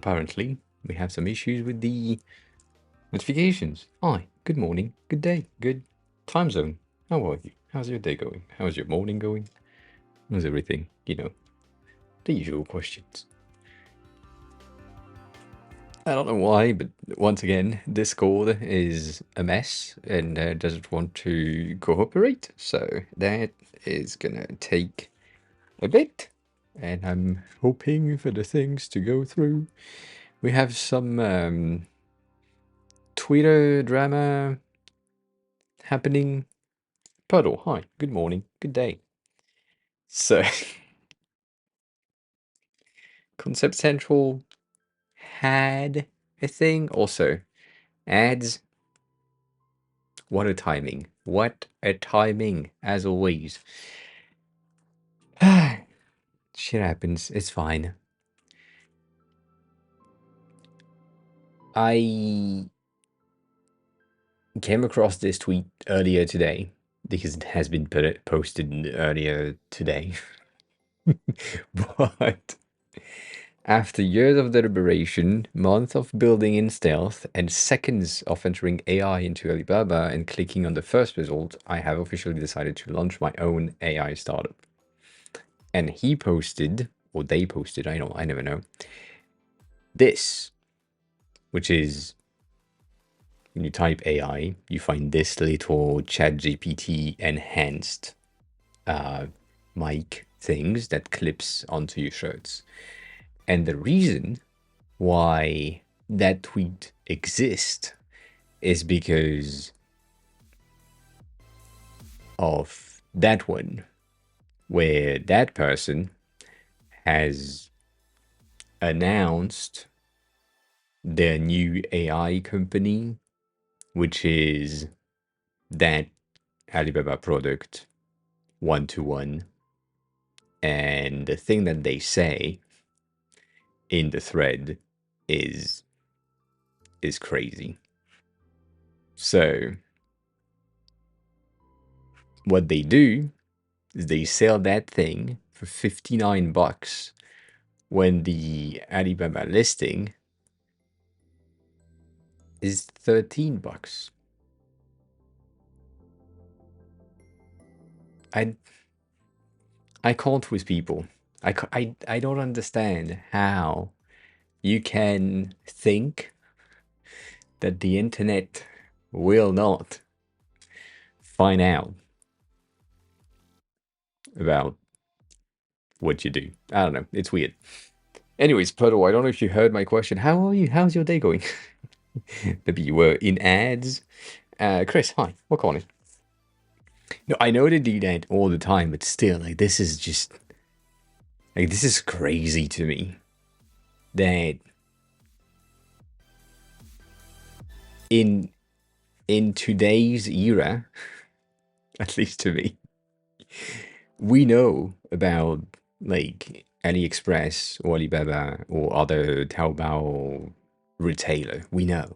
apparently we have some issues with the notifications. Hi, good morning, good day, good time zone. How are you? How's your day going? How's your morning going? How's everything? You know, the usual questions. I don't know why, but once again, Discord is a mess and doesn't want to cooperate. So that is gonna take a bit. And I'm hoping for the things to go through. We have some Twitter drama happening. Puddle, hi, good morning, good day. So, Concept Central had a thing. Also, ads. What a timing. What a timing, as always. Shit happens. It's fine. I came across this tweet earlier today because it has been posted earlier today. But after years of deliberation, months of building in stealth, and seconds of entering AI into Alibaba and clicking on the first result, I have officially decided to launch my own AI startup. And he posted, or they posted, I never know, this, which is, when you type AI, you find this little ChatGPT enhanced mic things that clips onto your shirts. And the reason why that tweet exists is because of that one, where that person has announced their new AI company, which is that Alibaba product 1-to-1. And the thing that they say in the thread is crazy. So what they do is they sell that thing for $59 when the Alibaba listing is $13. I can't with people. I don't understand how you can think that the internet will not find out about what you do. I don't know. It's weird. Anyways, Puddle, I don't know if you heard my question. How are you? How's your day going? Maybe you were in ads. Chris, hi. What on it? No, I know they do that all the time, but still, like, this is just, like, this is crazy to me. That in today's era, at least to me, we know about, like, AliExpress or Alibaba or other Taobao retailer. We know.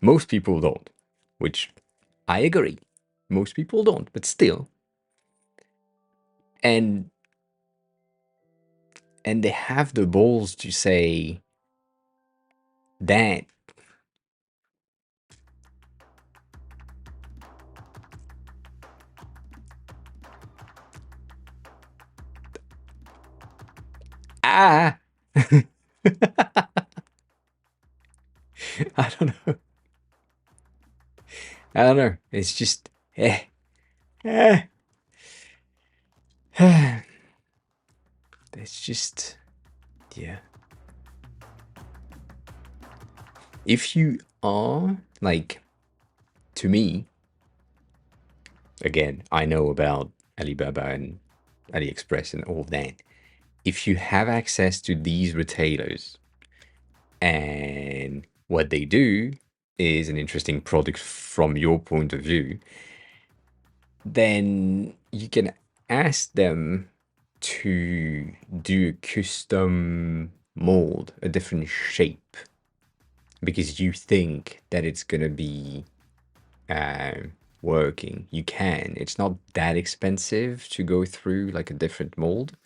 Most people don't, which I agree. Most people don't, but still. And they have the balls to say that I don't know. I don't know. It's just it's just, yeah. If you are, like, to me, again, I know about Alibaba and AliExpress and all that. If you have access to these retailers and what they do is an interesting product from your point of view, then you can ask them to do a custom mold, a different shape, because you think that it's gonna be working. You can. It's not that expensive to go through like a different mold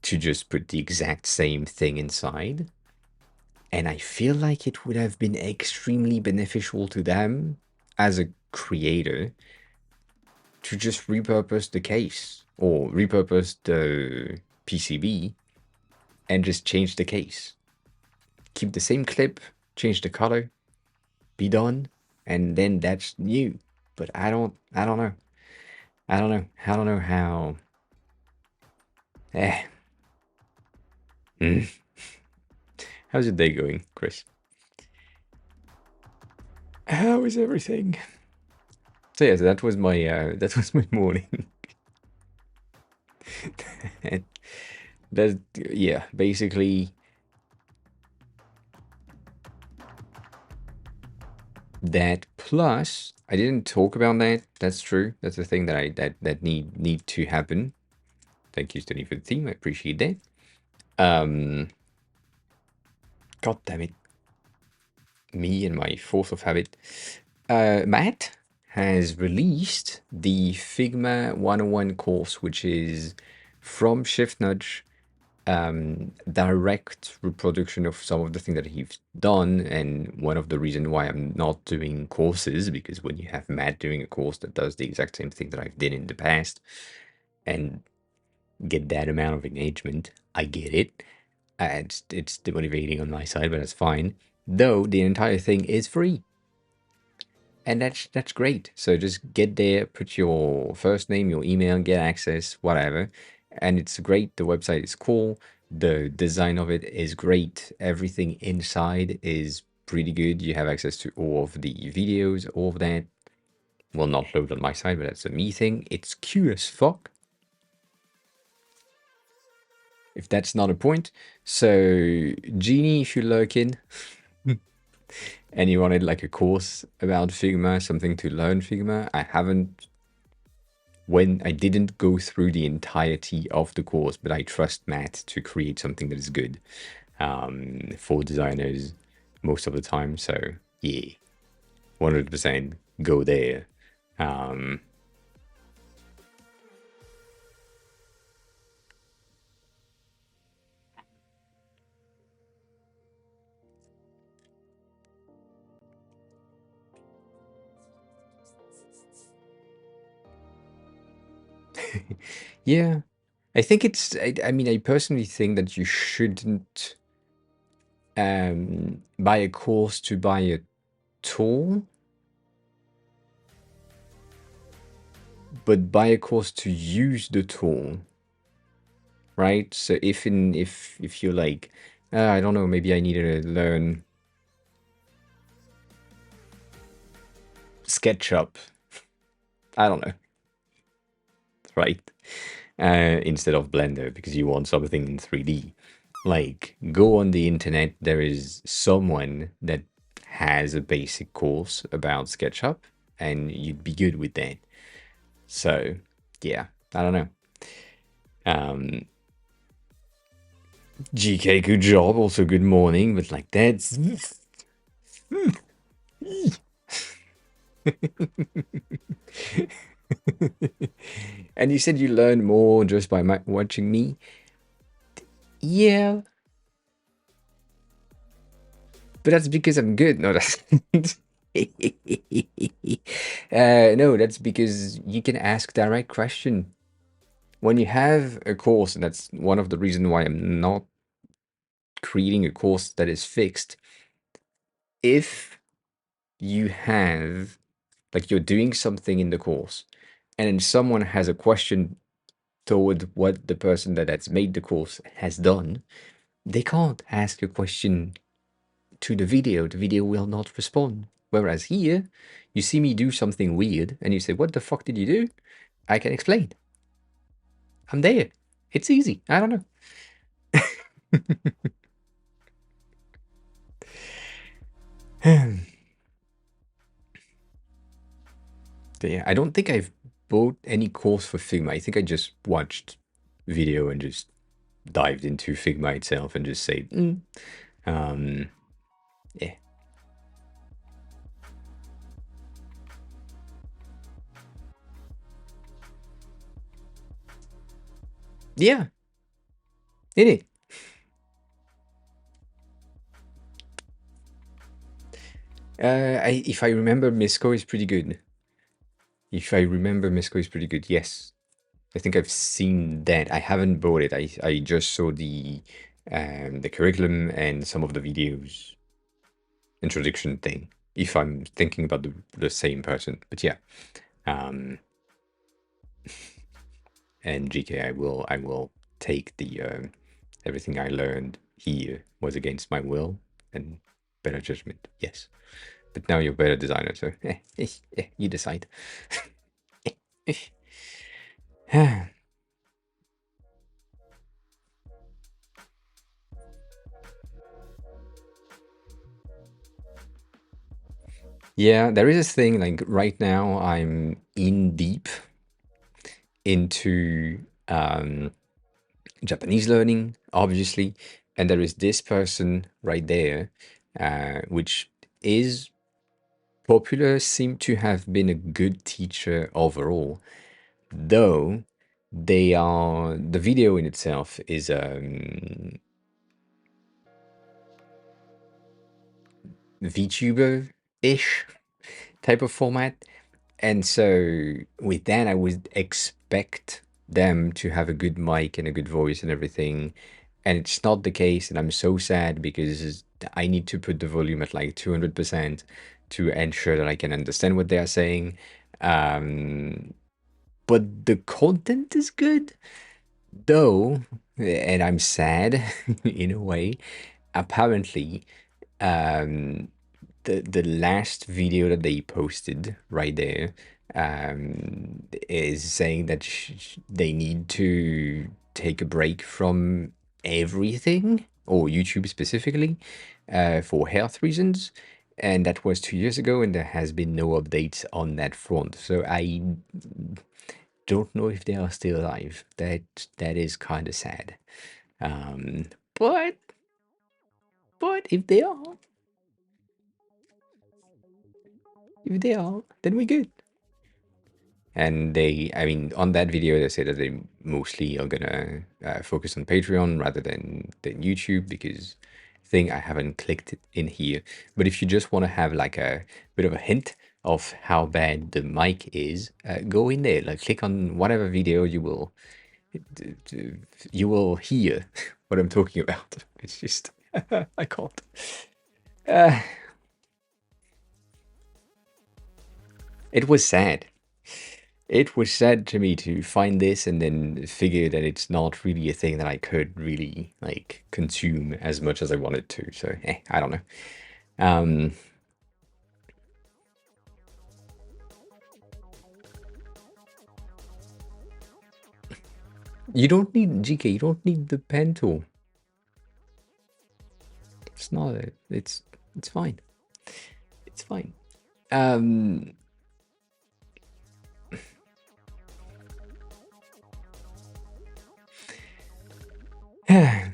to just put the exact same thing inside. And I feel like it would have been extremely beneficial to them as a creator to just repurpose the case or repurpose the PCB and just change the case. Keep the same clip, change the color, be done, and then that's new. But I don't know. I don't know how. Eh. Mm. How's your day going, Chris? How is everything? So yeah, so that was my that was my morning. And that's yeah, basically that. Plus, I didn't talk about that. That's true. That's the thing that that need to happen. Thank you, Stony, for the theme. I appreciate that. Um, God damn it, me and my force of habit. Matt has released the Figma 101 course, which is from Shift Nudge, direct reproduction of some of the things that he's done. And one of the reasons why I'm not doing courses, because when you have Matt doing a course that does the exact same thing that I've did in the past and get that amount of engagement, I get it. It's demotivating on my side, but that's fine. Though the entire thing is free. And that's great. So just get there, put your first name, your email, get access, whatever. And it's great. The website is cool. The design of it is great. Everything inside is pretty good. You have access to all of the videos, all of that. Will not load on my side, but that's a me thing. It's cute as fuck. If that's not a point. So, Genie, if you're lurking, and you wanted like a course about Figma, something to learn Figma, I haven't when I didn't go through the entirety of the course, but I trust Matt to create something that is good for designers most of the time. So yeah, 100% go there. Um, yeah, I think it's. I mean, I personally think that you shouldn't buy a course to buy a tool, but buy a course to use the tool, right? So if you're like, I don't know, maybe I need to learn SketchUp. I don't know, right? Instead of Blender because you want something in 3D. Like, go on the internet. There is someone that has a basic course about SketchUp, and you'd be good with that. So, yeah, I don't know. GK, good job. Also, good morning. But like, that's and you said you learn more just by watching me. Yeah, but that's because I'm good. No, that's no, that's because you can ask direct question. When you have a course, and that's one of the reasons why I'm not creating a course that is fixed. If you have, like, you're doing something in the course, and then someone has a question toward what the person that's made the course has done, they can't ask a question to the video. The video will not respond. Whereas here, you see me do something weird, and you say, "What the fuck did you do?" I can explain. I'm there. It's easy. I don't know. So yeah, I don't think I've bought any course for Figma. I think I just watched video and just dived into Figma itself and just said, um, yeah, yeah, in it. If I remember, Misco is pretty good. If I remember, Misco is pretty good. Yes, I think I've seen that. I haven't bought it. I just saw the curriculum and some of the videos introduction thing. If I'm thinking about the same person, but yeah. Um, and GK, I will take the everything I learned here was against my will and better judgment. Yes, but now you're a better designer, so you decide. Yeah, there is this thing like right now I'm in deep into Japanese learning, obviously, and there is this person right there, which is popular, seem to have been a good teacher overall, though the video in itself is VTuber-ish type of format. And so with that, I would expect them to have a good mic and a good voice and everything. And it's not the case, and I'm so sad because I need to put the volume at like 200% to ensure that I can understand what they are saying. Um, but the content is good, though, and I'm sad in a way. Apparently, um, the last video that they posted right there is saying that they need to take a break from everything, or YouTube specifically, for health reasons. And that was 2 years ago, and there has been no updates on that front. So I don't know if they are still alive. That is kind of sad. Um, but if they are, then we're good. And I mean, on that video, they say that they mostly are gonna focus on Patreon rather than YouTube because thing I haven't clicked it in here. But if you just want to have like a bit of a hint of how bad the mic is, go in there, like click on whatever video you will hear what I'm talking about. It's just I can't. Uh, it was sad. It was sad to me to find this and then figure that it's not really a thing that I could really like consume as much as I wanted to. So, I don't know. Um, you don't need GK. You don't need the pen tool. It's not. It's fine. It's fine. Um, eh,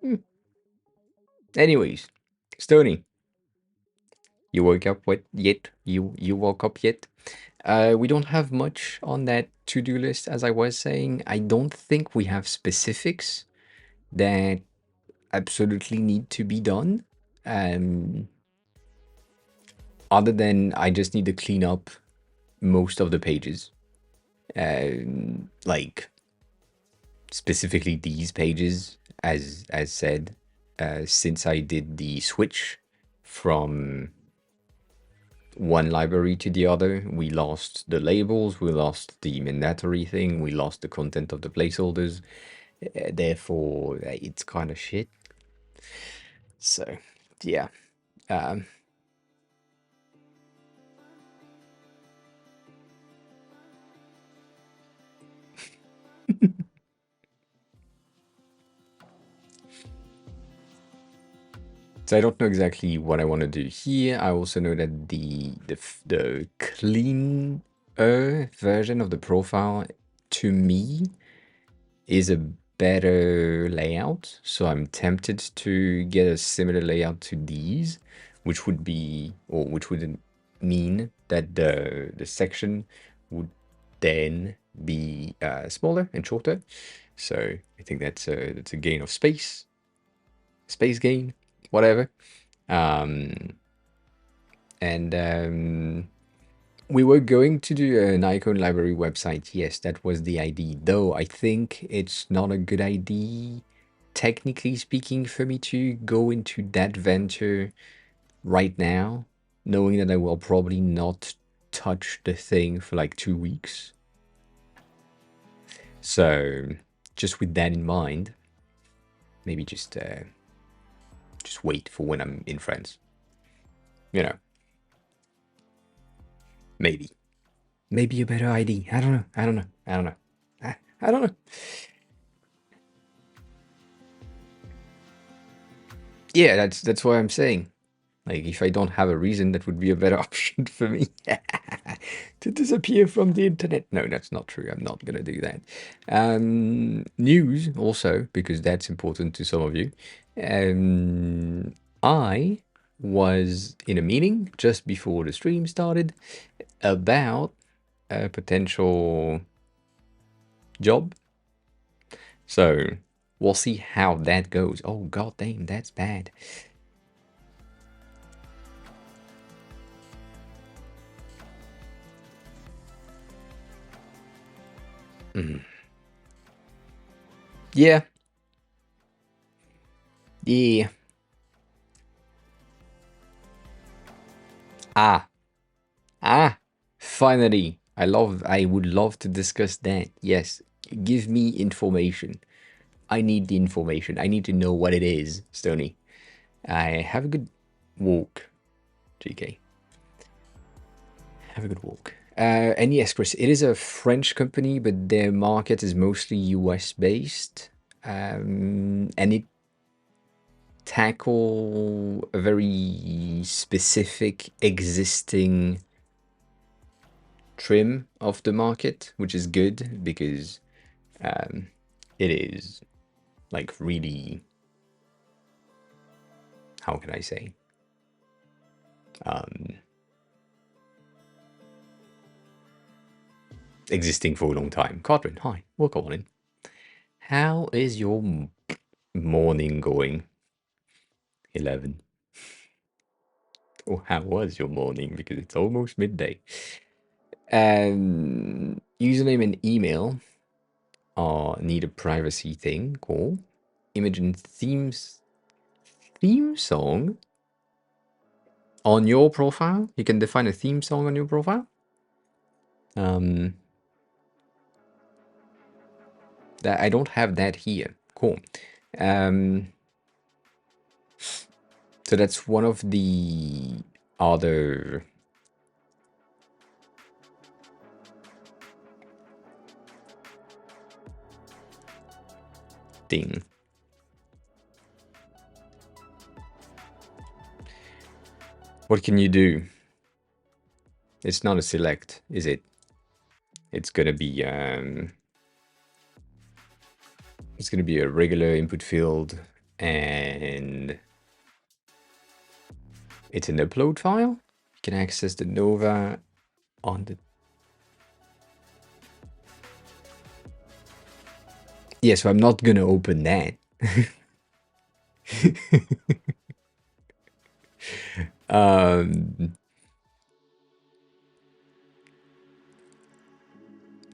hmm. Anyways, Stony, you woke up yet? You woke up yet? We don't have much on that to-do list, as I was saying. I don't think we have specifics that absolutely need to be done. Um, Other than I just need to clean up most of the pages. Like specifically these pages, as said, since I did the switch from one library to the other, we lost the labels, we lost the mandatory thing, we lost the content of the placeholders. Therefore, it's kind of shit. So, yeah. Um, so I don't know exactly what I want to do here. I also know that the cleaner version of the profile to me is a better layout. So I'm tempted to get a similar layout to these, which would be, or which would mean that the section would then be smaller and shorter. So I think that's a gain of space gain, whatever. Um, and we were going to do an icon library website. Yes, that was the idea. Though I think it's not a good idea, technically speaking, for me to go into that venture right now, knowing that I will probably not touch the thing for like 2 weeks. So just with that in mind, maybe just wait for when I'm in France. You know, maybe a better idea. I don't know. I don't know. I don't know. I don't know. Yeah, that's what I'm saying. Like, if I don't have a reason, that would be a better option for me to disappear from the internet. No, that's not true. I'm not gonna do that. News also, because that's important to some of you. I was in a meeting just before the stream started about a potential job. So we'll see how that goes. Oh, god damn, that's bad. Yeah. Yeah. Ah. Finally. I would love to discuss that. Yes. Give me information. I need the information. I need to know what it is, Stony. I have a good walk, GK. Have a good walk. And yes, Chris, it is a French company, but their market is mostly US based. And it tackle a very specific existing trim of the market, which is good because it is like really, how can I say, existing for a long time. Cartman, hi, welcome on in. How is your morning going? 11. Or how was your morning? Because it's almost midday. Username and email need a privacy thing. Cool. Image and theme song on your profile. You can define a theme song on your profile. That I don't have that here. Cool. So that's one of the other thing. What can you do? It's not a select, is it? It's gonna be a regular input field, and it's an upload file. You can access the Nova on the. Yeah, so I'm not gonna open that. I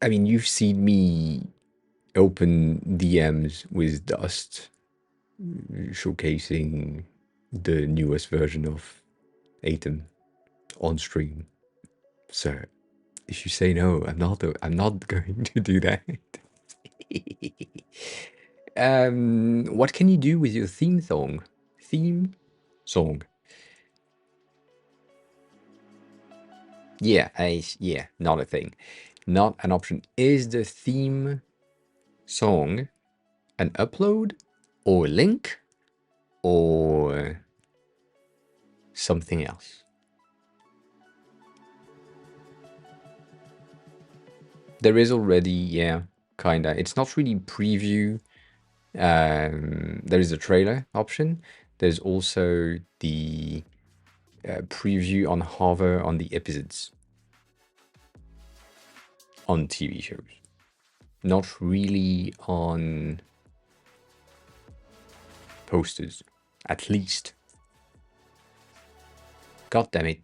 mean, you've seen me open DMs with Dust, showcasing the newest version of Atom on stream. So if you say no, I'm not going to do that. What can you do with your theme song? Theme song. Yeah, not a thing. Not an option. Is the theme song an upload or a link or something else? There is already, yeah, kinda. It's not really preview. There is a trailer option. There's also the preview on hover on the episodes on TV shows. not really on posters, at least. God damn it.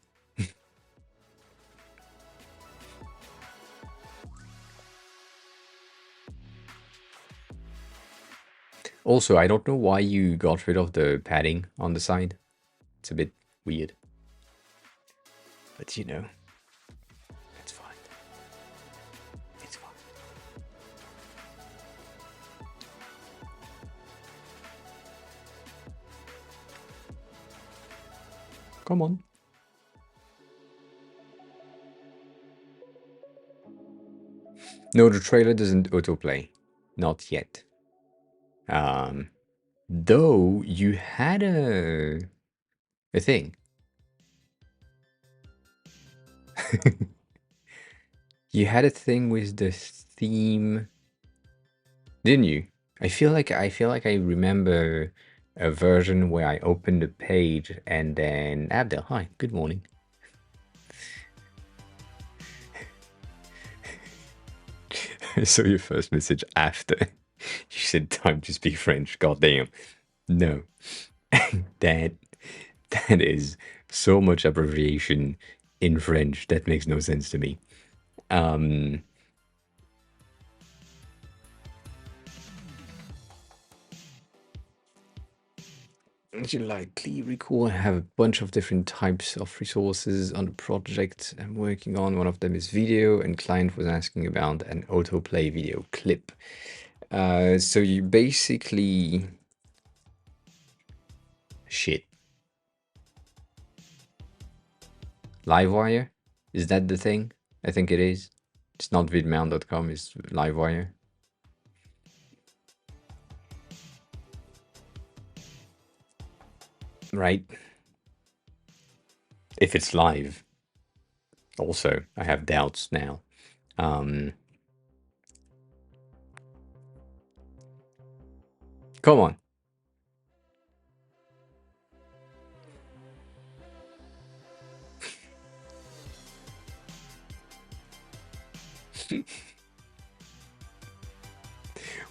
Also, I don't know why you got rid of the padding on the side. It's a bit weird. But you know, it's fine. It's fine. Come on. No, the trailer doesn't autoplay. Not yet. Though you had a thing. You had a thing with the theme, didn't you? I feel like I remember a version where I opened the page and then Abdel, hi, good morning. I saw your first message after you said time to speak French. God damn. No. that that is so much abbreviation in French that makes no sense to me. As you likely recall, I have a bunch of different types of resources on the project I'm working on. One of them is video, and client was asking about an autoplay video clip. So you basically... Shit. Livewire? Is that the thing? I think it is. It's not vidmount.com, it's Livewire. Right. If it's live. Also, I have doubts now. Come on.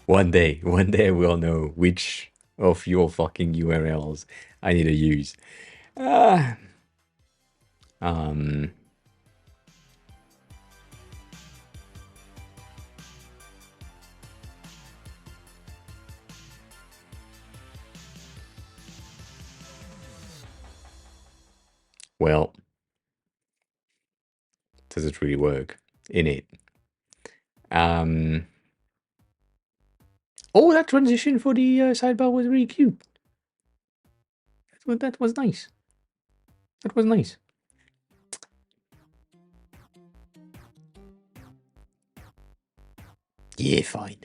One day we'll know which of your fucking URLs I need to use. Well, does it really work in it? Oh, that transition for the sidebar was really cute. That was nice. That was nice. Yeah, fine.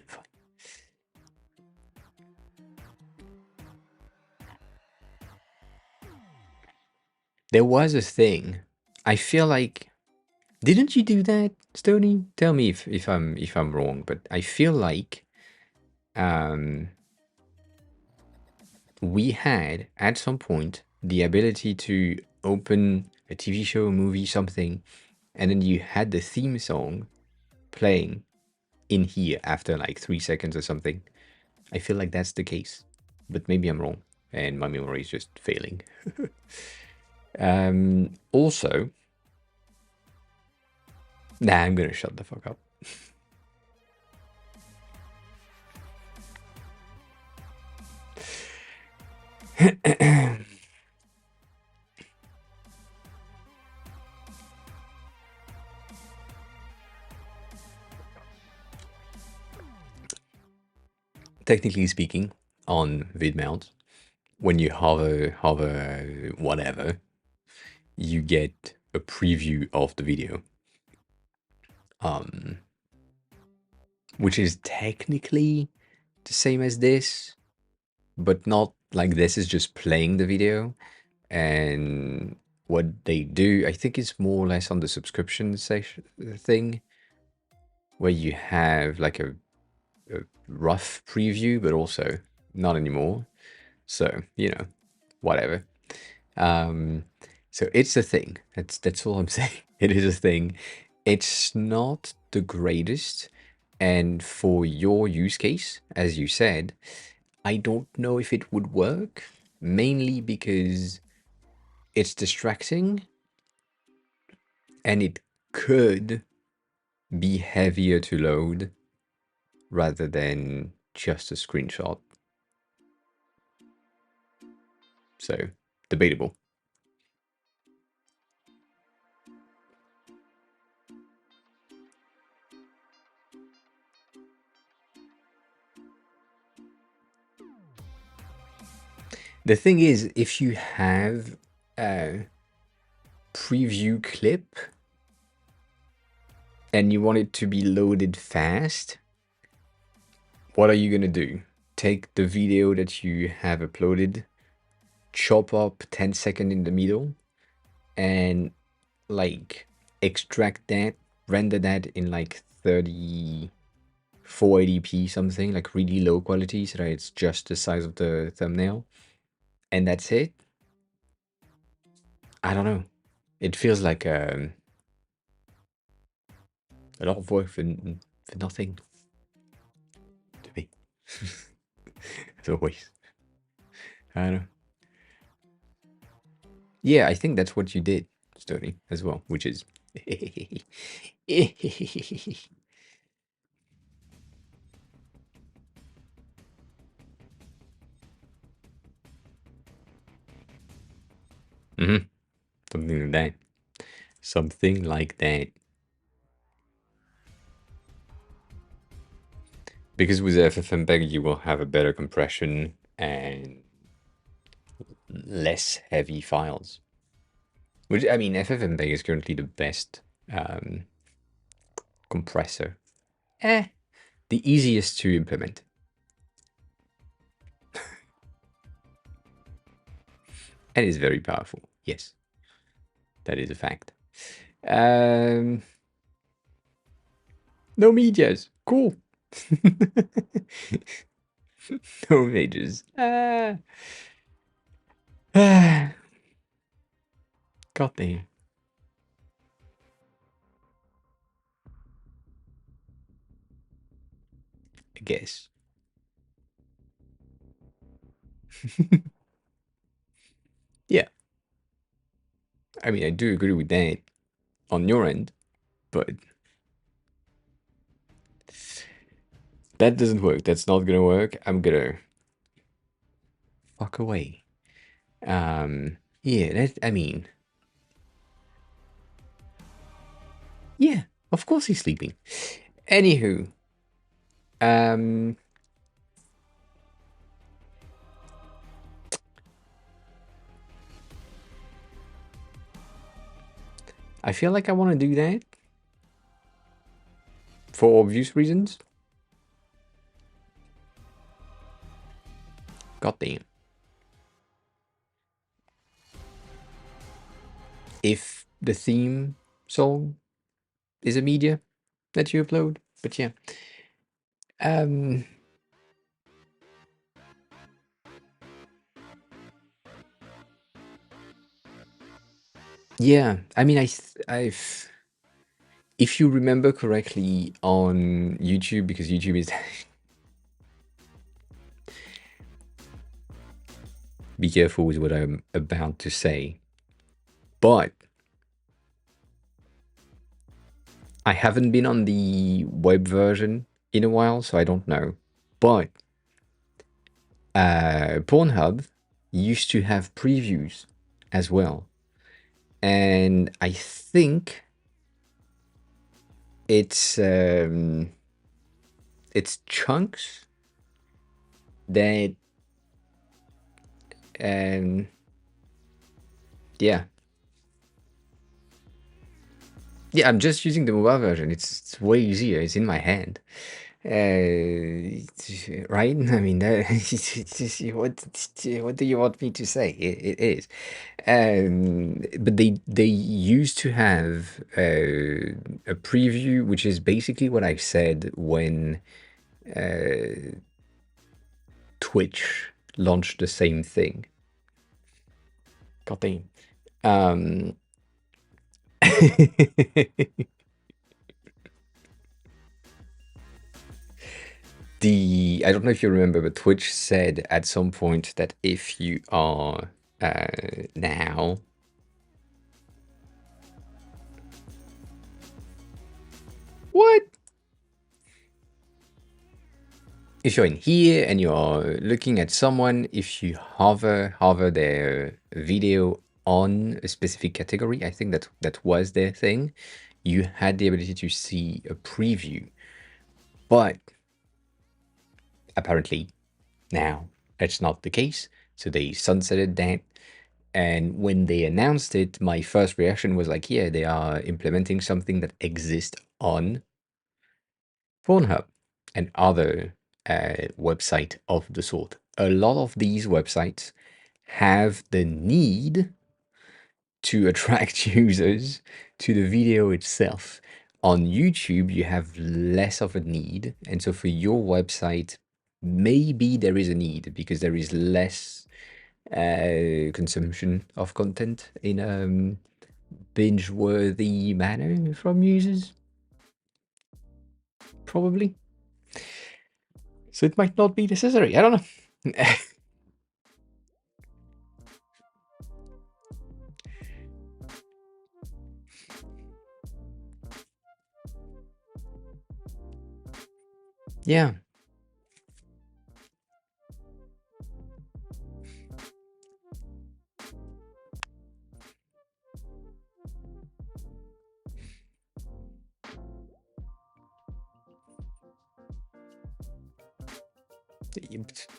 There was a thing. I feel like, didn't you do that, Stony? Tell me if I'm wrong, but I feel like we had at some point the ability to open a TV show, movie, something, and then you had the theme song playing in here after like 3 seconds or something. I feel like that's the case, but maybe I'm wrong and my memory is just failing. Also, nah, I'm gonna shut the fuck up. Technically speaking, on vidmount, when you hover whatever, you get a preview of the video, which is technically the same as this, but not like this is just playing the video. And what they do, I think it's more or less on the subscription section thing, where you have like a rough preview, but also not anymore. So, you know, whatever. So it's a thing. That's all I'm saying. It is a thing. It's not the greatest. And for your use case, as you said, I don't know if it would work, mainly because it's distracting and it could be heavier to load rather than just a screenshot. So, debatable. The thing is, if you have a preview clip and you want it to be loaded fast, what are you gonna do? Take the video that you have uploaded, chop up 10 seconds in the middle, and like extract that, render that in like 30 480p something, like really low quality, so that it's just the size of the thumbnail, and that's it. I don't know. It feels like a lot of work for nothing to me. As always. I don't know. Yeah, I think that's what you did, Stony, as well, which is hmm. Something like that. Something like that. Because with FFmpeg, you will have a better compression and less heavy files. Which, I mean, FFmpeg is currently the best compressor. The easiest to implement. And is very powerful. Yes, that is a fact. No medias. Cool. No majors. God damn. I guess. Yeah. I mean, I do agree with that on your end, but that doesn't work. That's not gonna work. I'm gonna fuck away. Yeah, that, I mean, yeah, of course he's sleeping. Anywho, um, I feel like I want to do that for obvious reasons. God damn. If the theme song is a media that you upload, but yeah. Um, yeah, I mean, I've, if you remember correctly on YouTube, because YouTube is, be careful with what I'm about to say, but I haven't been on the web version in a while, so I don't know. But Pornhub used to have previews as well. And I think it's chunks that yeah. Yeah, I'm just using the mobile version. It's way easier. It's in my hand. Right? I mean, what do you want me to say? It is. But they used to have a preview, which is basically what I said when Twitch launched the same thing. God damn. I don't know if you remember, but Twitch said at some point that if you are now, what? If you're in here and you're looking at someone, if you hover their video on a specific category, I think that was their thing, you had the ability to see a preview. But apparently now it's not the case. So they sunsetted that. And when they announced it, my first reaction was like, yeah, they are implementing something that exists on Pornhub and other website of the sort. A lot of these websites have the need to attract users to the video itself. On YouTube, you have less of a need. And so for your website, maybe there is a need because there is less consumption of content in a binge-worthy manner from users, probably. So it might not be necessary. I don't know. Yeah.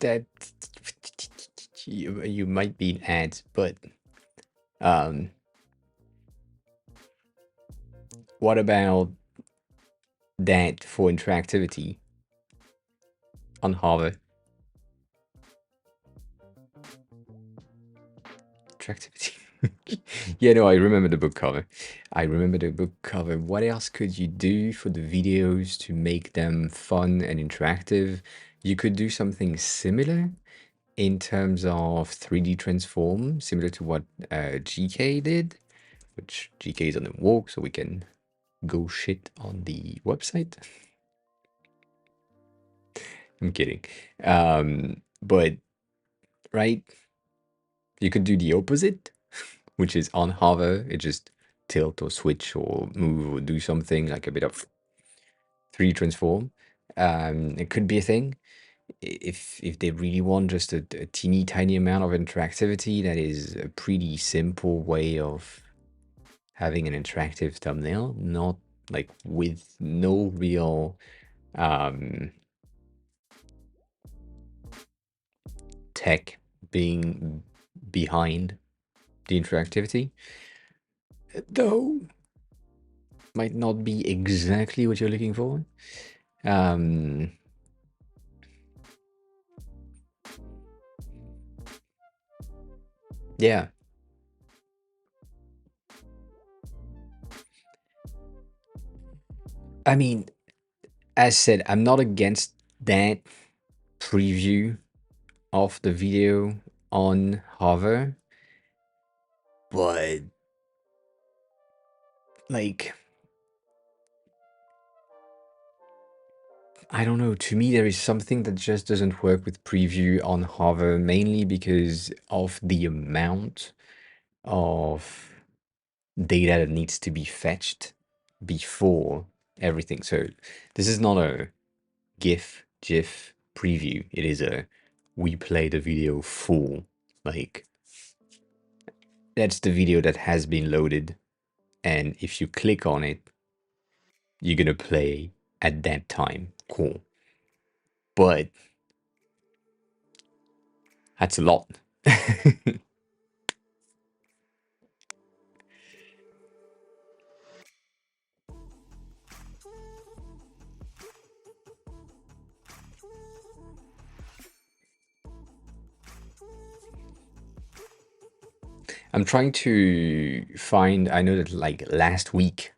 That you might be an ad, but um, what about that for interactivity on Harvard? Interactivity. Yeah, no, I remember the book cover. I remember the book cover. What else could you do for the videos to make them fun and interactive? You could do something similar in terms of 3D transform, similar to what GK did, which GK is on the walk, so we can go shit on the website. I'm kidding. But right, you could do the opposite, which is on hover, it just tilt or switch or move or do something like a bit of 3D transform. It could be a thing. If they really want just a teeny tiny amount of interactivity, that is a pretty simple way of having an interactive thumbnail, not like with no real tech being behind the interactivity, though might not be exactly what you're looking for. Yeah, I mean, as said, I'm not against that preview of the video on hover, but like, I don't know, to me there is something that just doesn't work with preview on hover, mainly because of the amount of data that needs to be fetched before everything. So this is not a GIF preview. It is a we play the video full. Like, that's the video that has been loaded. And if you click on it, you're gonna play at that time. Cool. But that's a lot. I'm trying to find, I know that like last week,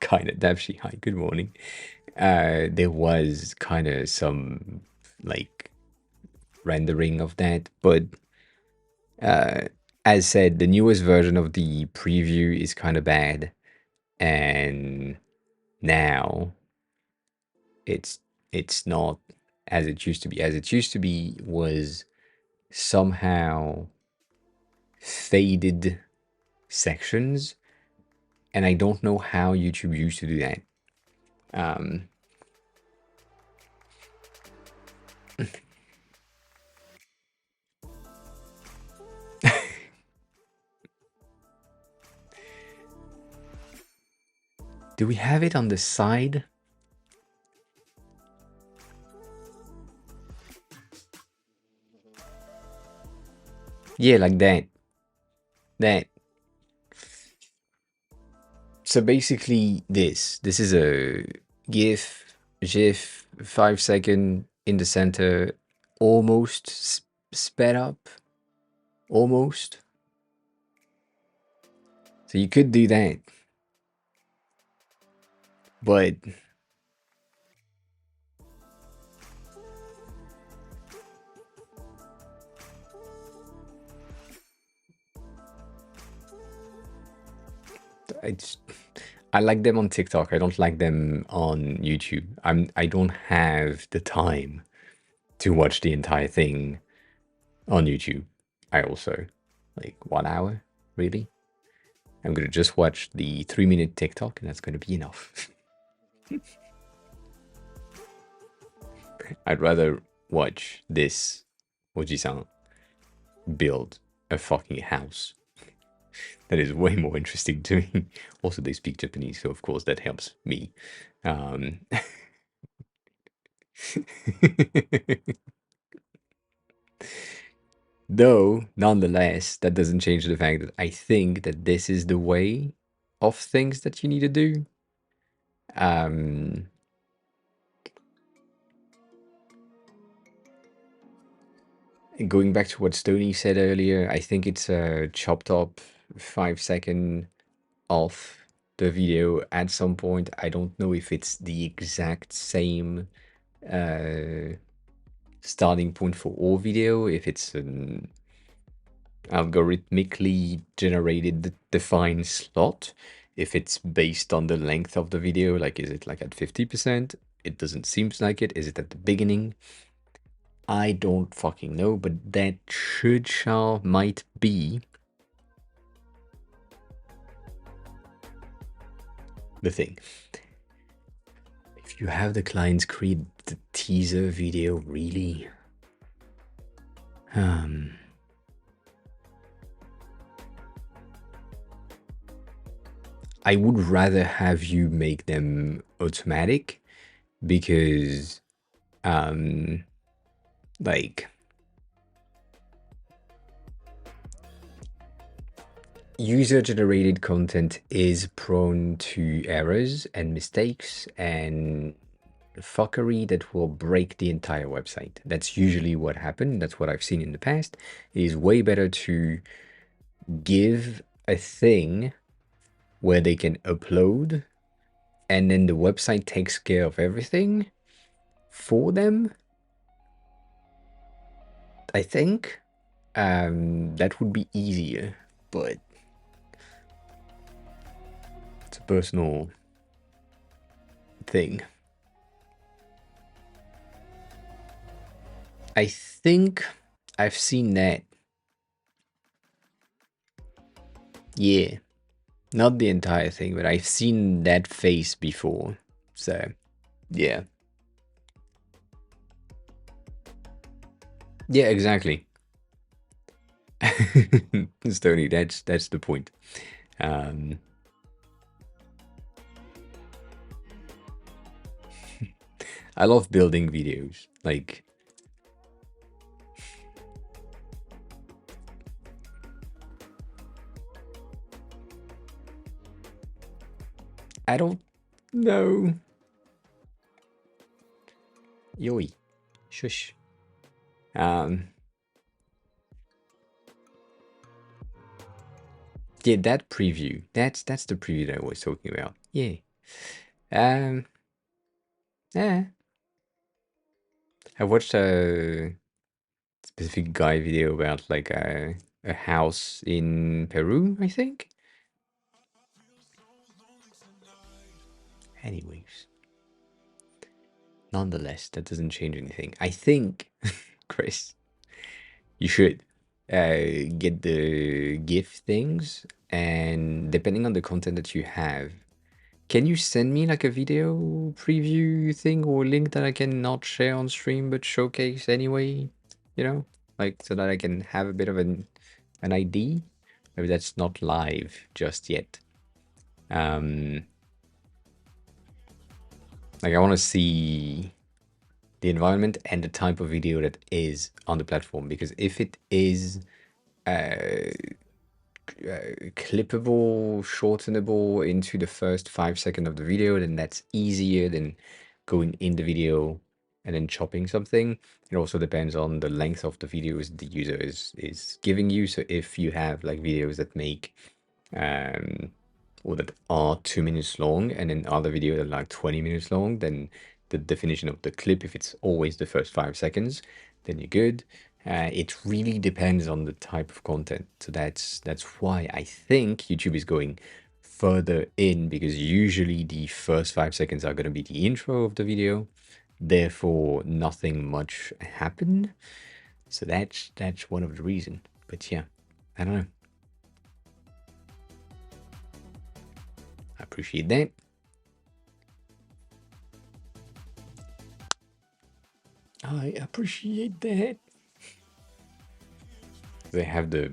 kind of Dapshi, hi, good morning. There was kind of some like rendering of that, but as said, the newest version of the preview is kind of bad, and now it's It's not as it used to be. As it used to be was somehow faded sections, and I don't know how YouTube used to do that. Um, do we have it on the side? Yeah, like that. That. So basically, this is a GIF 5 second in the center, almost sped up, almost. So you could do that, but I just, I like them on TikTok. I don't like them on YouTube. I don't have the time to watch the entire thing on YouTube. I also like 1 hour, really. I'm gonna just watch the 3 minute TikTok, and that's gonna be enough. I'd rather watch this Oji-san build a fucking house. That is way more interesting to me. Also, they speak Japanese, so of course that helps me. Um, Though, nonetheless, that doesn't change the fact that I think that this is the way of things that you need to do. Um, Going back to what Stony said earlier, I think it's a chopped up 5 second off the video at some point. I don't know if it's the exact same starting point for all video, if it's an algorithmically generated defined slot, if it's based on the length of the video, like is it like at 50%? It doesn't seem like it. Is it at the beginning? I don't fucking know, but that might be the thing. If you have the clients create the teaser video, really? I would rather have you make them automatic because, like, user-generated content is prone to errors and mistakes and fuckery that will break the entire website. That's usually what happened. That's what I've seen in the past. It is way better to give a thing where they can upload and then the website takes care of everything for them. I think that would be easier, but it's a personal thing. I think I've seen that. Yeah. Not the entire thing, but I've seen that face before. So, yeah. Yeah, exactly. Stony, that's the point. I love building videos. Like, I don't know. Yoi. Shush. Yeah, that preview. That's the preview that I was talking about. Yeah. Yeah. I watched a specific guy video about like a house in Peru, I think. Anyways, nonetheless, that doesn't change anything. I think, Chris, you should get the GIF things, and depending on the content that you have, can you send me like a video preview thing or link that I can not share on stream but showcase anyway? You know, like so that I can have a bit of an ID. Maybe that's not live just yet. Like I want to see the environment and the type of video that is on the platform, because if it is clippable, shortenable into the first 5 seconds of the video, then that's easier than going in the video and then chopping something. It also depends on the length of the videos the user is giving you. So if you have like videos that make or that are 2 minutes long and then other videos that are like 20 minutes long, then the definition of the clip, if it's always the first 5 seconds, then you're good. It really depends on the type of content. So that's why I think YouTube is going further in, because usually the first 5 seconds are going to be the intro of the video. Therefore, nothing much happened. So that's one of the reasons. But yeah, I don't know. I appreciate that. I appreciate that. They have the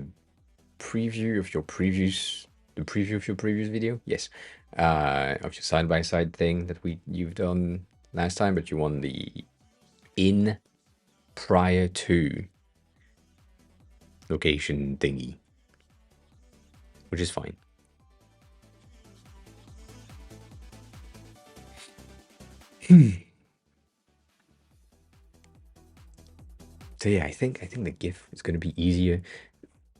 preview of your previous video. Yes, of your side-by-side thing that you've done last time, but you want the in prior to location thingy, which is fine. So yeah, I think the GIF is going to be easier.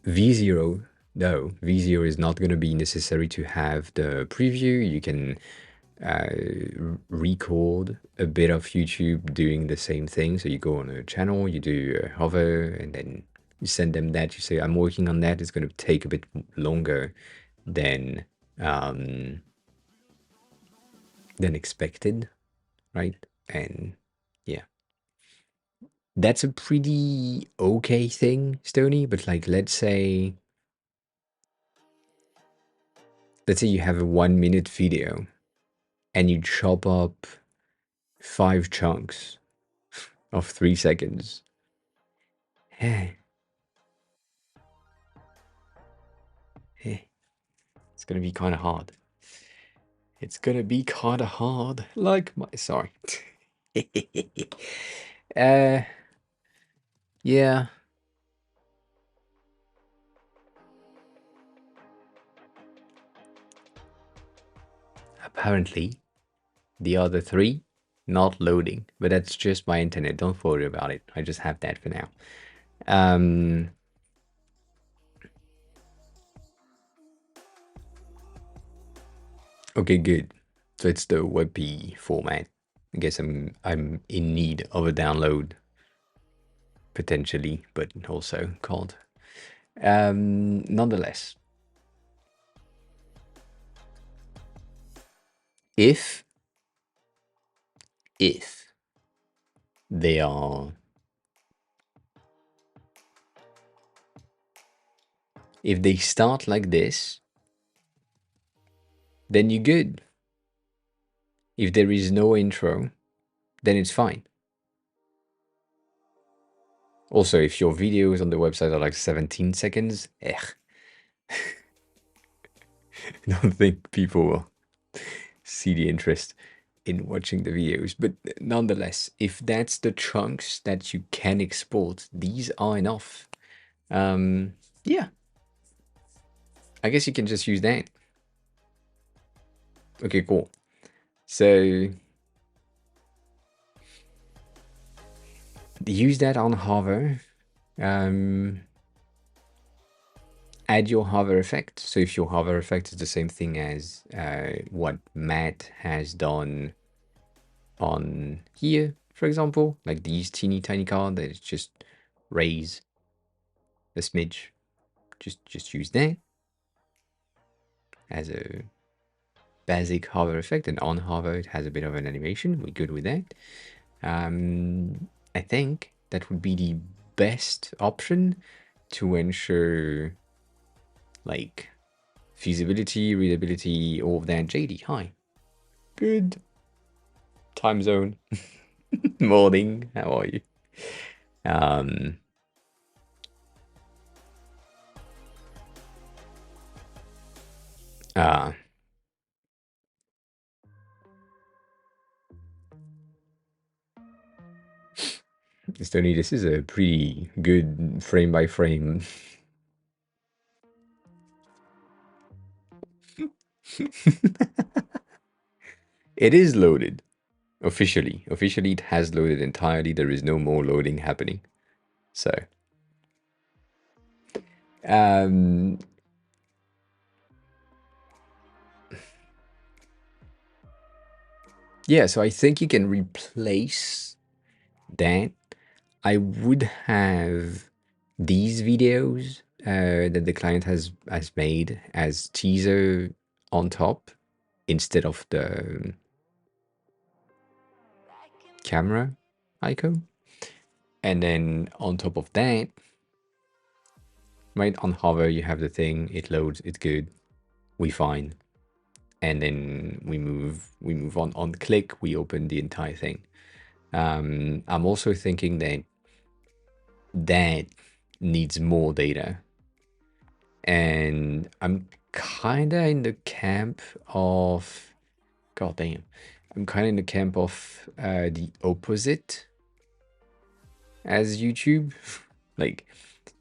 V0, no, V0 is not going to be necessary to have the preview. You can record a bit of YouTube doing the same thing. So you go on a channel, you do a hover, and then you send them that. You say, I'm working on that. It's going to take a bit longer than expected, right? And yeah, that's a pretty okay thing, Stony. But like, let's say you have a 1 minute video and you chop up 5 chunks of 3 seconds. Hey, it's gonna be kind of hard. It's gonna be kind of hard. Like my sorry. Yeah. Apparently, the other 3 not loading, but that's just my internet. Don't worry about it. I just have that for now. Okay, good. So it's the WebP format. I guess I'm in need of a download potentially, but also can't. Nonetheless, if they are if they start like this, then you're good. If there is no intro, then it's fine. Also, if your videos on the website are like 17 seconds, I don't think people will see the interest in watching the videos. But nonetheless, if that's the chunks that you can export, these are enough. Yeah. I guess you can just use that. Okay, cool. So use that on hover. Add your hover effect. So if your hover effect is the same thing as what Matt has done on here, for example, like these teeny tiny cards, that is just raise a smidge. Just use that as a basic hover effect, and on hover it has a bit of an animation. We're good with that. I think that would be the best option to ensure like feasibility, readability, all of that. JD, hi. Good. Time zone. Morning. How are you? Um, uh, Stoney, this is a pretty good frame by frame. It is loaded. Officially. Officially, it has loaded entirely. There is no more loading happening. So, um, yeah, so I think you can replace that. I would have these videos that the client has made as teaser on top instead of the camera icon. And then on top of that, right on hover, you have the thing, it loads, it's good, we fine. And then we move on click, we open the entire thing. I'm also thinking that that needs more data. And I'm kind of in the camp of, god damn, I'm kind of in the camp of the opposite as YouTube. Like,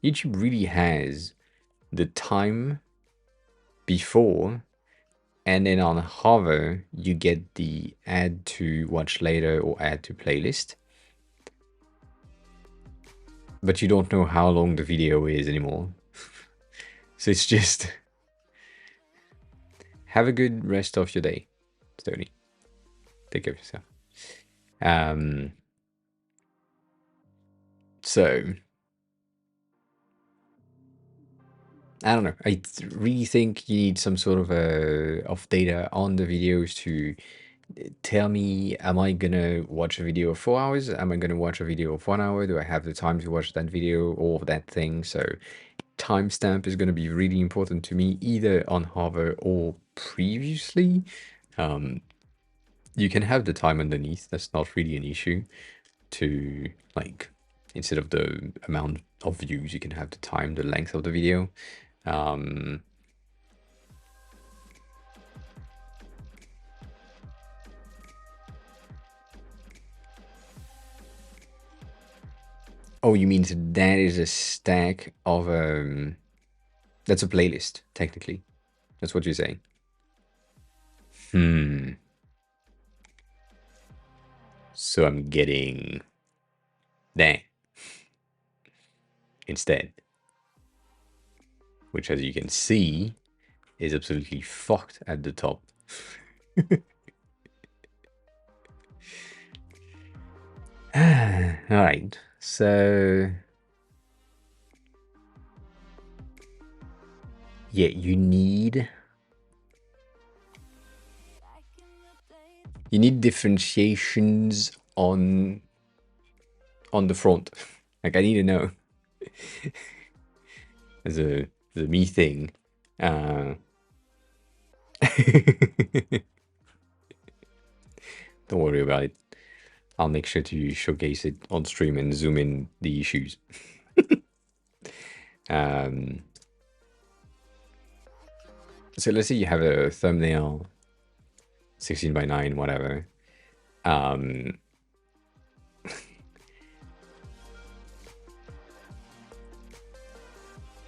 YouTube really has the time before, and then on hover, you get the add to watch later or add to playlist. But you don't know how long the video is anymore. So it's just have a good rest of your day, Stoney. Take care of yourself. Um, so I don't know. I really think you need some sort of data on the videos to tell me, am I gonna watch a video of 4 hours? Am I gonna watch a video of 1 hour? Do I have the time to watch that video or that thing? So timestamp is gonna be really important to me, either on hover or previously. You can have the time underneath. That's not really an issue. To like, instead of the amount of views, you can have the time, the length of the video. Oh, you mean that is a stack of that's a playlist, technically. That's what you're saying. So I'm getting that instead. Which, as you can see, is absolutely fucked at the top. Alright, so yeah, you need differentiations on the front. Like, I need to know. As a me thing. Don't worry about it. I'll make sure to showcase it on stream and zoom in the issues. So let's say you have a thumbnail, 16 by 9, whatever.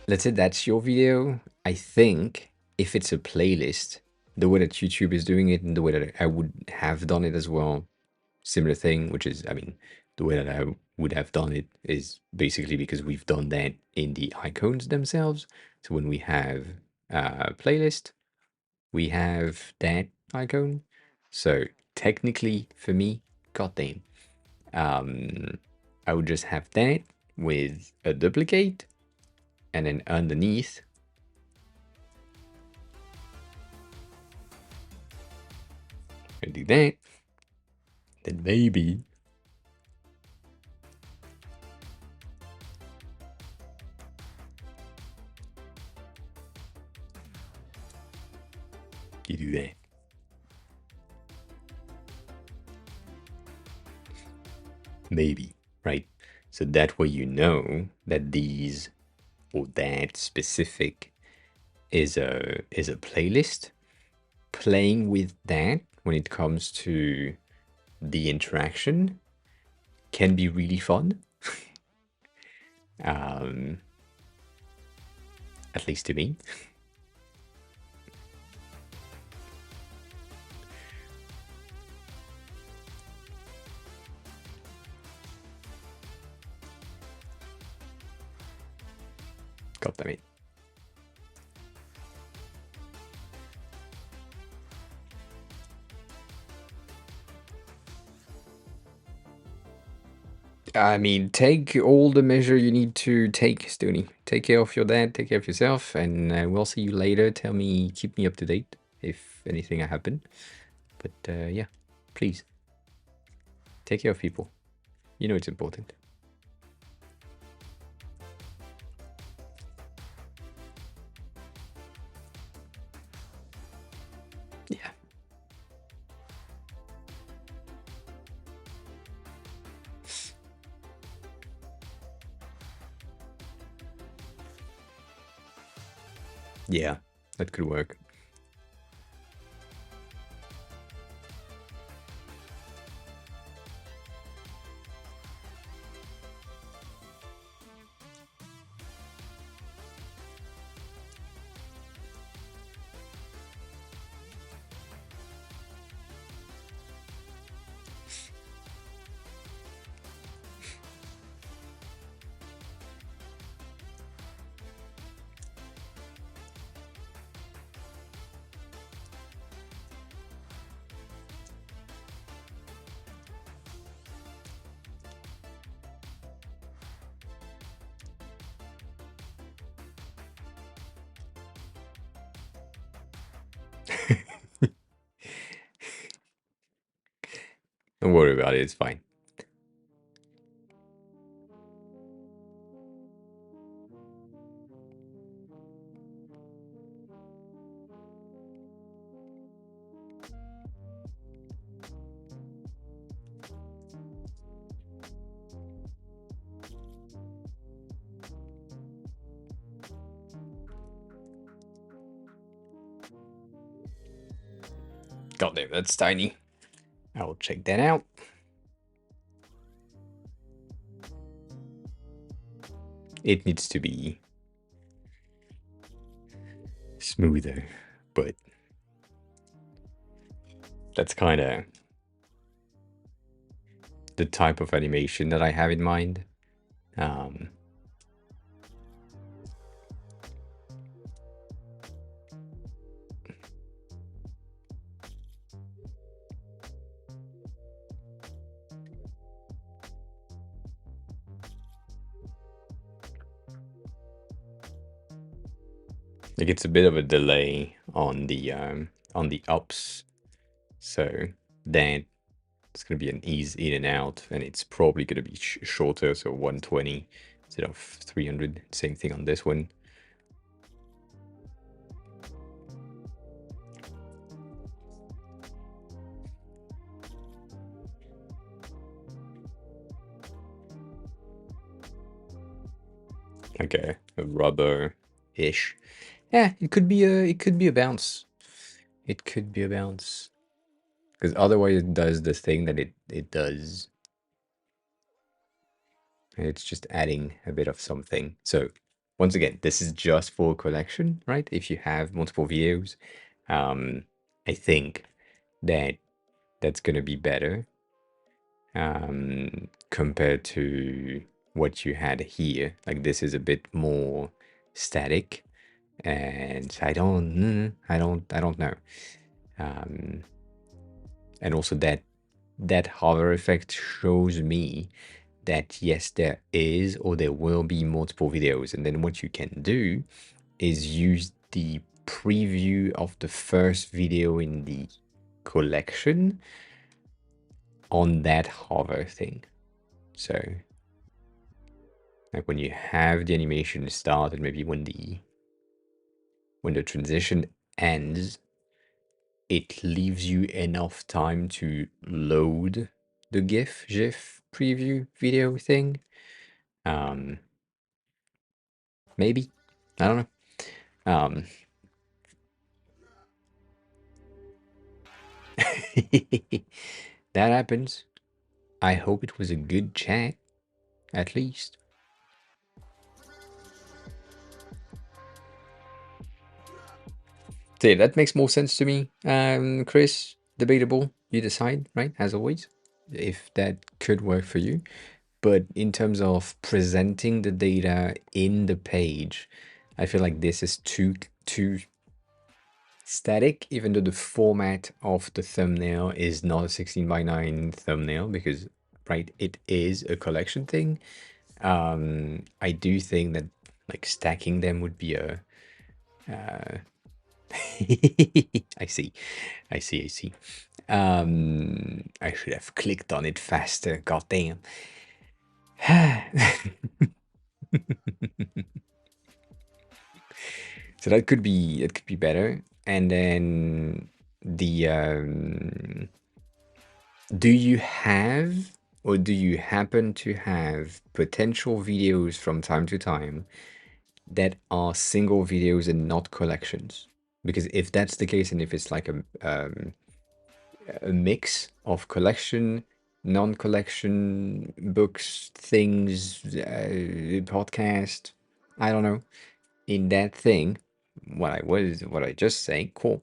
Let's say that's your video. I think if it's a playlist, the way that YouTube is doing it and the way that I would have done it as well, similar thing, which is, I mean, the way that I would have done it is basically because we've done that in the icons themselves. So when we have a playlist, we have that icon. So technically, for me, goddamn, I would just have that with a duplicate, and then underneath, I do that. Then maybe you do that? Maybe, right? So that way you know that these or that specific is a playlist. Playing with that when it comes to the interaction can be really fun. um, at least to me. God damn it. I mean, take all the measure you need to take, Stoney. Take care of your dad, take care of yourself, and we'll see you later. Keep me up to date if anything happen. But yeah, please take care of people. You know it's important. Yeah. Yeah, that could work. Don't worry about it, it's fine. God damn, that's tiny. I'll check that out. It needs to be smoother, but that's kind of the type of animation that I have in mind. Um, like it's a bit of a delay on the ups, so then it's gonna be an ease in and out, and it's probably gonna be shorter, so 120 instead of 300. Same thing on this one. Like a rubber-ish. Yeah, it could be a bounce. It could be a bounce. Because otherwise it does the thing that it does. And it's just adding a bit of something. So once again, this is just for a collection, right? If you have multiple videos, I think that that's gonna be better compared to what you had here. Like this is a bit more static, and I don't know. And also that hover effect shows me that yes, there is or there will be multiple videos, and then what you can do is use the preview of the first video in the collection on that hover thing. So like when you have the animation start, and maybe when the transition ends, it leaves you enough time to load the GIF preview video thing. Maybe. I don't know. Um, that happens. I hope it was a good chat, at least. So yeah, that makes more sense to me. Chris, debatable. You decide, right? As always, if that could work for you. But in terms of presenting the data in the page, I feel like this is too static, even though the format of the thumbnail is not a 16:9 thumbnail because, right, it is a collection thing. I do think that like stacking them would be a I see. I see. I see. I should have clicked on it faster. God damn. So that could be better. And then the do you have or do you happen to have potential videos from time to time that are single videos and not collections? Because if that's the case, and if it's like a mix of collection, non-collection, books, things, podcast, I don't know, in that thing, what I just saying, cool.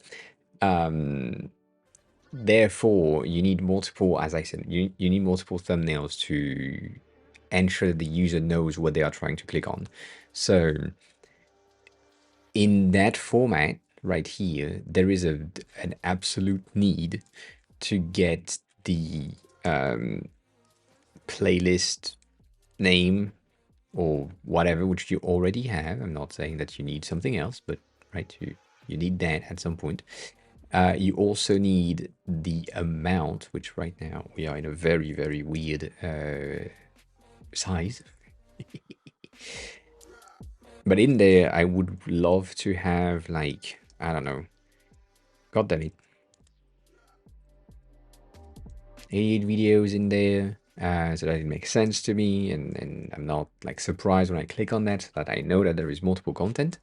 Therefore, you need multiple, as I said, you need multiple thumbnails to ensure that the user knows what they are trying to click on. So in that format right here, there is an absolute need to get the playlist name or whatever, which you already have. I'm not saying that you need something else, but right, you need that at some point. You also need the amount, which right now we are in a very, very weird size. But in there, I would love to have like, I don't know, God damn it, 88 videos in there, so that it makes sense to me, and I'm not like surprised when I click on that, so that I know that there is multiple content.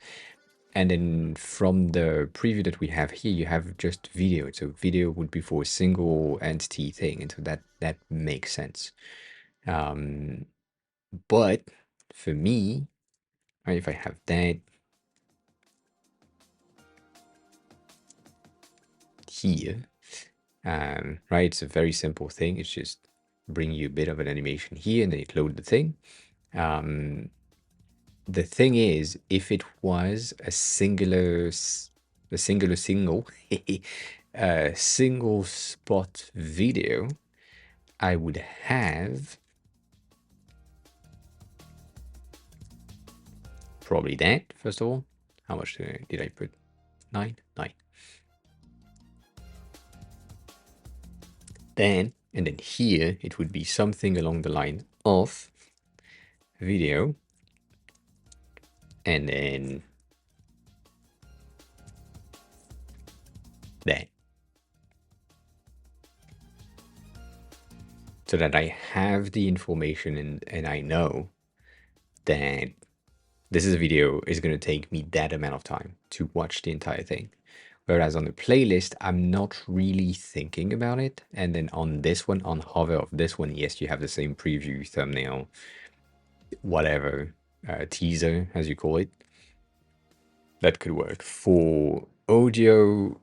And then from the preview that we have here, you have just video. So video would be for a single entity thing, and so that makes sense. But for me, right, if I have that here, right, it's a very simple thing. It's just bring you a bit of an animation here, and then it load the thing. The thing is, if it was a single single spot video, I would have probably that, first of all. How much did I put? 9? 9. Then, and then here, it would be something along the line of video, and then that. So that I have the information and I know that this is a video is going to take me that amount of time to watch the entire thing. Whereas on the playlist, I'm not really thinking about it. And then on this one, on hover of this one, yes, you have the same preview, thumbnail, whatever, teaser, as you call it. That could work. For audio,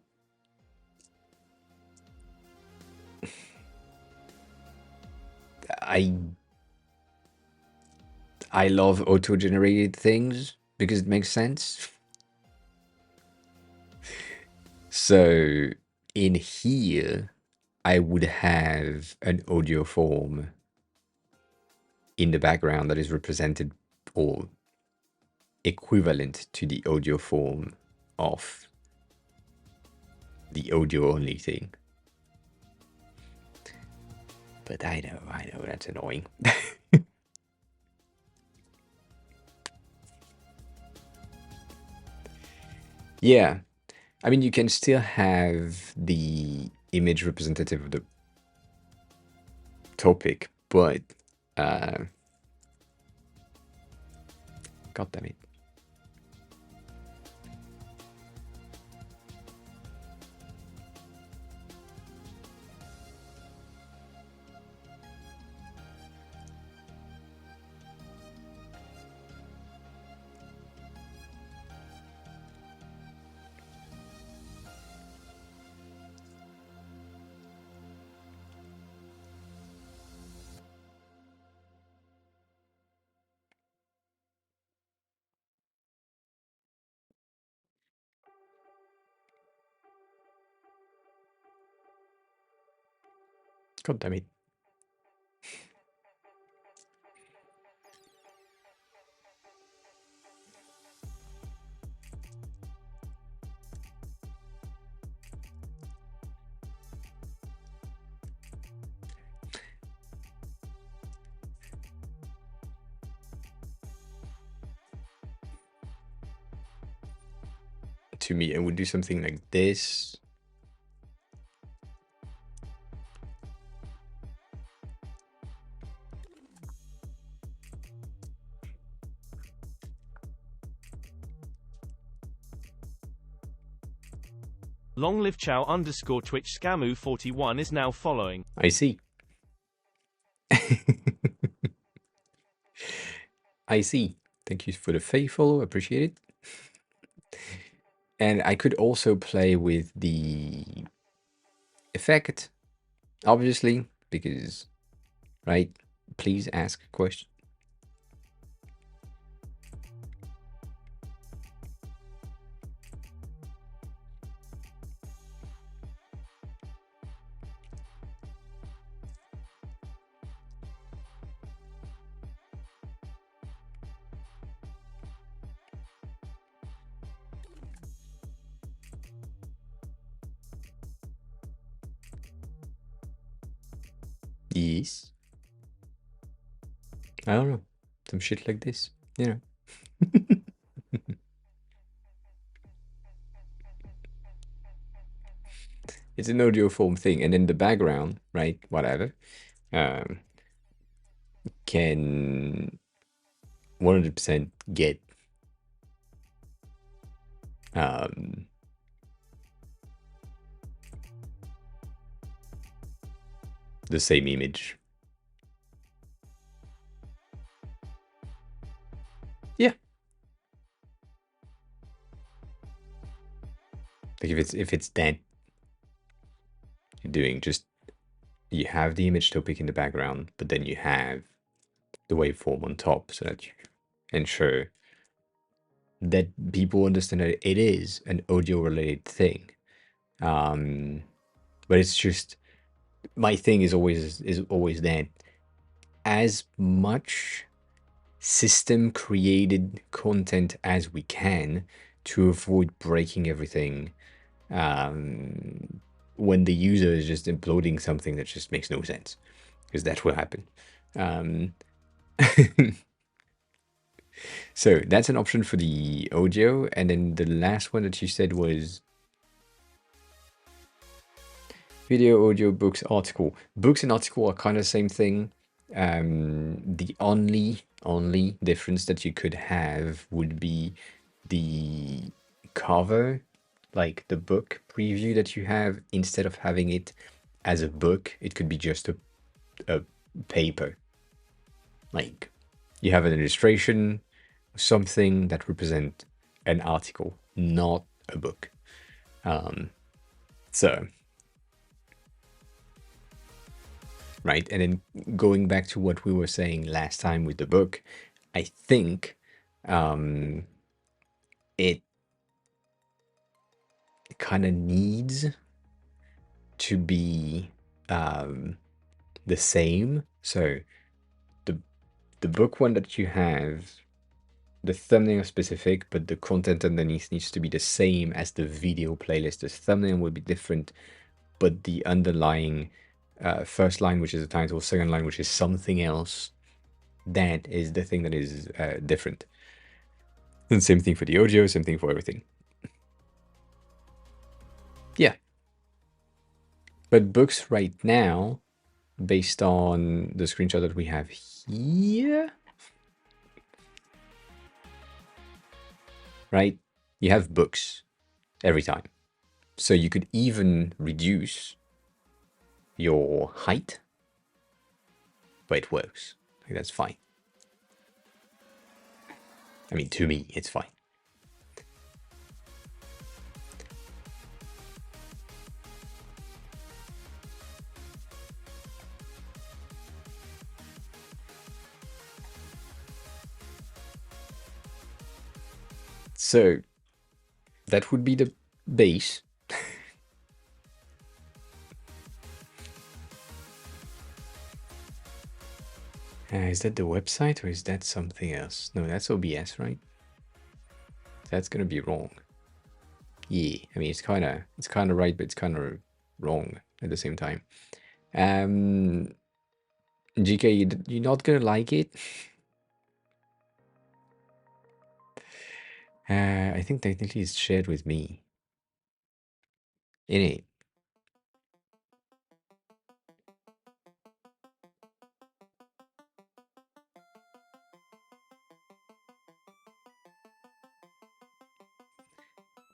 I love auto-generated things because it makes sense. So in here, I would have an audio form in the background that is represented or equivalent to the audio form of the audio only thing. But I know, that's annoying. Yeah. I mean, you can still have the image representative of the topic, but God damn it. God damn it. To me, I would do something like this. Long live Chow _ Twitch Scamu 41 is now following. I see. I see. Thank you for the faithful. Appreciate it. And I could also play with the effect, obviously, because, right? Please ask a question. Yes. I don't know. Some shit like this, you know. It's an audio form thing, and then the background, right? Whatever, can 100% get the same image. Yeah. Like if it's that you're doing just you have the image topic in the background, but then you have the waveform on top so that you ensure that people understand that it is an audio related thing. But it's just my thing is always that as much system created content as we can to avoid breaking everything when the user is just imploding something that just makes no sense, because that will happen. So that's an option for the audio. And then the last one that you said was video, audio, books, article. Books and article are kind of the same thing. The only difference that you could have would be the cover, like the book preview that you have. Instead of having it as a book, it could be just a paper. Like you have an illustration, something that represent an article, not a book. So, right, and then going back to what we were saying last time with the book, I think it kind of needs to be the same. So the book one that you have, the thumbnail specific, but the content underneath needs to be the same as the video playlist. The thumbnail will be different, but the underlying first line, which is the title, second line, which is something else, that is the thing that is different. And same thing for the audio, same thing for everything. But books right now, based on the screenshot that we have here, right? You have books every time. So you could even reduce your height, but it works. Like, that's fine. I mean, to me, it's fine. So that would be the base. Is that the website or is that something else? No, that's OBS, right? That's gonna be wrong. Yeah, I mean it's kind of right, but it's kind of wrong at the same time. GK, you're not gonna like it. I think technically it's shared with me. In it.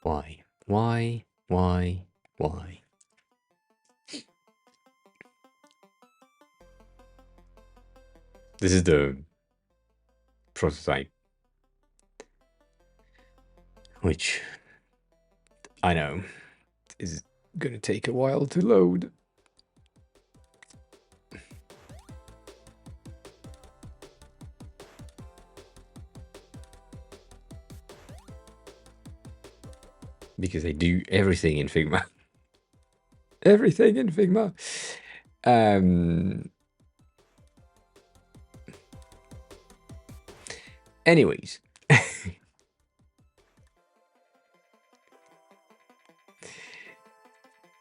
Why? Why? Why? Why? This is the prototype, which I know is gonna take a while to load. Because I do everything in Figma. Everything in Figma. Anyways.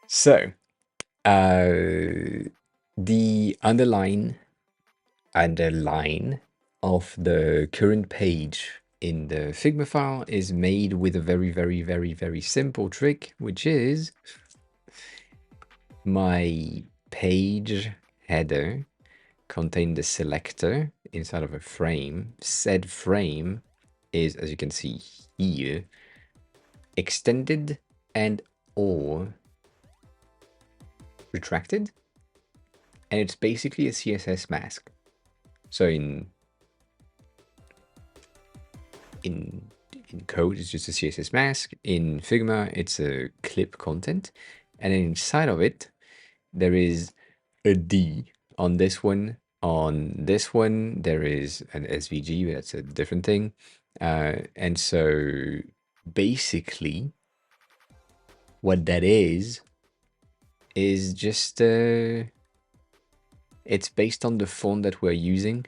So, the underline of the current page in the Figma file is made with a very simple trick, which is my page header contain the selector inside of a frame. Said frame is, as you can see here, extended and or retracted, and it's basically a CSS mask. So in code, it's just a CSS mask. In Figma, it's a clip content, and then inside of it, there is a D on this one. On this one, there is an SVG, but that's a different thing. And so basically, what that is just it's based on the font that we're using.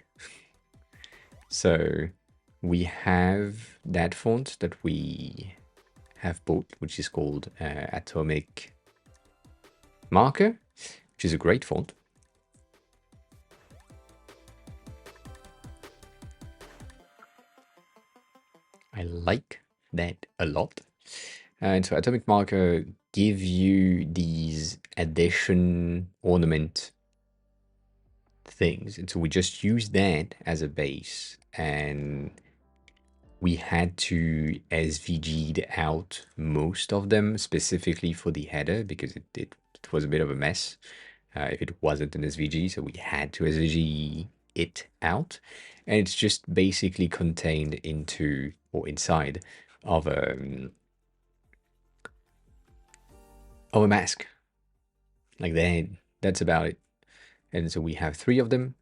So we have that font that we have bought, which is called Atomic Marker, which is a great font. I like that a lot. And so Atomic Marker give you these addition ornament things. And so we just use that as a base, and we had to SVG'd out most of them specifically for the header because it was a bit of a mess if it wasn't an SVG. So we had to SVG it out, and it's just basically contained into or inside of a mask. Like that's about it. And so we have 3 of them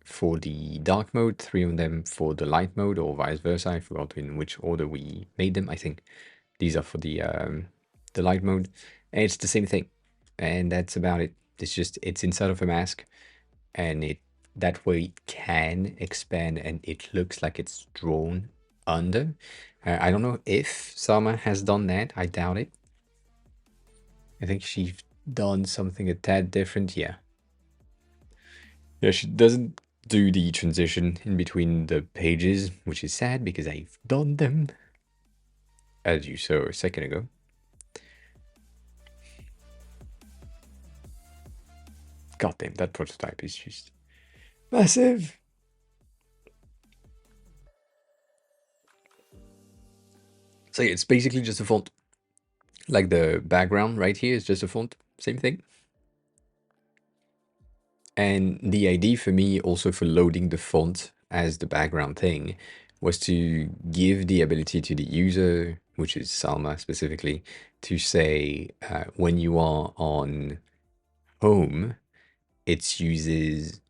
for the dark mode, 3 of them for the light mode, or vice versa. I forgot in which order we made them. I think these are for the light mode, and it's the same thing. And that's about it. It's just it's inside of a mask, and it that way it can expand, and it looks like it's drawn under. I don't know if Sama has done that. I doubt it. I think she's done something a tad different. Yeah. Yeah, she doesn't do the transition in between the pages, which is sad because I've done them, as you saw a second ago. God damn, that prototype is just massive. So yeah, it's basically just a font. Like the background right here is just a font, same thing. And the idea for me also for loading the font as the background thing was to give the ability to the user, which is Salma specifically, to say when you are on home, it uses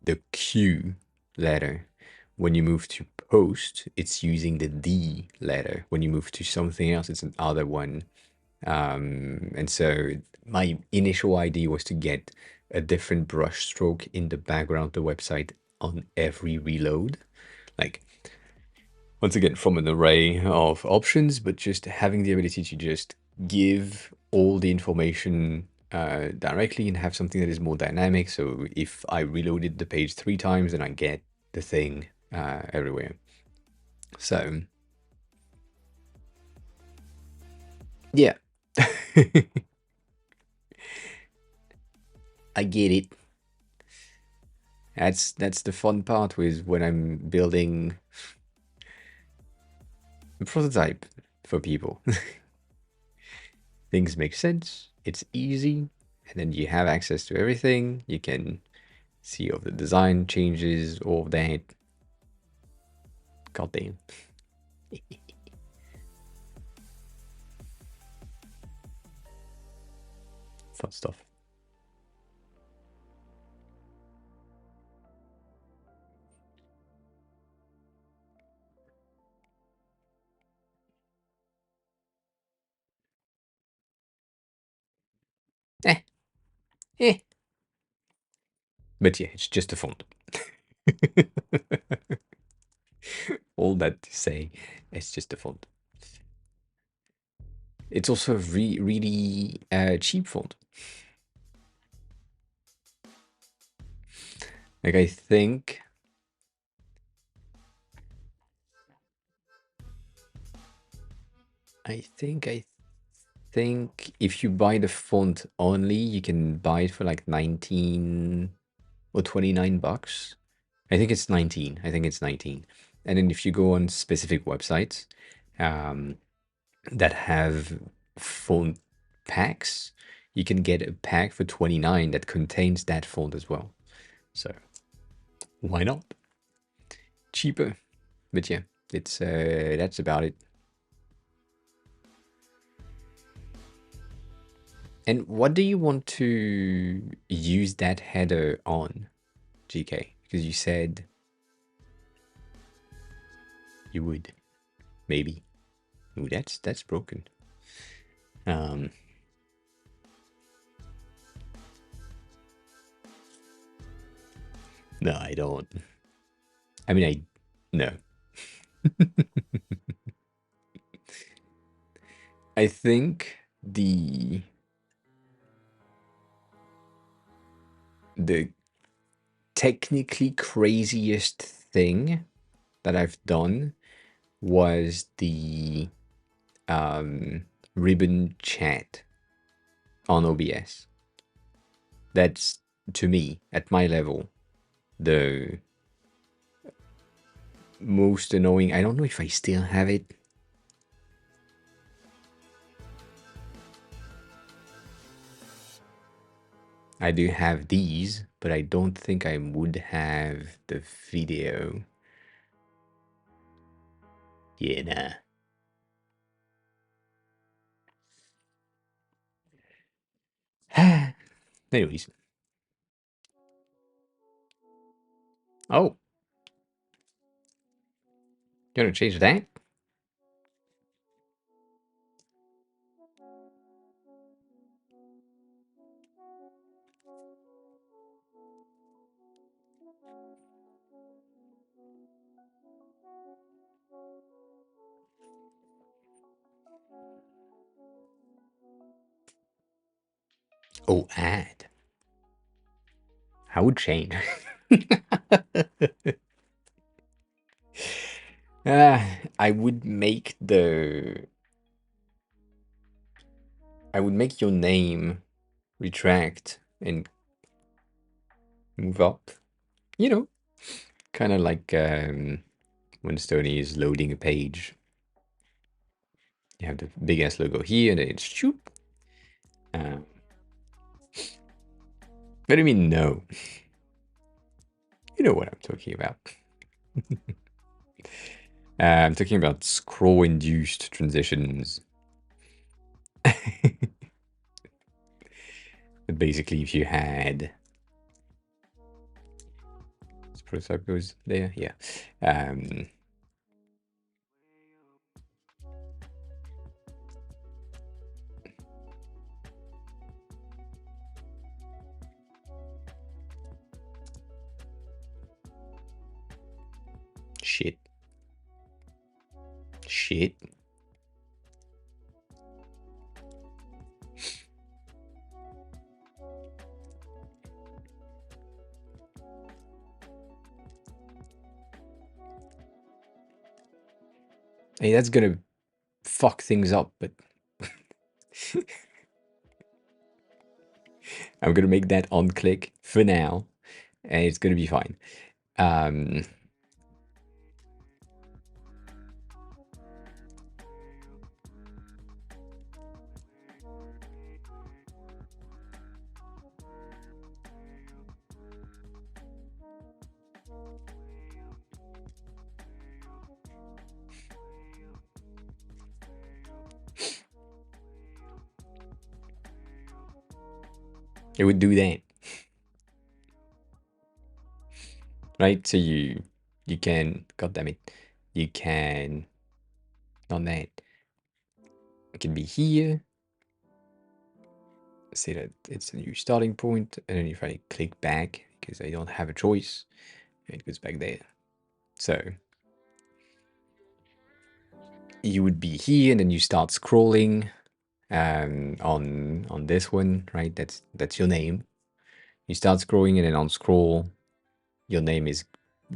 the Q letter. When you move to post, it's using the D letter. When you move to something else, it's another one. And so my initial idea was to get a different brush stroke in the background of the website on every reload. Like, once again, from an array of options, but just having the ability to just give all the information directly and have something that is more dynamic. So if I reloaded the page 3 times, then I get the thing everywhere. So, yeah. I get it. That's the fun part with when I'm building a prototype for people. Things make sense, it's easy, and then you have access to everything. You can see all the design changes, all of that. God damn. Fun stuff. Eh, eh. But yeah, it's just a font. All that to say, it's just a font. It's also a really cheap font. Like I think if you buy the font only, you can buy it for like 19 or 29 bucks. I think it's 19. I think it's 19. And then if you go on specific websites um, that have font packs, you can get a pack for 29 that contains that font as well. So why not? Cheaper. But yeah, it's that's about it. And what do you want to use that header on, GK? Because you said you would, maybe. Ooh, that's broken. Um, no, I don't. I mean, no. I think the technically craziest thing that I've done was the ribbon chat on OBS. That's, to me, at my level, the most annoying. I don't know if I still have it. I do have these, but I don't think I would have the video. Yeah, nah. Anyways. Oh, you want to change that? Oh, add. I would change. I would make I would make your name retract and move up. You know, kind of like when Stony is loading a page. You have the big ass logo here, and then it's shoop. What do you mean no? You know what I'm talking about. I'm talking about scroll-induced transitions. Basically, if you had this prototype goes there, yeah. Shit. Shit. Hey, that's gonna fuck things up, but I'm gonna make that on click for now, and it's gonna be fine. It would do that, right? So you can, god damn it, you can on that. It can be here. Say that it's a new starting point, and then if I click back because I don't have a choice, it goes back there. So you would be here, and then you start scrolling on this one, right? That's your name. You start scrolling, and then on scroll, your name is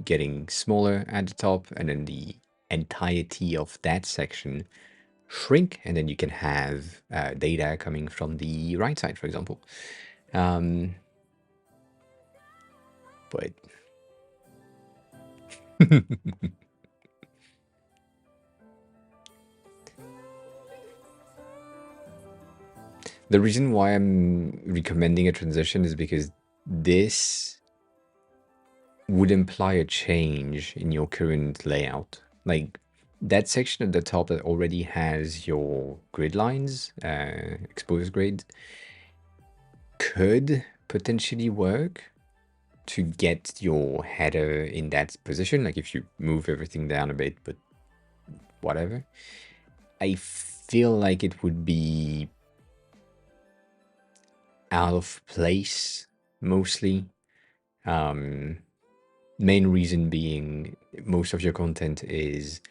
getting smaller at the top, and then the entirety of that section shrink, and then you can have data coming from the right side, for example. But the reason why I'm recommending a transition is because this would imply a change in your current layout. Like that section at the top that already has your grid lines, exposed grid, could potentially work to get your header in that position. Like if you move everything down a bit, but whatever. I feel like it would be out of place mostly. Main reason being most of your content is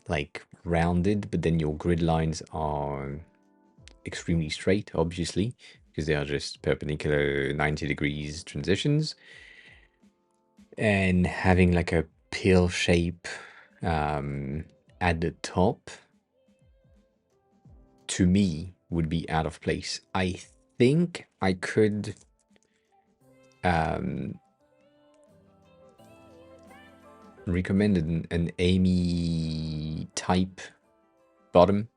like rounded, but then your grid lines are extremely straight, obviously, because they are just perpendicular 90 degrees transitions. And having like a pill shape at the top, to me, would be out of place. I think I could recommend an Amy type bottom,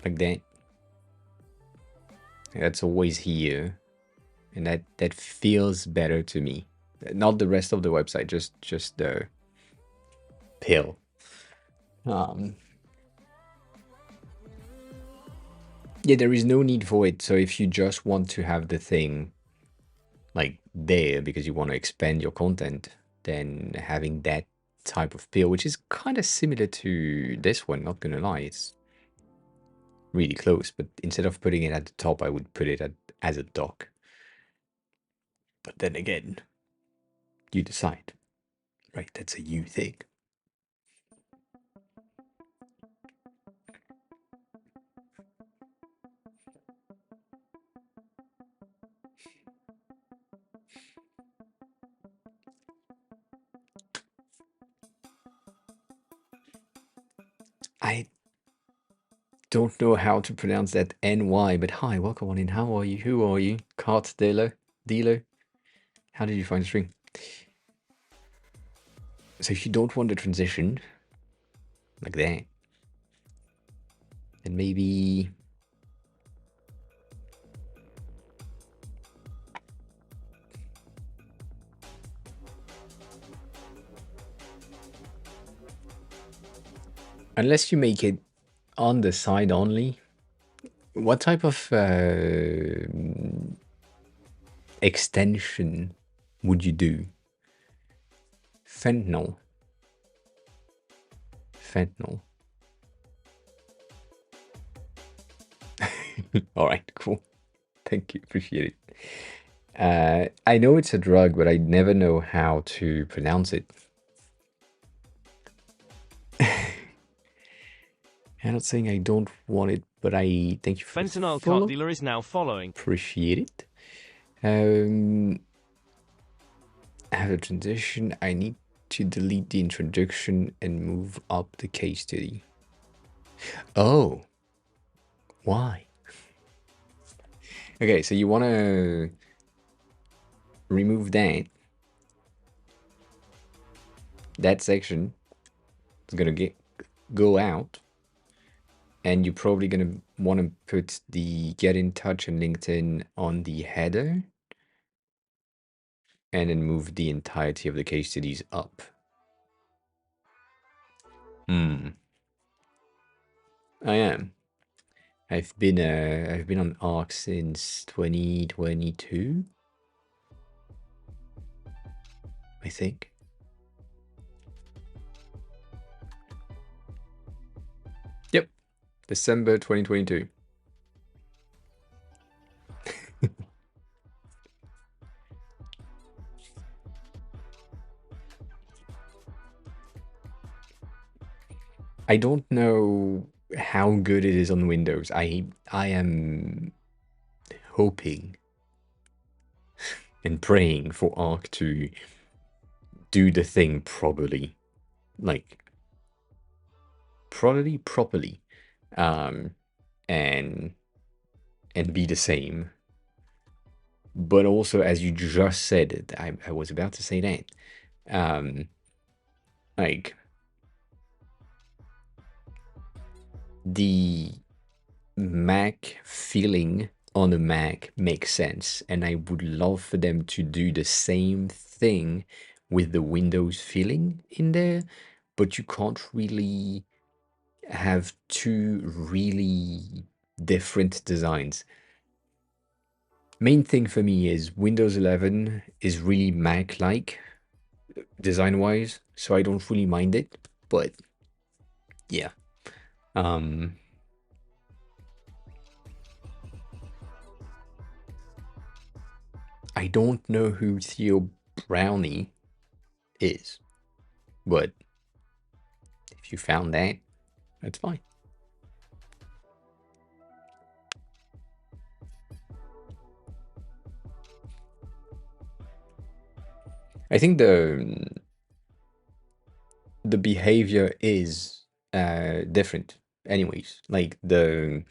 like that. That's always here, and that feels better to me. Not the rest of the website, just the pill. Yeah, there is no need for it. So if you just want to have the thing like there because you want to expand your content, then having that type of pill, which is kind of similar to this one, not gonna lie, it's really close, but instead of putting it at the top, I would put it as a dock. But then again, you decide, right? That's a you thing. I don't know how to pronounce that NY, but hi, welcome on in. How are you? Who are you? Cart dealer? Dealer? How did you find the string? So if you don't want the transition, like that, then maybe... Unless you make it on the side only, what type of extension would you do? Fentanyl. Fentanyl. All right, cool. Thank you. Appreciate it. I know it's a drug, but I never know how to pronounce it. I'm not saying I don't want it, but I thank you for the Fentanyl follow. cart dealer is now following. Appreciate it. I have a transition. I need to delete the introduction and move up the case study. Oh, why? Okay, so you want to remove that section is gonna go out, and you're probably gonna want to put the get in touch and LinkedIn on the header, and then move the entirety of the case studies up. I am. I've been on Arc since 2022, I think. Yep, December 2022. I don't know how good it is on Windows. I am hoping and praying for Arc to do the thing properly, like properly, and be the same. But also, as you just said, I was about to say that, like the Mac feeling on a Mac makes sense, and I would love for them to do the same thing with the Windows feeling in there, but you can't really have two really different designs. Main thing for me is Windows 11 is really Mac-like design-wise, so I don't really mind it, but yeah. I don't know who Theo Brownie is, but if you found that, that's fine. I think the behavior is different anyways. Like the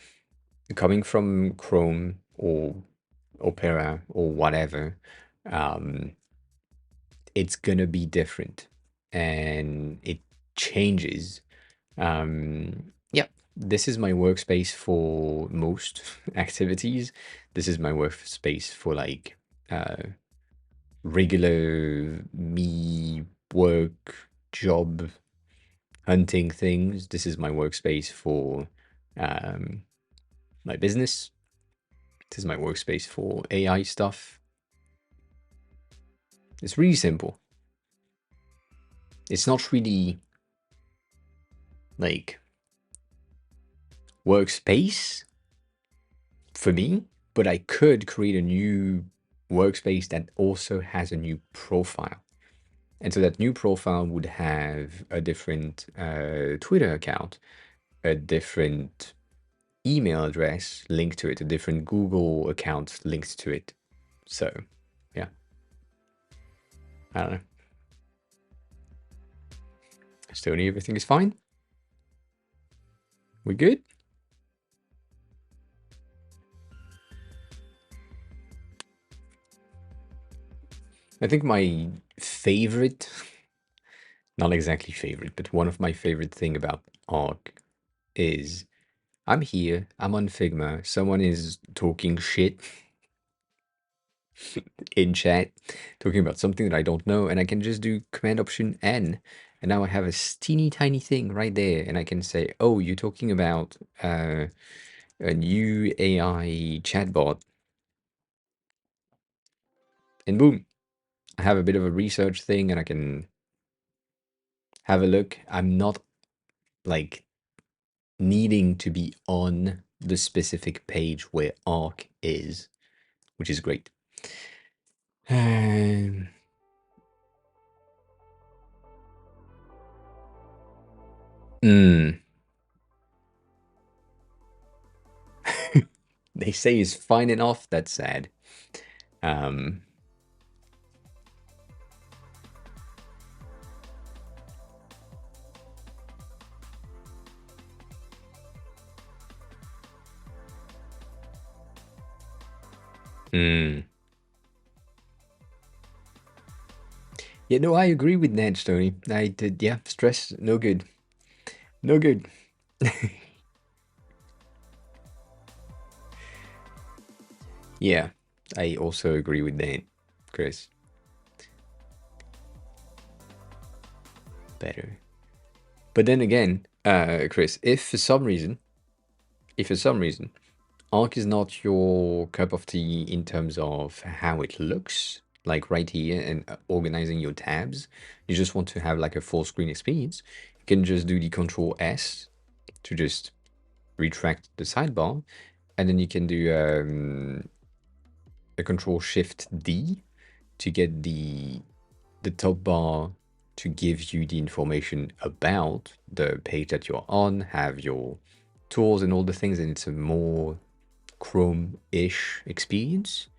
coming from Chrome or Opera or whatever, it's gonna be different and it changes. Yeah, this is my workspace for most activities. This is my workspace for like regular me work job hunting things. This is my workspace for my business. This is my workspace for AI stuff. It's really simple. It's not really like workspace for me, but I could create a new workspace that also has a new profile. And so that new profile would have a different Twitter account, a different email address linked to it, a different Google account linked to it. So, yeah. I don't know. Stoney, everything is fine? We good? I think my favorite, not exactly favorite, but one of my favorite thing about Arc is I'm here, I'm on Figma, someone is talking shit in chat, talking about something that I don't know, and I can just do Command Option N, and now I have a teeny tiny thing right there, and I can say, oh, you're talking about a new AI chatbot, and boom, I have a bit of a research thing, and I can have a look. I'm not like needing to be on the specific page where Arc is, which is great. Um, mm, they say is fine enough. That's sad. Um, mm. Yeah, no, I agree with Ned, Stoney. I did, yeah, stress, no good. No good. Yeah, I also agree with that, Chris. Better. But then again, Chris, if for some reason, Arc is not your cup of tea in terms of how it looks, like right here and organizing your tabs, you just want to have like a full screen experience, you can just do the Control S to just retract the sidebar, and then you can do a Control Shift D to get the top bar to give you the information about the page that you're on, have your tools and all the things, and it's a more Chrome-ish experience.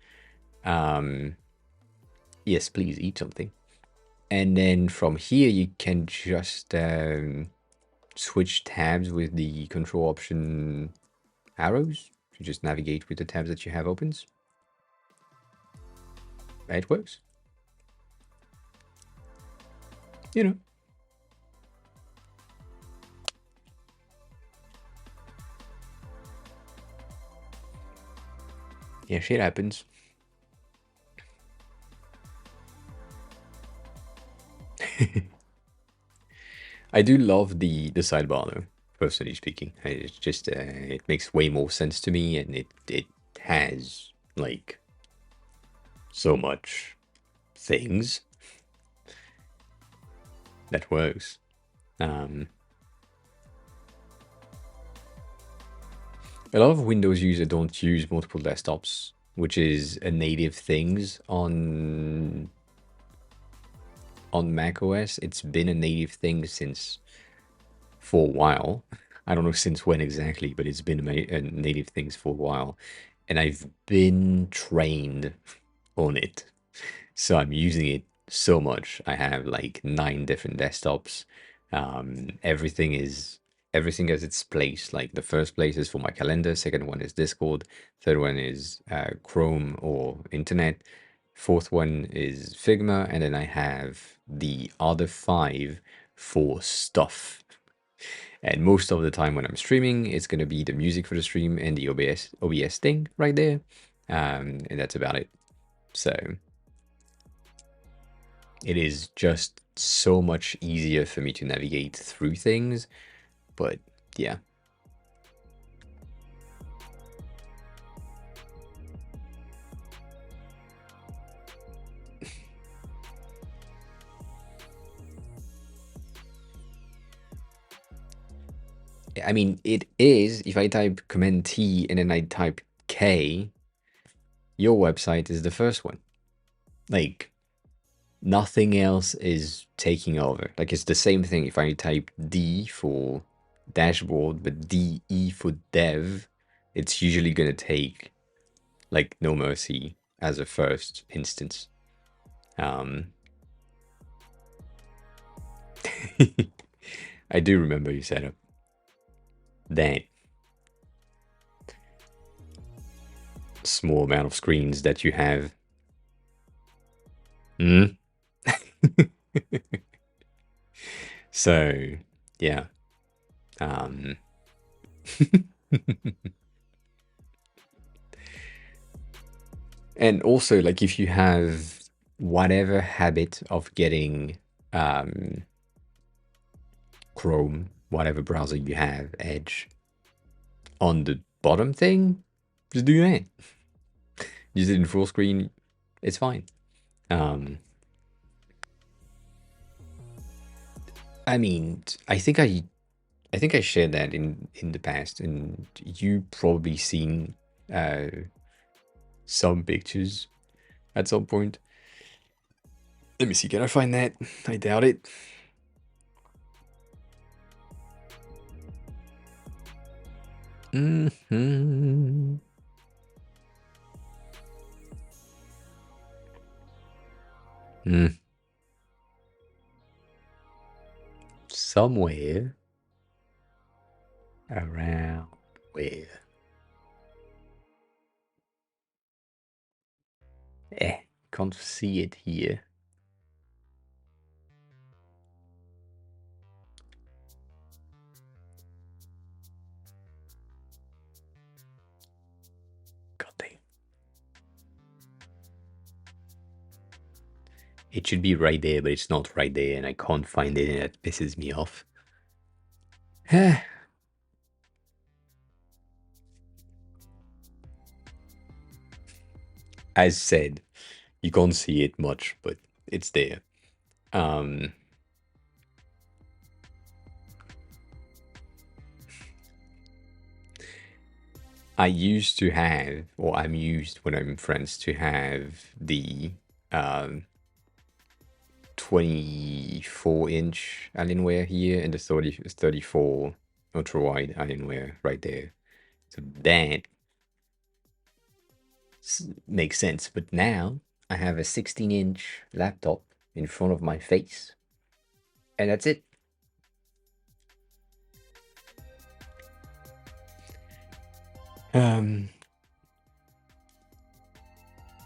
Um, yes, please eat something. And then from here, you can just switch tabs with the control option arrows. You just navigate with the tabs that you have opens. It works. You know. Yeah, shit happens. I do love the sidebar though, personally speaking. It's just it makes way more sense to me, and it has like so much things that works. Um, a lot of Windows users don't use multiple desktops, which is a native things on Mac OS. It's been a native thing since for a while. I don't know since when exactly, but it's been a native things for a while, and I've been trained on it. So I'm using it so much. I have like 9 different desktops. Everything has its place. Like the first place is for my calendar, second one is Discord, third one is Chrome or Internet, fourth one is Figma, and then I have the other 5 for stuff. And most of the time when I'm streaming, it's gonna be the music for the stream and the OBS thing right there, and that's about it. So it is just so much easier for me to navigate through things. But yeah, I mean, it is, if I type Command T and then I type K, your website is the first one. Like, nothing else is taking over. Like, it's the same thing if I type D for dashboard, but DE for dev, it's usually going to take, like, No Mercy as a first instance. I do remember your setup. That small amount of screens that you have. Mm. So, yeah. Um, and also, like, if you have whatever habit of getting um, Chrome, whatever browser you have, Edge, on the bottom thing, just do that. Use it in full screen, it's fine. Um, I mean, I think I shared that in the past, and you probably seen uh, some pictures at some point. Let me see, can I find that? I doubt it. Mm-hmm. Mm. Somewhere around where? Can't see it here. God damn. It should be right there, but it's not right there, and I can't find it, and it pisses me off. As said, you can't see it much, but it's there. Um, I used to have, or I'm used when I'm in France to have the 24-inch Alienware here and the 34 ultra wide Alienware right there. So that makes sense. But now I have a 16-inch laptop in front of my face, and that's it. Um,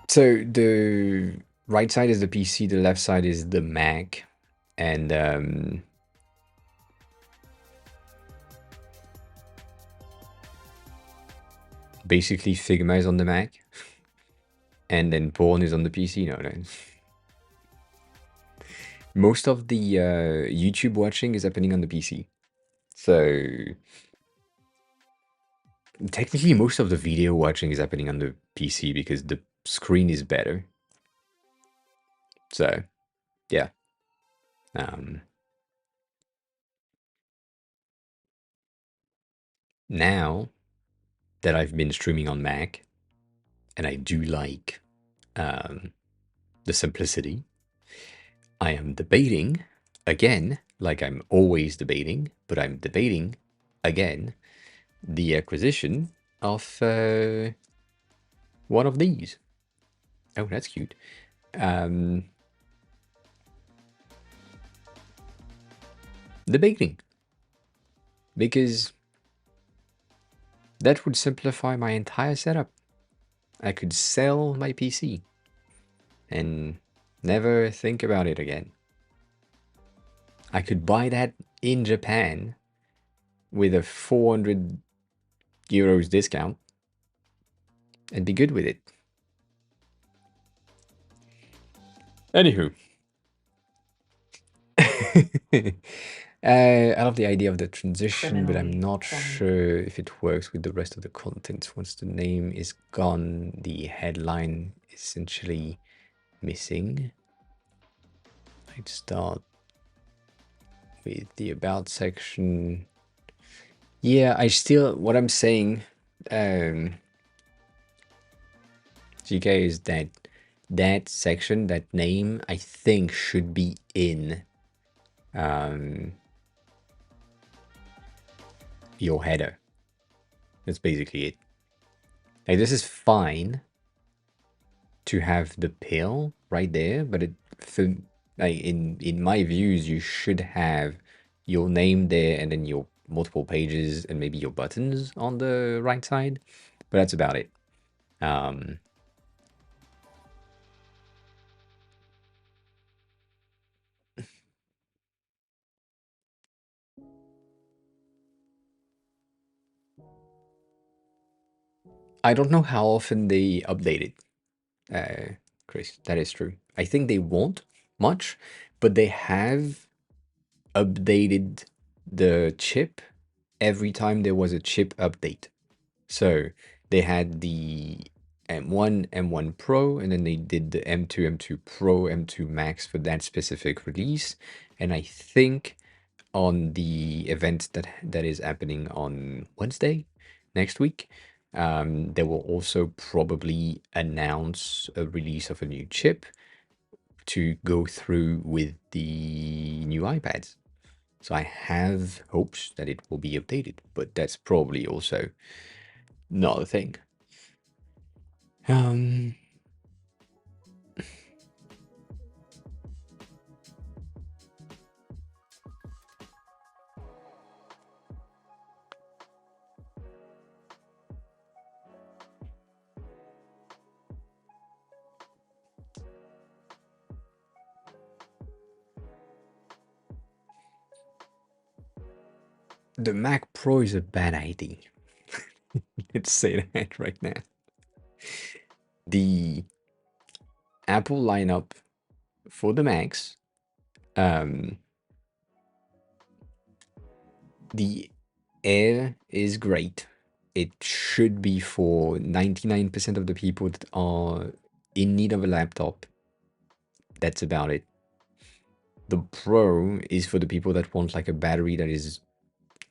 so the right side is the PC, the left side is the Mac, and basically Figma is on the Mac, and then porn is on the PC. No, no. Most of the YouTube watching is happening on the PC. So technically, most of the video watching is happening on the PC because the screen is better. So yeah. Um, Now that I've been streaming on Mac, and I do like the simplicity, I am debating again, like I'm always debating, but I'm debating again the acquisition of one of these. Oh, that's cute. Um, Debating. Because that would simplify my entire setup. I could sell my PC and never think about it again. I could buy that in Japan with a 400 euros discount and be good with it. Anywho. I love the idea of the transition, but I'm not sure if it works with the rest of the content. Once the name is gone, the headline is essentially missing. I'd start with the about section. Yeah, what I'm saying, GK, is that that section, that name, I think should be in your header. That's basically it. Like, this is fine to have the pill right there, but like in my views, you should have your name there and then your multiple pages and maybe your buttons on the right side. But that's about it. I don't know how often they update it, Chris. That is true. I think they won't much, but they have updated the chip every time there was a chip update. So they had the M1, M1 Pro, and then they did the M2, M2 Pro, M2 Max for that specific release. And I think on the event that is happening on Wednesday next week, they will also probably announce a release of a new chip to go through with the new iPads. So I have hopes that it will be updated, but that's probably also not a thing. Um, the Mac Pro is a bad idea. Let's say that right now. The Apple lineup for the Macs, um, the Air is great. It should be for 99% of the people that are in need of a laptop. That's about it. The Pro is for the people that want like a battery that is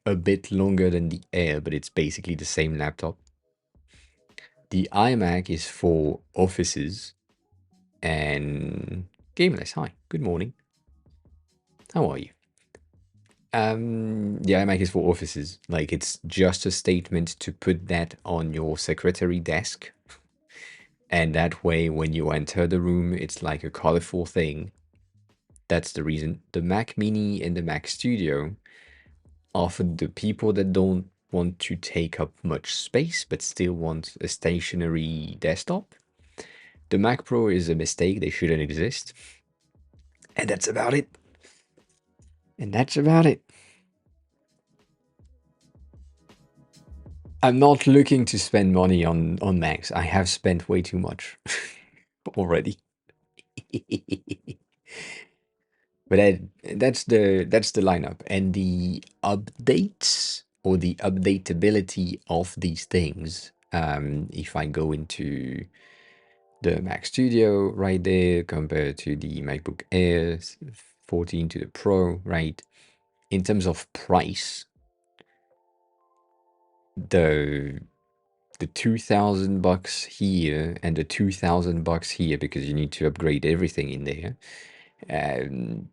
a bit longer than the Air, but it's basically the same laptop. The iMac is for offices and Gameless. Hi, good morning. How are you? The iMac is for offices. Like it's just a statement to put that on your secretary desk. And that way, when you enter the room, it's like a colorful thing. That's the reason. The Mac Mini and the Mac Studio are for the people that don't want to take up much space, but still want a stationary desktop. The Mac Pro is a mistake. They shouldn't exist. And that's about it. And that's about it. I'm not looking to spend money on Macs. I have spent way too much already. But that's the lineup and the updates or the updatability of these things. If I go into the Mac Studio right there compared to the MacBook Air 14 to the Pro, right? In terms of price, the the $2,000 here and the $2,000 here because you need to upgrade everything in there. Um,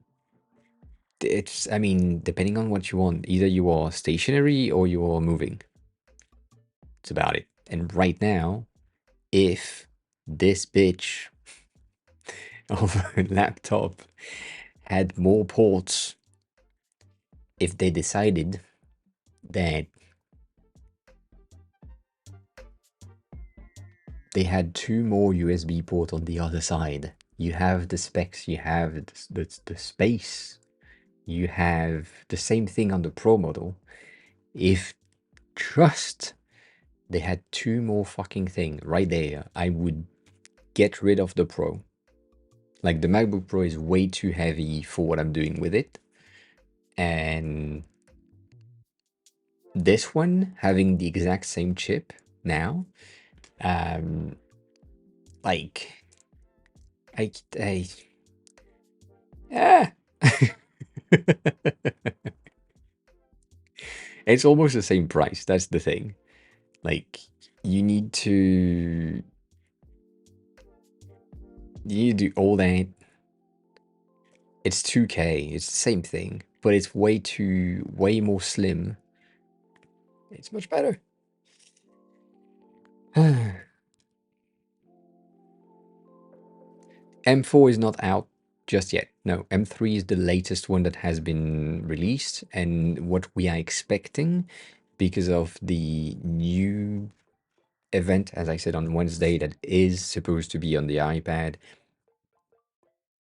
it's, I mean, depending on what you want, either you are stationary or you are moving. It's about it. And right now, if this bitch of a laptop had more ports, if they decided that they had two more USB ports on the other side, you have the specs, you have the space, you have the same thing on the Pro model. If just they had two more fucking thing right there, I would get rid of the Pro. Like the MacBook Pro is way too heavy for what I'm doing with it. And this one having the exact same chip now, um, like I ah. It's almost the same price. That's the thing. Like you need to do all that. It's 2K. It's the same thing, but it's way more slim. It's much better. M4 is not out just yet. No, M3 is the latest one that has been released, and what we are expecting because of the new event, as I said on Wednesday, that is supposed to be on the iPad,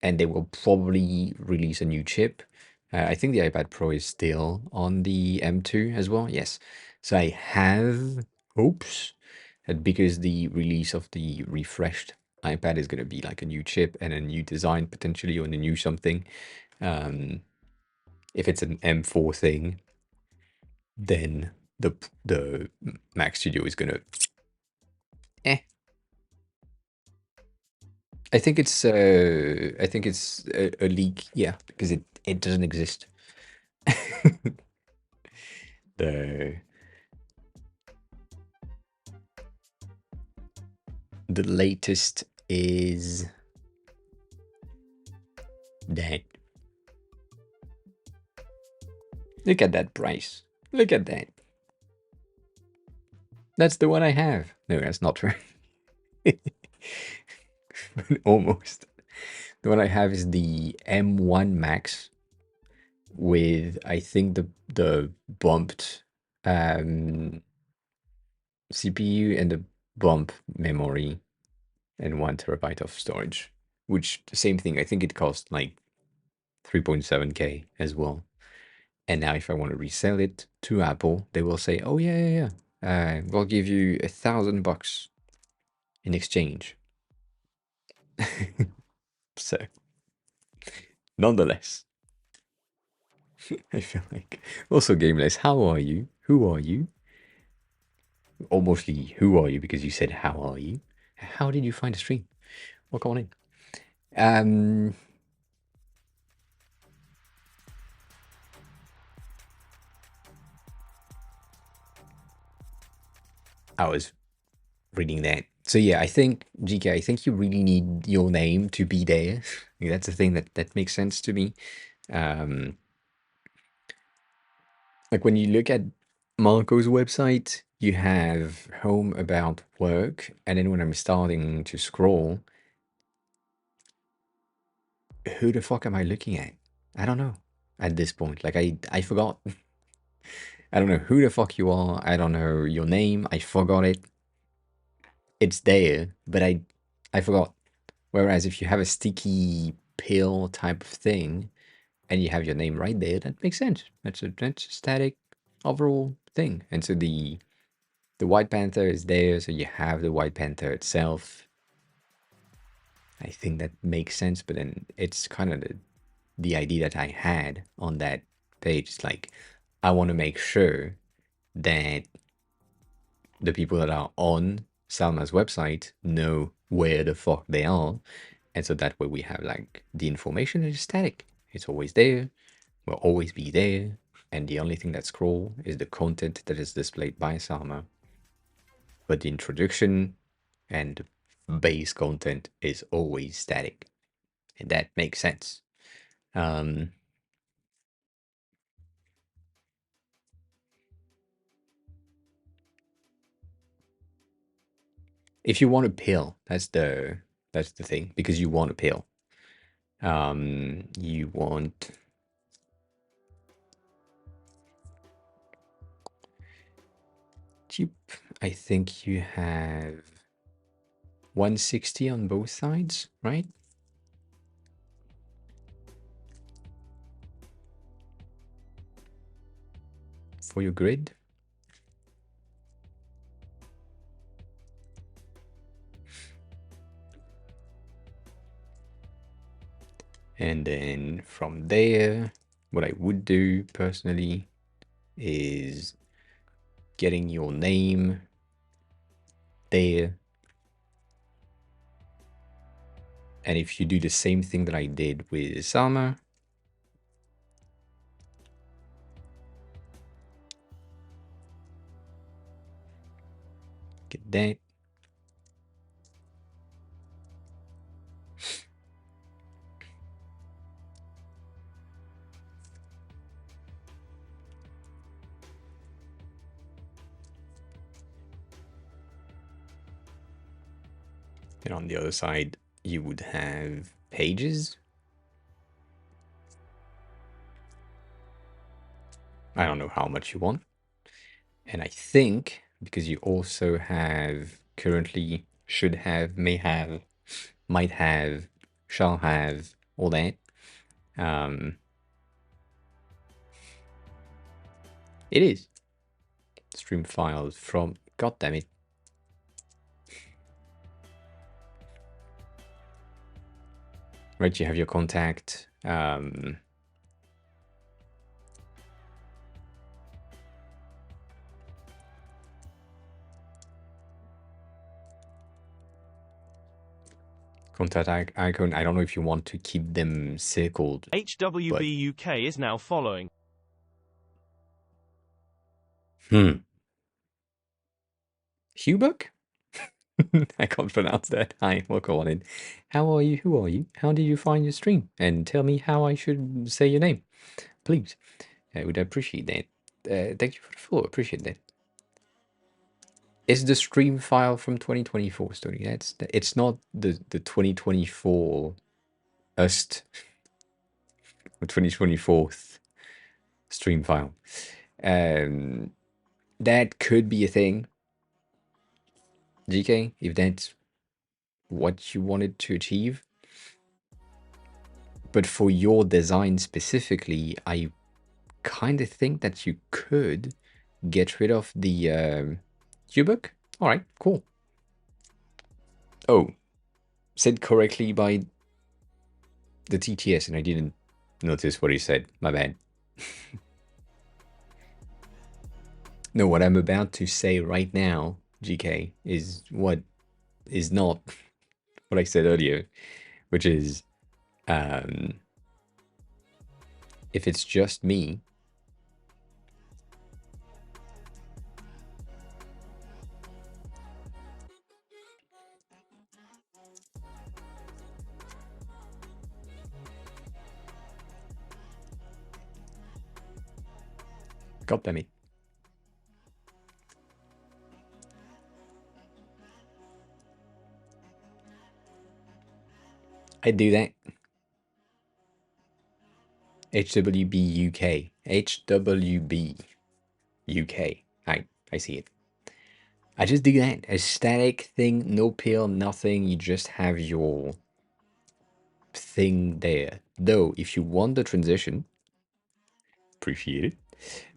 and they will probably release a new chip. I think the iPad Pro is still on the M2 as well. Yes. So I have hopes that because the release of the refreshed iPad is going to be like a new chip and a new design potentially, or a new something, if it's an M4 thing, then the Mac Studio is going to eh. I think it's a leak, yeah, because it doesn't exist. the the latest is that. Look at that price. Look at that. That's the one I have. No, that's not true. Almost. The one I have is the M1 Max with, I think, the bumped CPU and the bump memory and 1 TB of storage. Which, the same thing, I think it cost like 3.7K as well. And now if I want to resell it to Apple, they will say, oh yeah. We'll give you $1,000 in exchange. So, nonetheless, I feel like also Gameless. How are you? Who are you? Or mostly, who are you? Because you said, how are you? How did you find the stream? Well, come on in. I was reading that. So yeah, I think GK, I think you really need your name to be there. That's the thing that makes sense to me. Like when you look at Marco's website, you have home about work, and then when I'm starting to scroll, who the fuck am I looking at? I don't know at this point. Like I forgot. I don't know who the fuck you are. I don't know your name. I forgot it. It's there, but I forgot. Whereas if you have a sticky pill type of thing and you have your name right there, that makes sense. That's a static overall thing. And so the White Panther is there, so you have the White Panther itself. I think that makes sense, but then it's kind of the idea that I had on that page. It's like, I want to make sure that the people that are on Salma's website know where the fuck they are. And so that way we have like the information is static. It's always there, will always be there. And the only thing that scroll is the content that is displayed by Salma. But the introduction and base content is always static. And that makes sense. If you want a pill, that's the thing, because you want a pill. You want cheap. I think you have 160 on both sides, right? For your grid. And then from there, what I would do personally is getting your name there. And if you do the same thing that I did with Salma, get that. And on the other side, you would have pages. I don't know how much you want. And I think because you also have currently, should have, may have, might have, shall have, all that. It is stream files from, god damn it. right? You have your contact. Contact icon. I don't know if you want to keep them circled, but HWB UK is now following. Hubuk? I can't pronounce that. Hi, welcome on in. How are you? Who are you? How did you find your stream? And tell me how I should say your name, please. I would appreciate that. Thank you for the follow. Appreciate that. It's the stream file from 2024, Stony. It's not the 2024 ust or 2024 stream file. Um, that could be a thing, GK, if that's what you wanted to achieve. But for your design specifically, I kind of think that you could get rid of the Ubuk. All right, cool. Oh, said correctly by the TTS, and I didn't notice what he said. My bad. No, what I'm about to say right now, GK, is what is not what I said earlier, which is if it's just me, God damn it. I do that. HWB UK. HWB UK. I see it. I just do that. A static thing, no pill, nothing. You just have your thing there. Though, if you want the transition, appreciate it.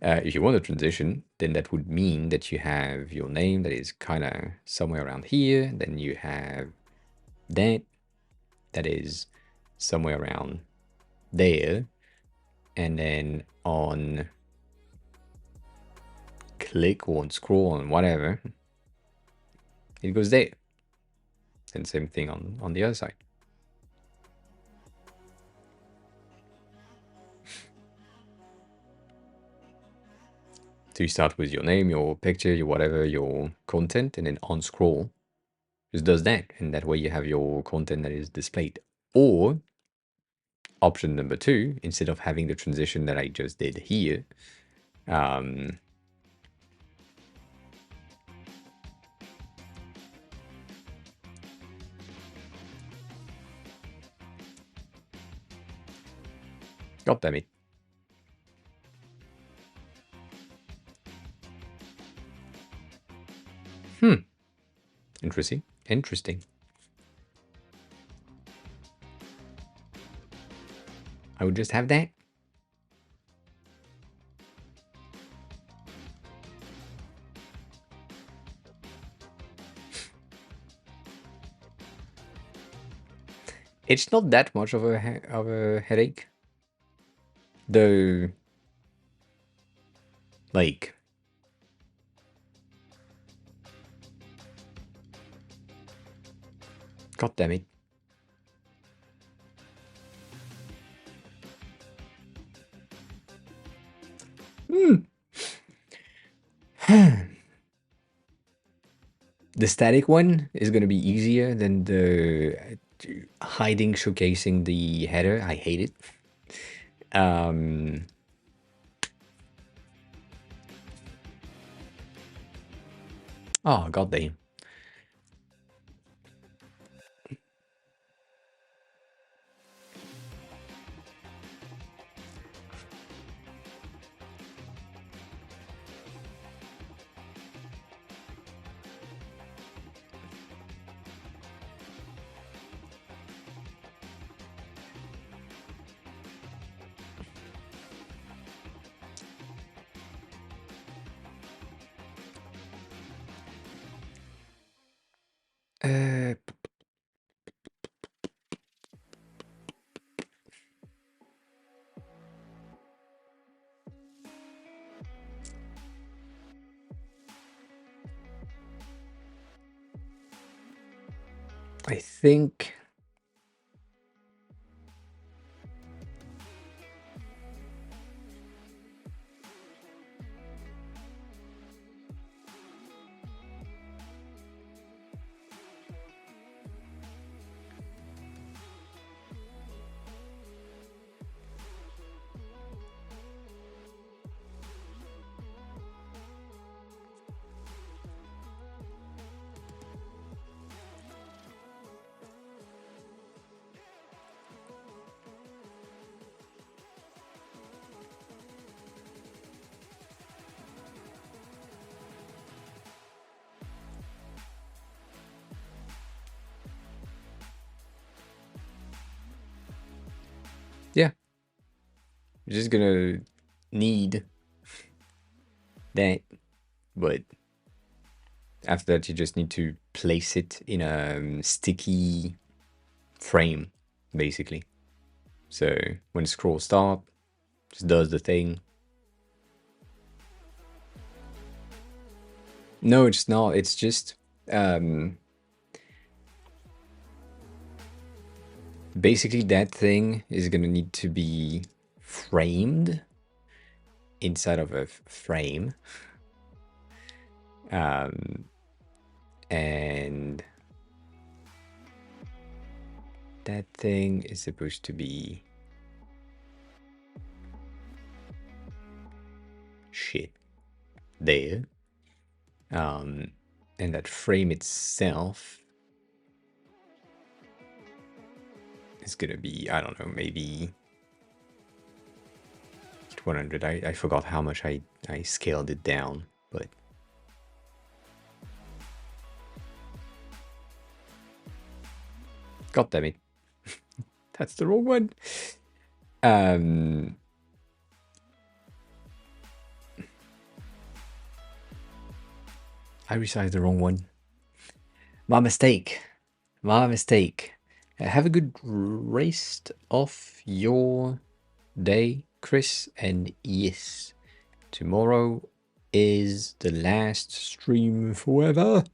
If you want a transition, then that would mean that you have your name that is kind of somewhere around here. Then you have that is somewhere around there. And then on click or on scroll on whatever, it goes there. And same thing on the other side. So you start with your name, your picture, your whatever, your content, and then on scroll just does that. And that way you have your content that is displayed. Or option number two, instead of having the transition that I just did here, God damn it. Interesting. Interesting. I would just have that. It's not that much of a headache. Though, like, God damn it. The static one is going to be easier than the hiding, showcasing the header. I hate it. Oh, god damn. I think yeah, you're just gonna need that, but after that you just need to place it in a sticky frame, basically. So when scroll stop, just does the thing. No, it's not. It's just basically that thing is gonna need to be framed inside of a frame. And that thing is supposed to be shit there. And that frame itself is gonna be, I don't know, maybe 100. I forgot how much I scaled it down, but god damn it. That's the wrong one. I resized the wrong one. My mistake. My mistake. Have a good rest of your day, Chris. And yes, tomorrow is the last stream forever.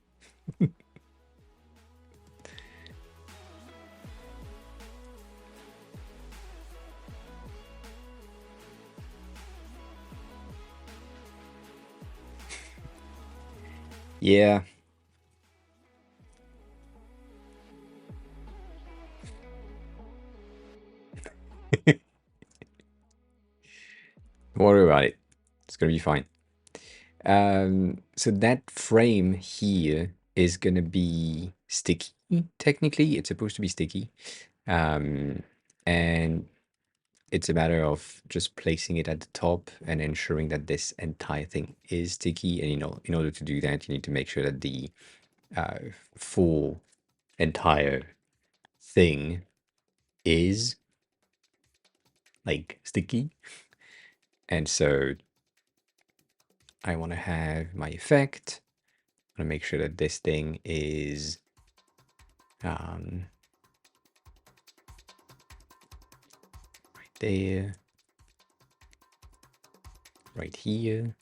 Yeah. Don't worry about it. It's gonna be fine. So that frame here is gonna be sticky. Technically, it's supposed to be sticky. And it's a matter of just placing it at the top and ensuring that this entire thing is sticky. And in order to do that, you need to make sure that the full entire thing is like sticky. And so I want to have my effect. I want to make sure that this thing is right there, right here.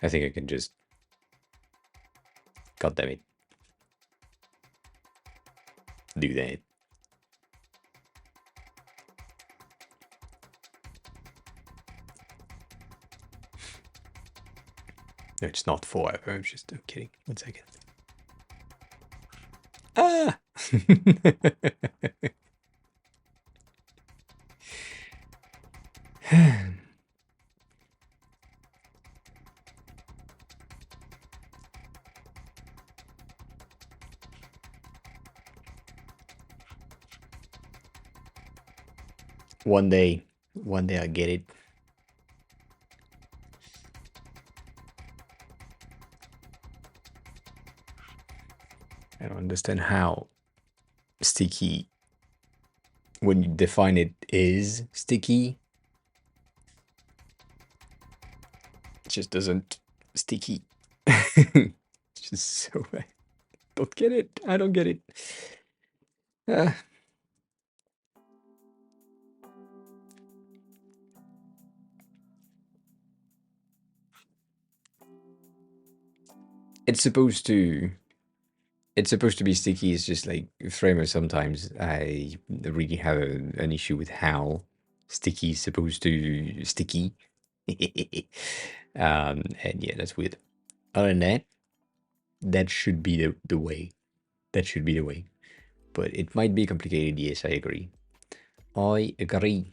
I think I can just, god damn it, do that. No, it's not forever. I'm just kidding. 1 second. Ah! One day I get it. I don't understand how sticky, when you define it, is sticky. It just doesn't sticky. It's just so I don't get it. I don't get it. it's supposed to it's supposed to be sticky. It's just like Framer. Sometimes I really have an issue with how sticky is supposed to sticky. And yeah, that's weird. Other than that, that should be the way. That should be the way. But it might be complicated. Yes, I agree. I agree.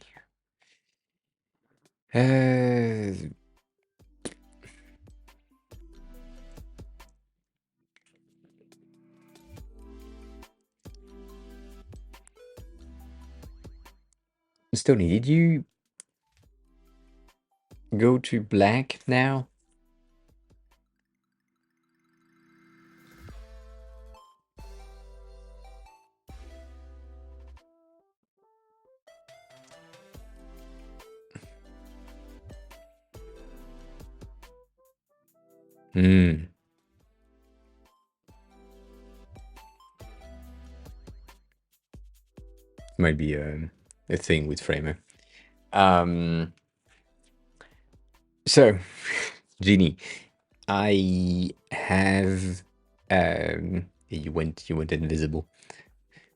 Uh, Stony, did you go to black now? Hmm. Might be a thing with Framer. Um. So, Genie, I have you went invisible.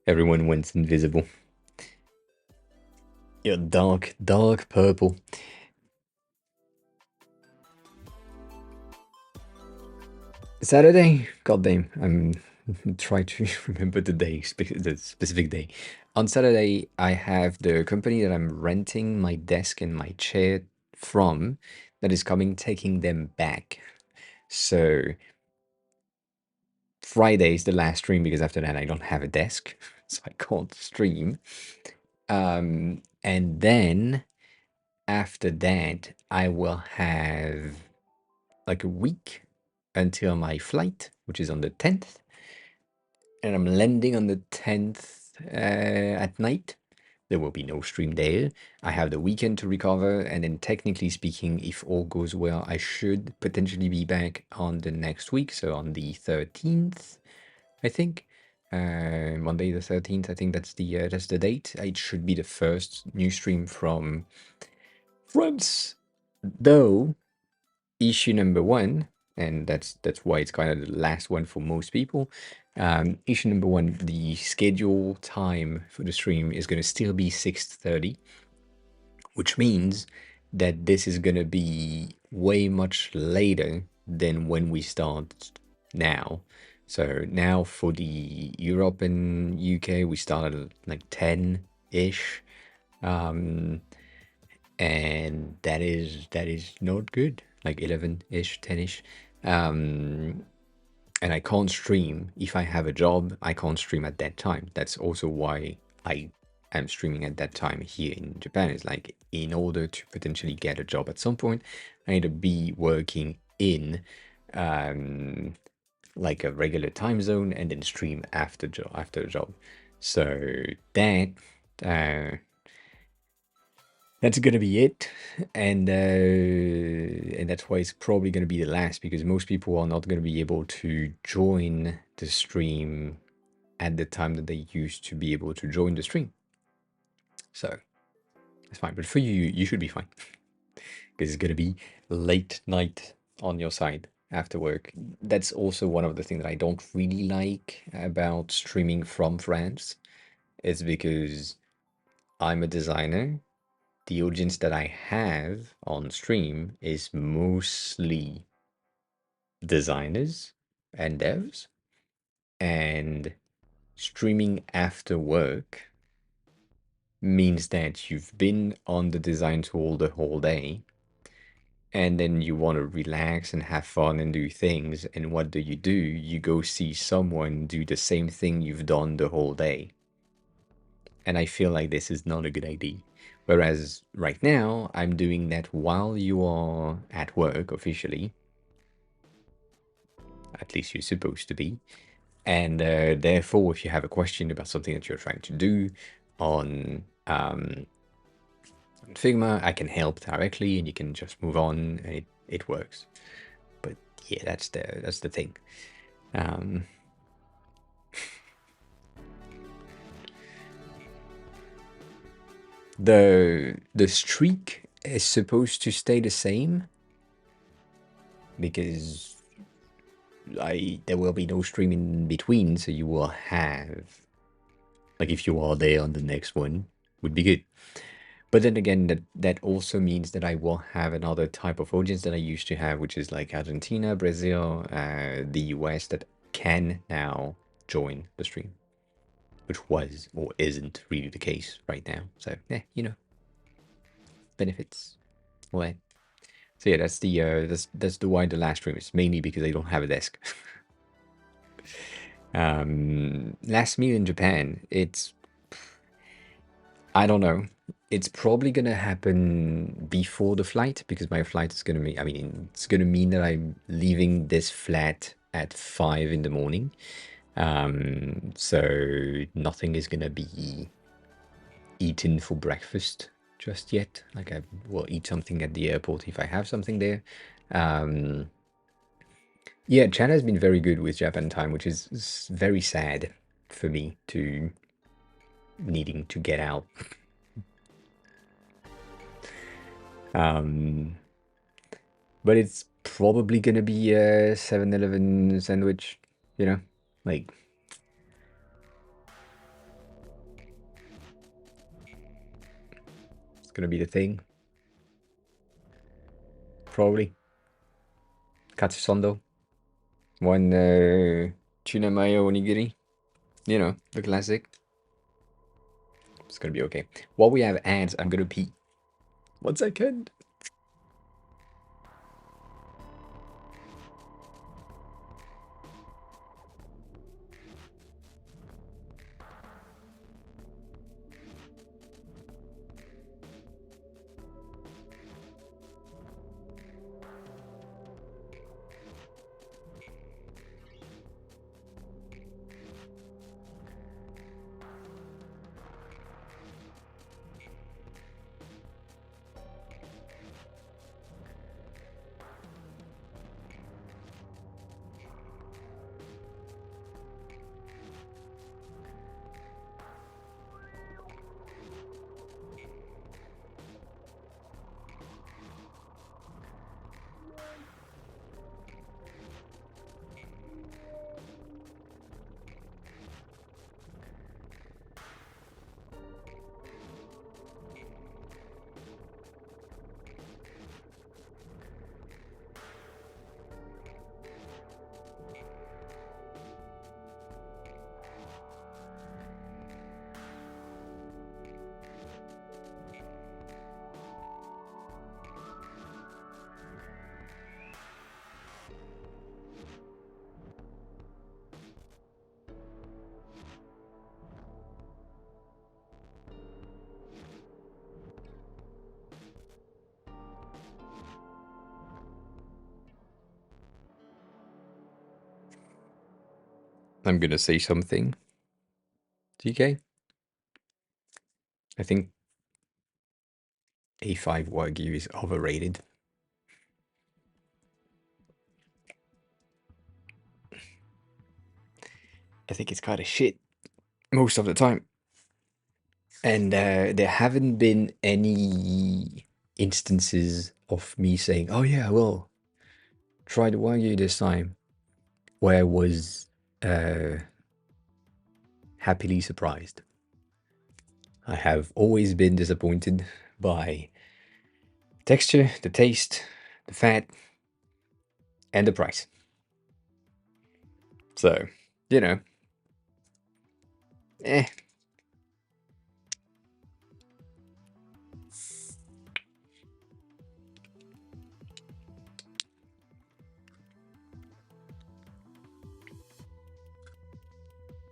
Everyone went invisible. You're dark purple. Saturday? God damn, I'm trying to remember the day, the specific day. On Saturday, I have the company that I'm renting my desk and my chair from that is coming, taking them back. So Friday is the last stream because after that I don't have a desk, so I can't stream. And then after that, I will have like a week until my flight, which is on the 10th, and I'm landing on the 10th at night. There will be no stream there. I have the weekend to recover, and then technically speaking, if all goes well, I should potentially be back on the next week, so on the 13th, I think. Monday the 13th, I think that's the date. It should be the first new stream from France. Though issue number one, and that's why it's kind of the last one for most people. Issue number one, the schedule time for the stream is going to still be 6:30, which means that this is going to be way much later than when we start now. So now for the Europe and UK, we started at like 10-ish. Um, and that is not good, like 11-ish, 10-ish. And I can't stream if I have a job. I can't stream at that time. That's also why I am streaming at that time here in Japan. Is like, in order to potentially get a job at some point, I need to be working in like a regular time zone and then stream after the job. So that uh, that's gonna be it, and that's why it's probably gonna be the last, because most people are not gonna be able to join the stream at the time that they used to be able to join the stream. So it's fine, but for you, you should be fine because it's gonna be late night on your side after work. That's also one of the things that I don't really like about streaming from France. It's because I'm a designer. The audience that I have on stream is mostly designers and devs, and streaming after work means that you've been on the design tool the whole day, and then you want to relax and have fun and do things, and what do? You go see someone do the same thing you've done the whole day. And I feel like this is not a good idea. Whereas right now, I'm doing that while you are at work officially. At least you're supposed to be. And therefore, if you have a question about something that you're trying to do on Figma, I can help directly, and you can just move on, and it works. But yeah, that's the thing. The streak is supposed to stay the same because there will be no stream in between, so you will have, like, if you are there on the next one, would be good. But then again, that also means that I will have another type of audience that I used to have, which is like Argentina, Brazil, the US, that can now join the stream, which was or isn't really the case right now. So yeah, benefits. Well, so yeah, that's the why the last stream is mainly because I don't have a desk. Last meal in Japan, I don't know. It's probably gonna happen before the flight because my flight is gonna mean, I mean, it's gonna mean that I'm leaving this flat at 5 in the morning. So nothing is gonna be eaten for breakfast just yet. Like I will eat something at the airport if I have something there. Um, yeah, China has been very good with Japan time, which is very sad for me to needing to get out. Um, but it's probably gonna be a 7-Eleven sandwich, you know? Like, it's gonna be the thing. Probably. Katsusondo. One tuna mayo onigiri. You know, the classic. It's gonna be okay. While we have ads, I'm gonna pee. 1 second. I'm gonna say something. TK? I think A5 Wagyu is overrated. I think it's kind of shit most of the time. And there haven't been any instances of me saying, oh yeah, well, try the Wagyu this time, where I was uh, happily surprised. I have always been disappointed by texture, the taste, the fat, and the price. So, you know, eh.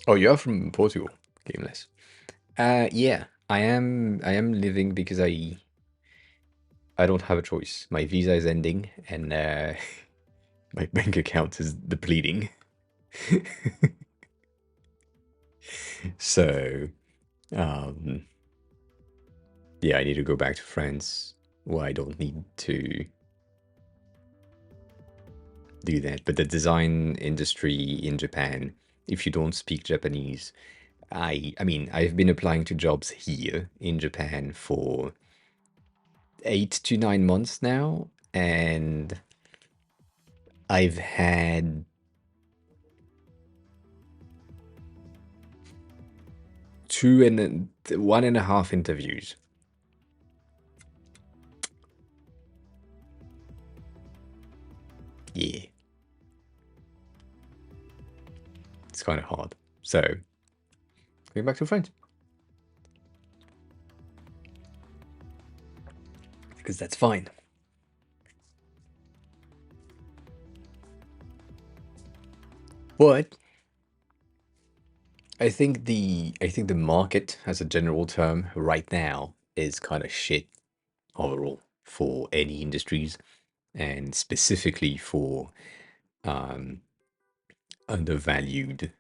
Oh, you're from Portugal, Gameless. Yeah, I am. I am living because I don't have a choice. My visa is ending, and my bank account is depleting. So, um, yeah, I need to go back to France. Well, I don't need to do that. But the design industry in Japan, if you don't speak Japanese, I mean, I've been applying to jobs here in Japan for 8 to 9 months now, and I've had one and a half interviews. Yeah, it's kind of hard. So, going back to French. Because that's fine. But I think the market as a general term right now is kind of shit overall for any industries and specifically for um, undervalued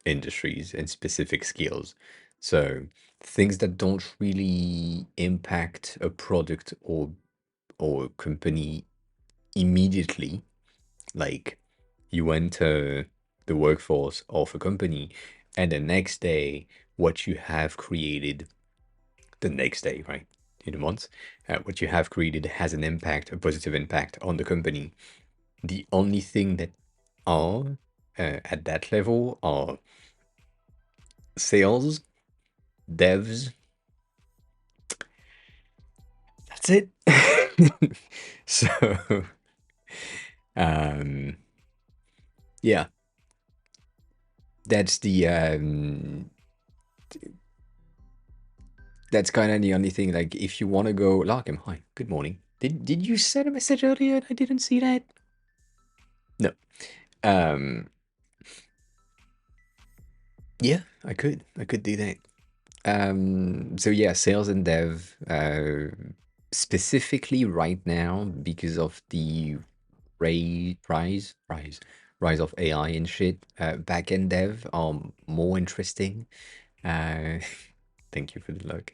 industries and specific skills. So things that don't really impact a product or company immediately, like you enter the workforce of a company and the next day what you have created the next day, right? In a month, what you have created has an impact, a positive impact on the company. The only thing that are at that level are sales, devs. That's it. So, um, yeah, that's the that's kind of the only thing. Like, if you want to go, Larkham, hi, good morning. Did you send a message earlier and I didn't see that? No. Um, yeah, I could do that. So yeah, sales and dev, specifically right now because of the rise of AI and shit. Backend dev are more interesting. Uh, thank you for the look.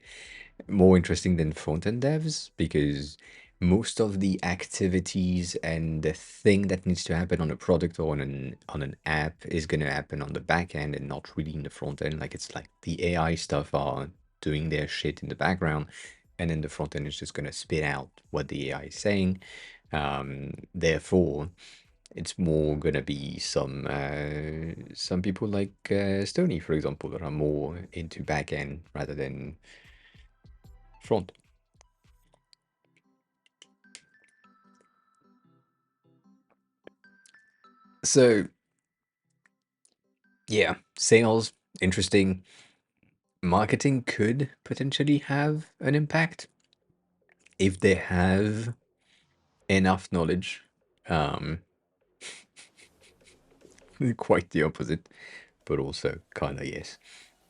More interesting than front-end devs because most of the activities and the thing that needs to happen on a product or on an app is going to happen on the back end and not really in the front end. Like it's like the AI stuff are doing their shit in the background, and then the front end is just going to spit out what the AI is saying. Therefore, it's more gonna be some people like Stony, for example, that are more into back end rather than front. So yeah, sales, interesting. Marketing could potentially have an impact if they have enough knowledge. Um, quite the opposite, but also kind of yes.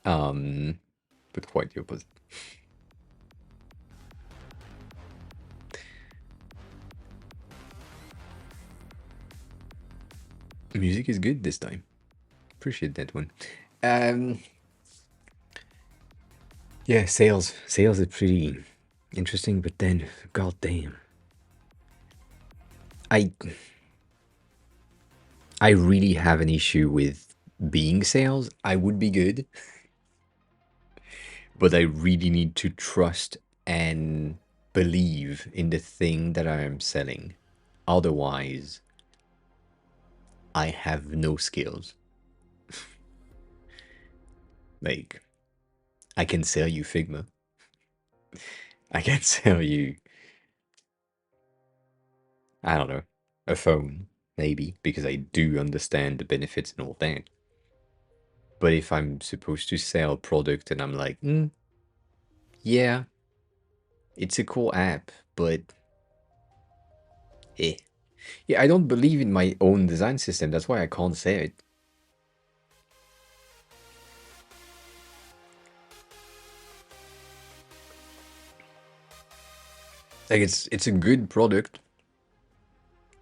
Um, but quite the opposite. Music is good this time. Appreciate that one. Um, yeah, sales. Sales is pretty interesting, but then, god damn. I I really have an issue with being sales. I would be good, but I really need to trust and believe in the thing that I am selling. Otherwise, I have no skills. Like, I can sell you Figma. I can sell you, I don't know, a phone, maybe, because I do understand the benefits and all that. But if I'm supposed to sell a product and I'm like, yeah, it's a cool app, but eh. Yeah, I don't believe in my own design system. That's why I can't say it. Like it's a good product,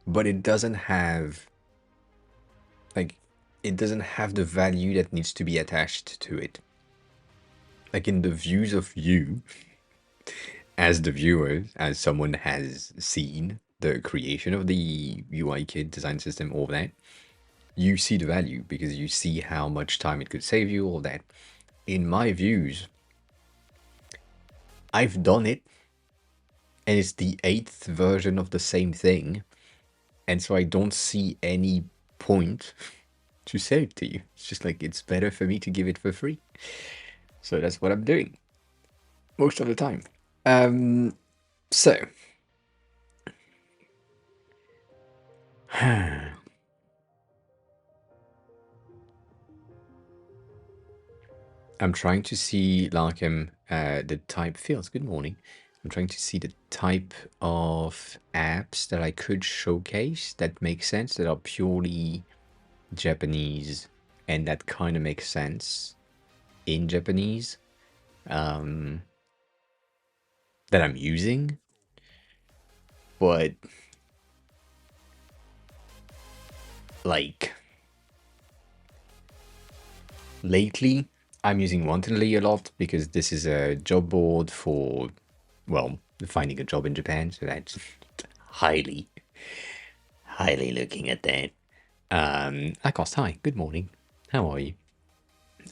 but it doesn't have like it doesn't have the value that needs to be attached to it. Like in the views of you as the viewer, as someone has seen the creation of the UI kit design system, all that, you see the value because you see how much time it could save you, all that. In my views, I've done it, and it's the eighth version of the same thing, and so I don't see any point to sell it to you. It's just like it's better for me to give it for free. So that's what I'm doing most of the time. So I'm trying to see like the type fields. Good morning. I'm trying to see the type of apps that I could showcase that make sense, that are purely Japanese and that kind of makes sense in Japanese, um, that I'm using. But like lately, I'm using Wantonly a lot because this is a job board for, well, finding a job in Japan. So that's highly, highly looking at that. Akos, hi, good morning. How are you?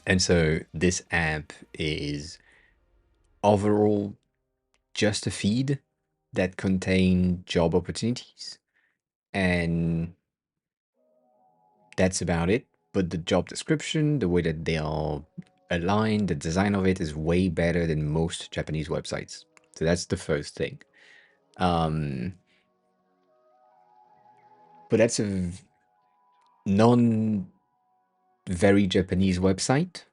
And so this app is overall just a feed that contain job opportunities, and that's about it. But the job description, the way that they are aligned, the design of it is way better than most Japanese websites. So that's the first thing. Um, but that's a non very Japanese website.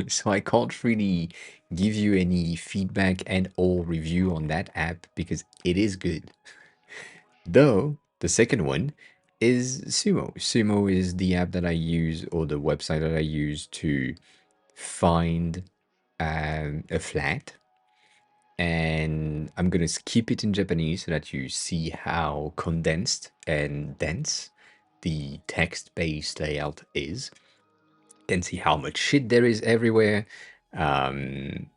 So I can't really give you any feedback and or review on that app because it is good. Though the second one is Sumo. Sumo is the app that I use, or the website that I use to find a flat. And I'm gonna skip it in Japanese so that you see how condensed and dense the text-based layout is. Can see how much shit there is everywhere. And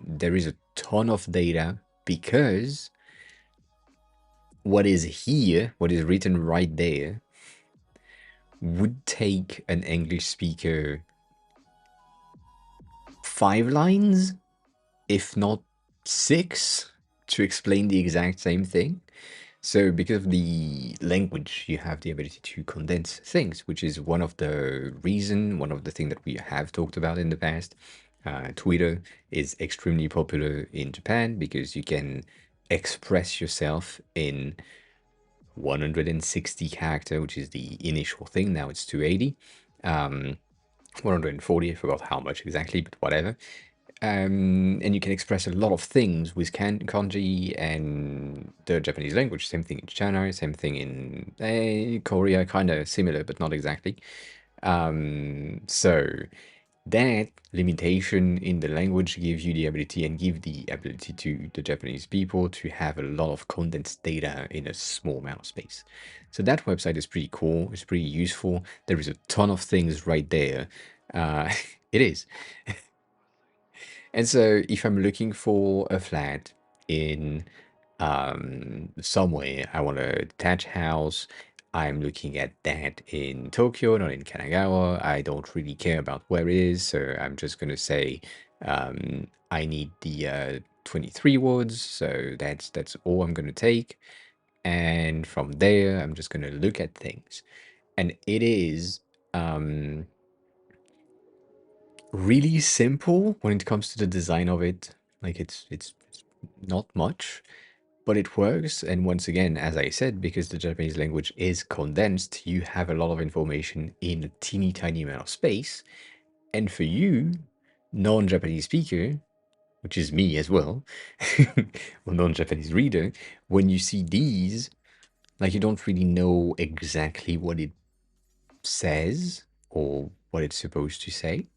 there is a ton of data because what is here, what is written right there, would take an English speaker 5 lines, if not 6, to explain the exact same thing. So because of the language, you have the ability to condense things, which is one of the things that we have talked about in the past. Twitter is extremely popular in Japan because you can express yourself in 160 character, which is the initial thing. Now it's 280. 140, I forgot how much exactly, but whatever. And you can express a lot of things with kanji and the Japanese language. Same thing in China, same thing in Korea, kind of similar, but not exactly. So that limitation in the language gives you the ability and give the ability to the Japanese people to have a lot of condensed data in a small amount of space. So that website is pretty cool. It's pretty useful. There is a ton of things right there. It is. And so if I'm looking for a flat in somewhere, I want a detached house. I'm looking at that in Tokyo, not in Kanagawa. I don't really care about where it is, so I'm just gonna say I need the 23 words. So that's all I'm gonna take, and from there I'm just gonna look at things, and it is um, really simple when it comes to the design of it. Like it's not much, but it works. And once again, as I said, because the Japanese language is condensed, you have a lot of information in a teeny tiny amount of space. And for you, non-Japanese speaker, which is me as well, or non-Japanese reader, when you see these, like you don't really know exactly what it says or what it's supposed to say.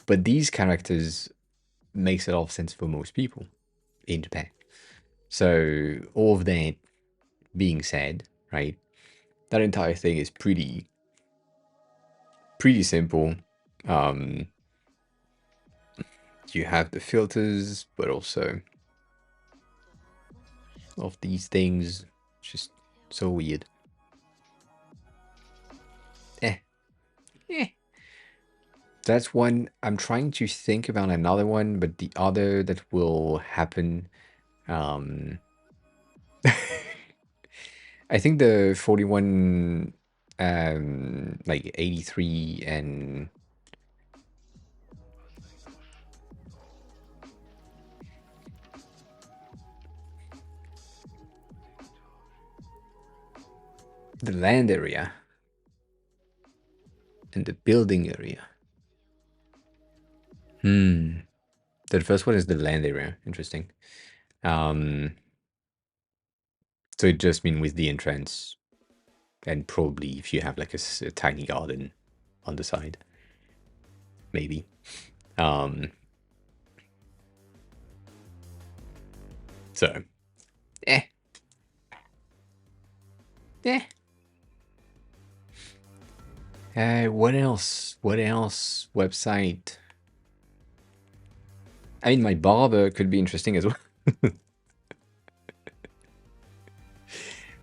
But these characters makes a lot of sense for most people in Japan. So all of that being said, right, that entire thing is pretty simple. Um, you have the filters, but also of these things, just so weird. Eh, eh. That's one. I'm trying to think about another one, but the other that will happen, um, I think the 41, like 83 and The land area and the building area. Hmm. The first one is the land area. Interesting. Um, so it just means with the entrance, and probably if you have like a tiny garden on the side, maybe. Um, so, eh, eh. What else? What else? Website. I mean, my barber could be interesting as well.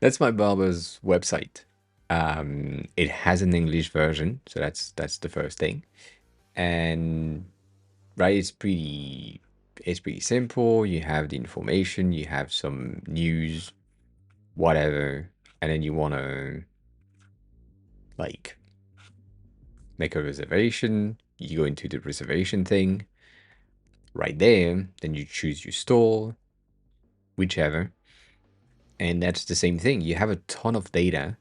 That's my barber's website. It has an English version, so that's the first thing. And right, it's pretty simple. You have the information, you have some news, whatever, and then you want to like make a reservation. You go into the reservation thing right there, then you choose your store, whichever, and that's the same thing. You have a ton of data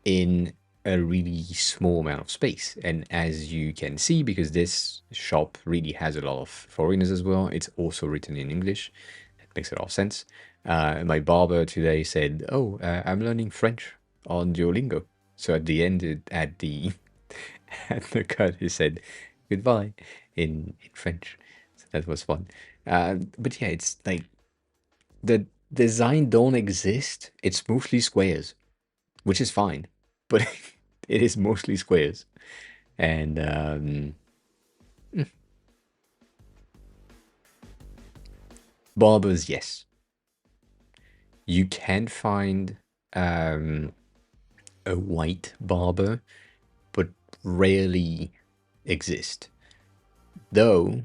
in a really small amount of space. And as you can see, because this shop really has a lot of foreigners as well, it's also written in English. That makes a lot of sense. My barber today said, "Oh, I'm learning French on Duolingo." So at the end, at the at the cut, he said goodbye in French. So that was fun. But yeah, it's like the design don't exist. It's mostly squares, which is fine, but it is mostly squares. And barbers, yes, you can find um, a white barber, but rarely exist. Though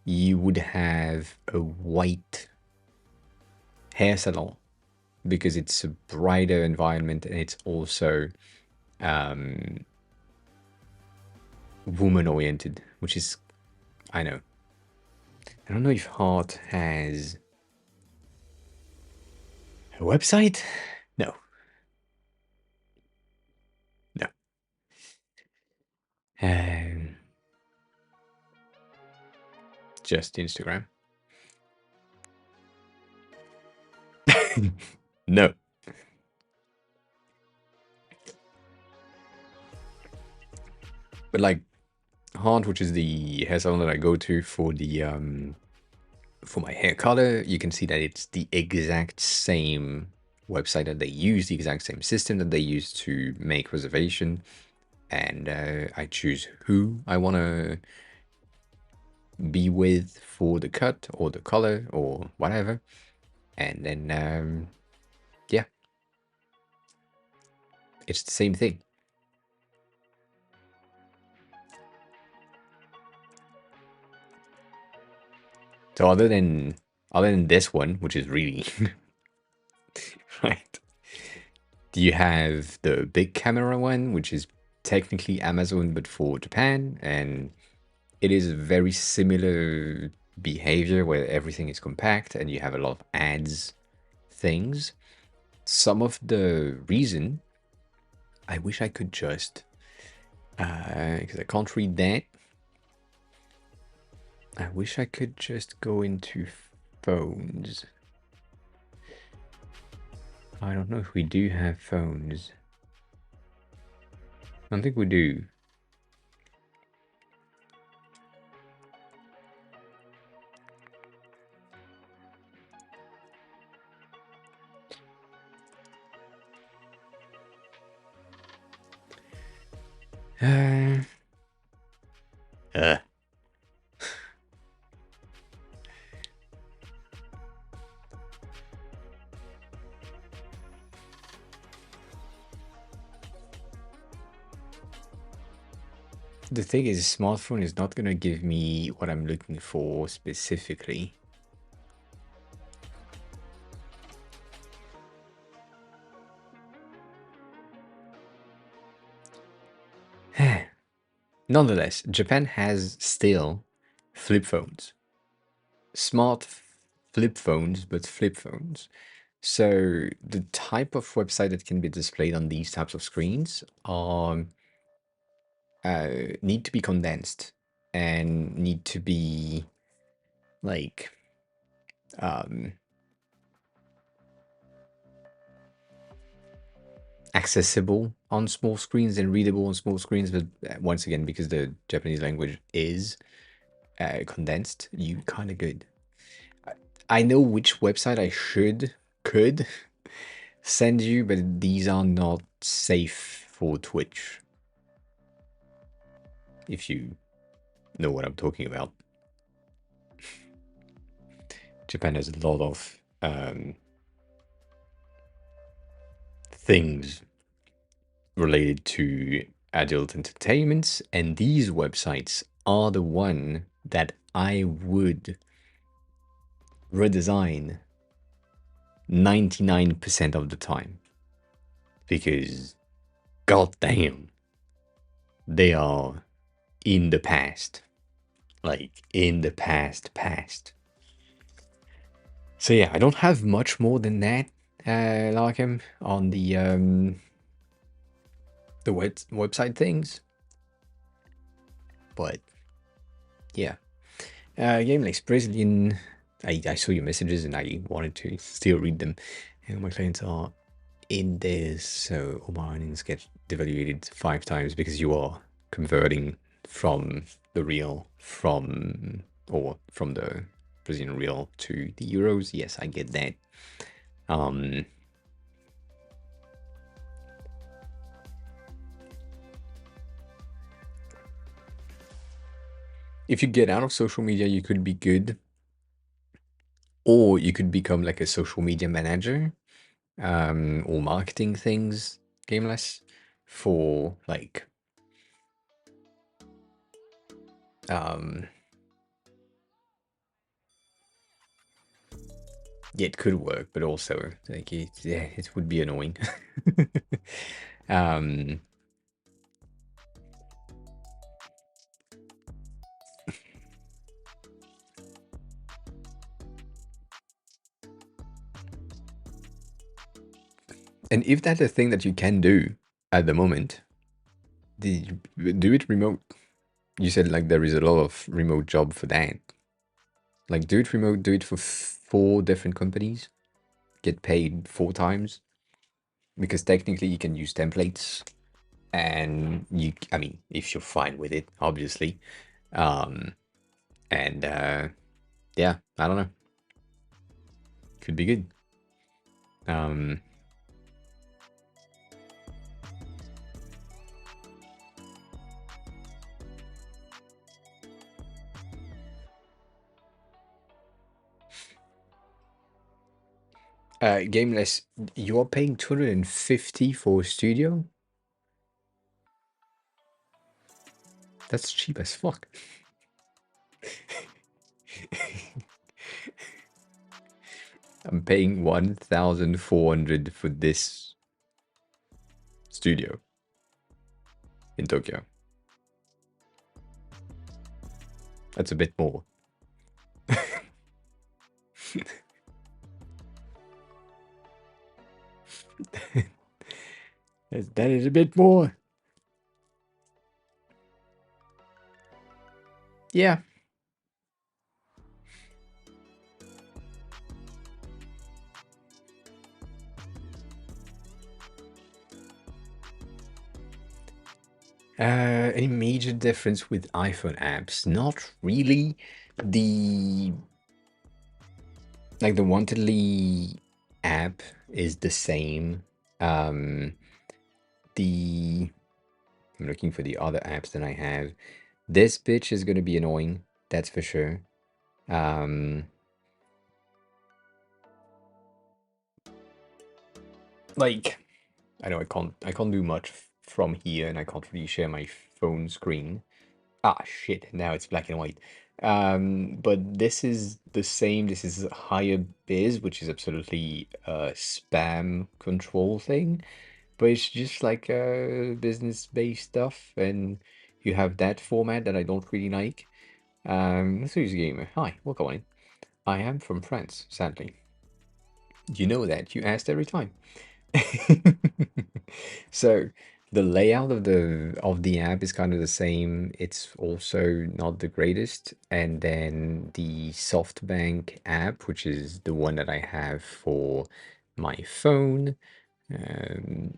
you would have a white hair salon because it's a brighter environment and it's also um, woman oriented, which is, I know. I don't know if Heart has a website. No, no. Um, just Instagram. No. But like Heart, which is the hair salon that I go to for my hair color, you can see that it's the exact same website that they use, the exact same system that they use to make reservation. And I choose who I want to be with for the cut or the color or whatever. And then, yeah, it's the same thing. So other than this one, which is really right, you have the big camera one, which is technically Amazon but for Japan, and it is very similar behavior where everything is compact and you have a lot of ads things. Some of the reason I wish I could just because I can't read that. I wish I could just go into phones. I don't know if we do have phones. I don't think we do. Uh, uh. The thing is, smartphone is not gonna give me what I'm looking for specifically. Nonetheless, Japan has still flip phones. Smart flip phones, but flip phones. So the type of website that can be displayed on these types of screens are need to be condensed and need to be like um, accessible on small screens and readable on small screens. But once again, because the Japanese language is condensed, you kind of good. I know which website I could send you, but these are not safe for Twitch. If you know what I'm talking about. Japan has a lot of things related to adult entertainments, and these websites are the one that I would redesign 99% of the time because goddamn, they are in the past, like in the past. So yeah, I don't have much more than that, Larkham, on the website things, but yeah. Game like Brazilian, I saw your messages and I wanted to still read them. And my clients are in this, so all my earnings get devaluated 5 times because you are converting from the real from the Brazilian real to the euros. Yes, I get that. If you get out of social media, you could be good, or you could become like a social media manager, or marketing things, gameless, for like um yeah, it could work, but also like it would be annoying. um and if that's a thing that you can do at the moment, do it remote. You said like there is a lot of remote job for that. Like do it remote, do it for 4 different companies, get paid 4 times, because technically you can use templates, and I mean, if you're fine with it, obviously. um and yeah, I don't know, could be good. um Gameless, you are paying 250 for a studio. That's cheap as fuck. I'm paying 1,400 for this studio in Tokyo. That's a bit more. That is a bit more. Yeah. Any major difference with iPhone apps? Not really. The the Wantedly app is the same. Um, the I'm looking for the other apps that I have. This bitch is gonna be annoying, that's for sure. Um, like I know I can't do much from here, and I can't really share my phone screen. Ah, shit, now it's black and white. But this is the same. This is Higher Biz, which is absolutely a spam control thing, but it's just like business-based stuff, and you have that format that I don't really like. Let's use gamer. Hi, welcome in. I am from France, sadly. You know that. You asked every time. So the layout of the app is kind of the same. It's also not the greatest. And then the SoftBank app, which is the one that I have for my phone, um,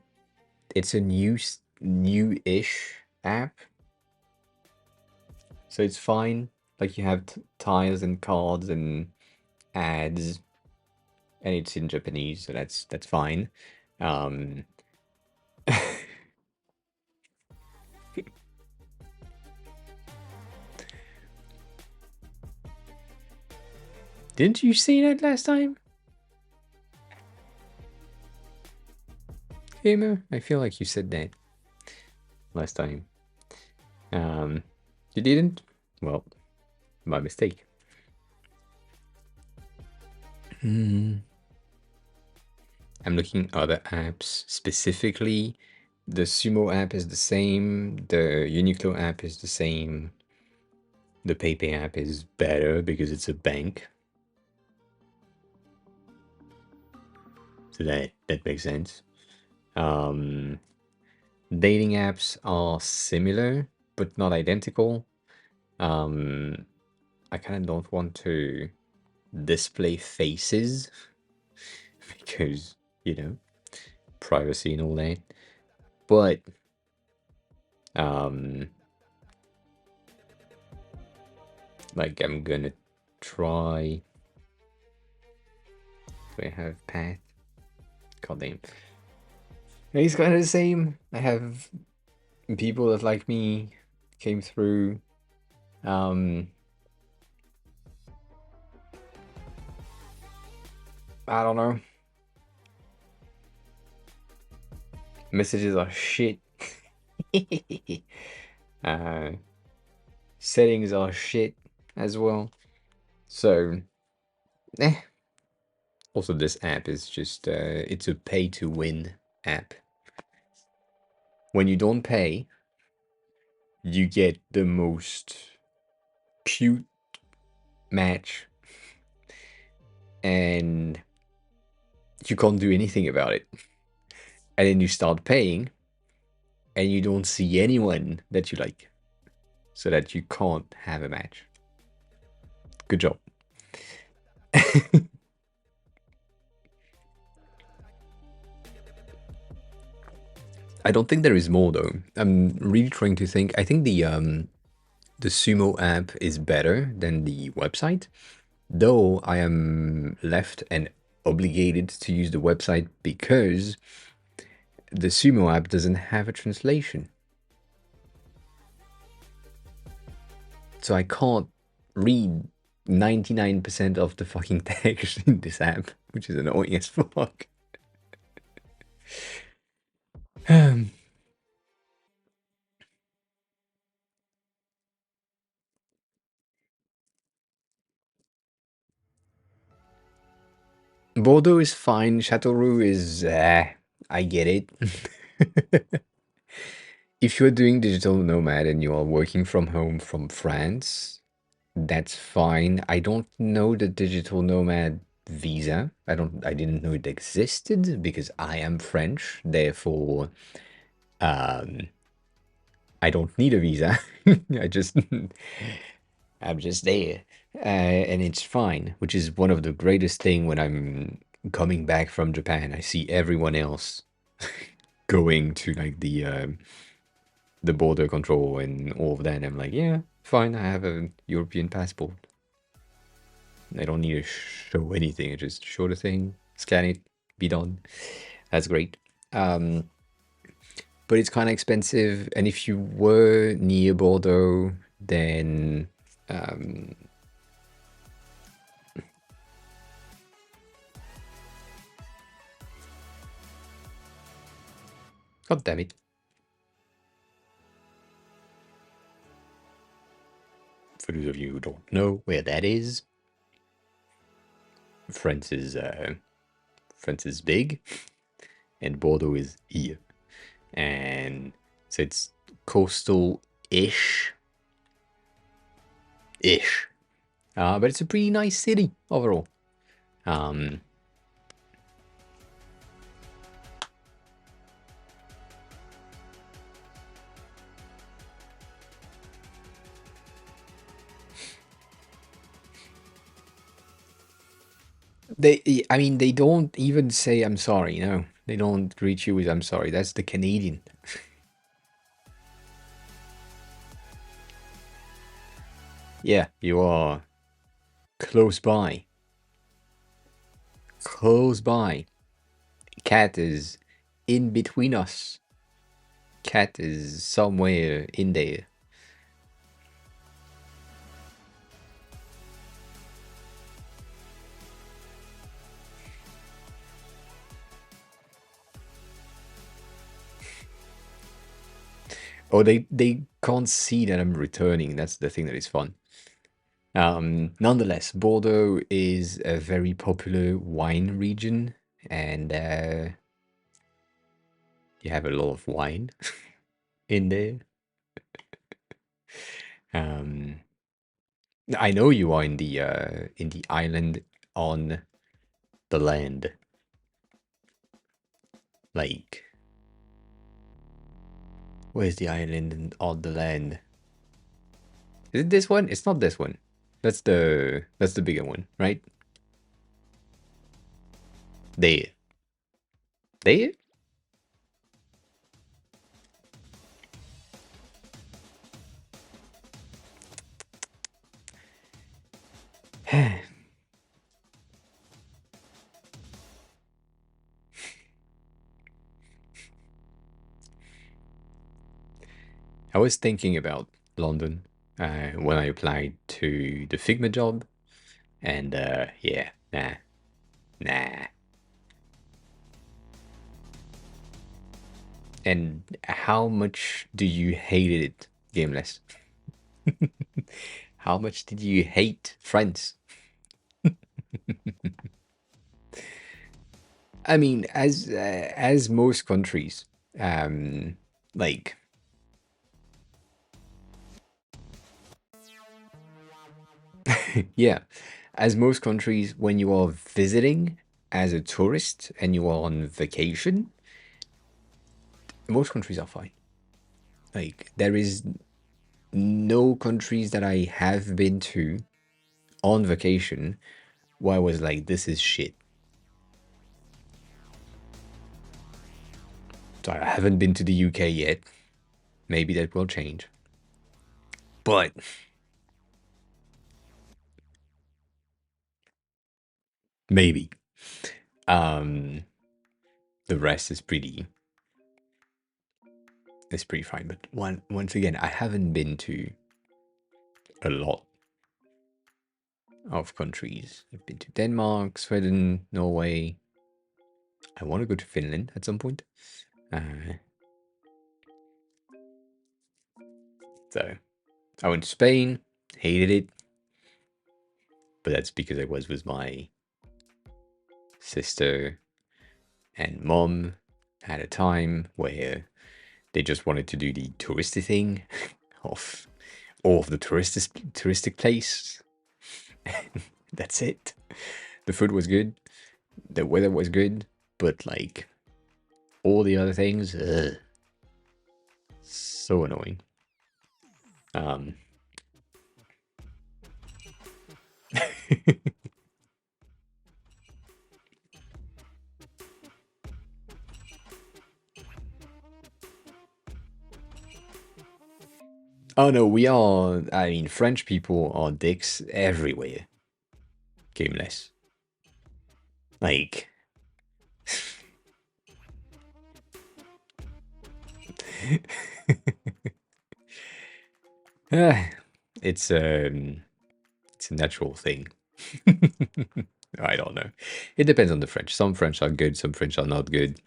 it's a new-ish app, so it's fine. Like you have tiles and cards and ads, and it's in Japanese, so that's fine. Um, didn't you see that last time, Gamer? I feel like you said that last time. Um, you didn't? Well, my mistake. Hmm. I'm looking at other apps specifically. The Sumo app is the same. The Uniqlo app is the same. The PayPay app is better because it's a bank. So that makes sense. Um, Dating apps are similar, but not identical. Um, I kind of don't want to display faces because, you know, privacy and all that. But um, like I'm gonna try. Do I have path? God damn. It's kind of the same. I have people that like me came through. Um, I don't know. Messages are shit. uh, Settings are shit as well. So, eh. Also, this app is just, it's a pay to win app. When you don't pay, you get the most cute match, and you can't do anything about it. And then you start paying, and you don't see anyone that you like, so that you can't have a match. Good job. I don't think there is more though. I'm really trying to think. I think the Sumo app is better than the website, though I am left and obligated to use the website because the Sumo app doesn't have a translation. So I can't read 99% of the fucking text in this app, which is annoying as fuck. Bordeaux is fine. Châteauroux is, I get it. If you're doing digital nomad and you are working from home from France, that's fine. I don't know the digital nomad visa. I didn't know it existed because I am French, therefore um I don't need a visa. I just I'm just there. And it's fine, which is one of the greatest thing when I'm coming back from Japan. I see everyone else going to like the border control and all of that. And I'm like, yeah, fine. I have a European passport. I don't need to show anything. I just show the thing, scan it, be done. That's great. Um, but it's kind of expensive. And if you were near Bordeaux, then God damn it. For those of you who don't know where that is, France is France is big, and Bordeaux is here, and so it's coastal-ish, but it's a pretty nice city overall. Um, I mean, they don't even say I'm sorry. No, they don't greet you with I'm sorry. That's the Canadian. Yeah, you are close by. Close by. Cat is in between us. Cat is somewhere in there. Oh, they can't see that I'm returning. That's the thing that is fun. Nonetheless, Bordeaux is a very popular wine region, and you have a lot of wine in there. Um, I know you are in the island on the land. Like, where's the island on the land? Is it this one? It's not this one. That's the bigger one, right? There. There? I was thinking about London when I applied to the Figma job, and yeah, nah, nah. And how much do you hate it, Gameless? How much did you hate France? I mean, as most countries, um, like yeah, as most countries, when you are visiting as a tourist and you are on vacation, most countries are fine. Like there is no countries that I have been to on vacation where I was like, this is shit. So I haven't been to the UK yet. Maybe that will change. But maybe. Um the rest is pretty fine. But once again, I haven't been to a lot of countries. I've been to Denmark, Sweden, Norway. I want to go to Finland at some point. Uh, so I went to Spain, hated it, but that's because I was with my sister and mom at a time where they just wanted to do the touristy thing of the touristic place. That's it. The food was good, the weather was good, but like all the other things, so annoying. Um, oh no, we are. I mean, French people are dicks everywhere. Gameless. Like, eh, it's it's a natural thing. I don't know. It depends on the French. Some French are good, some French are not good.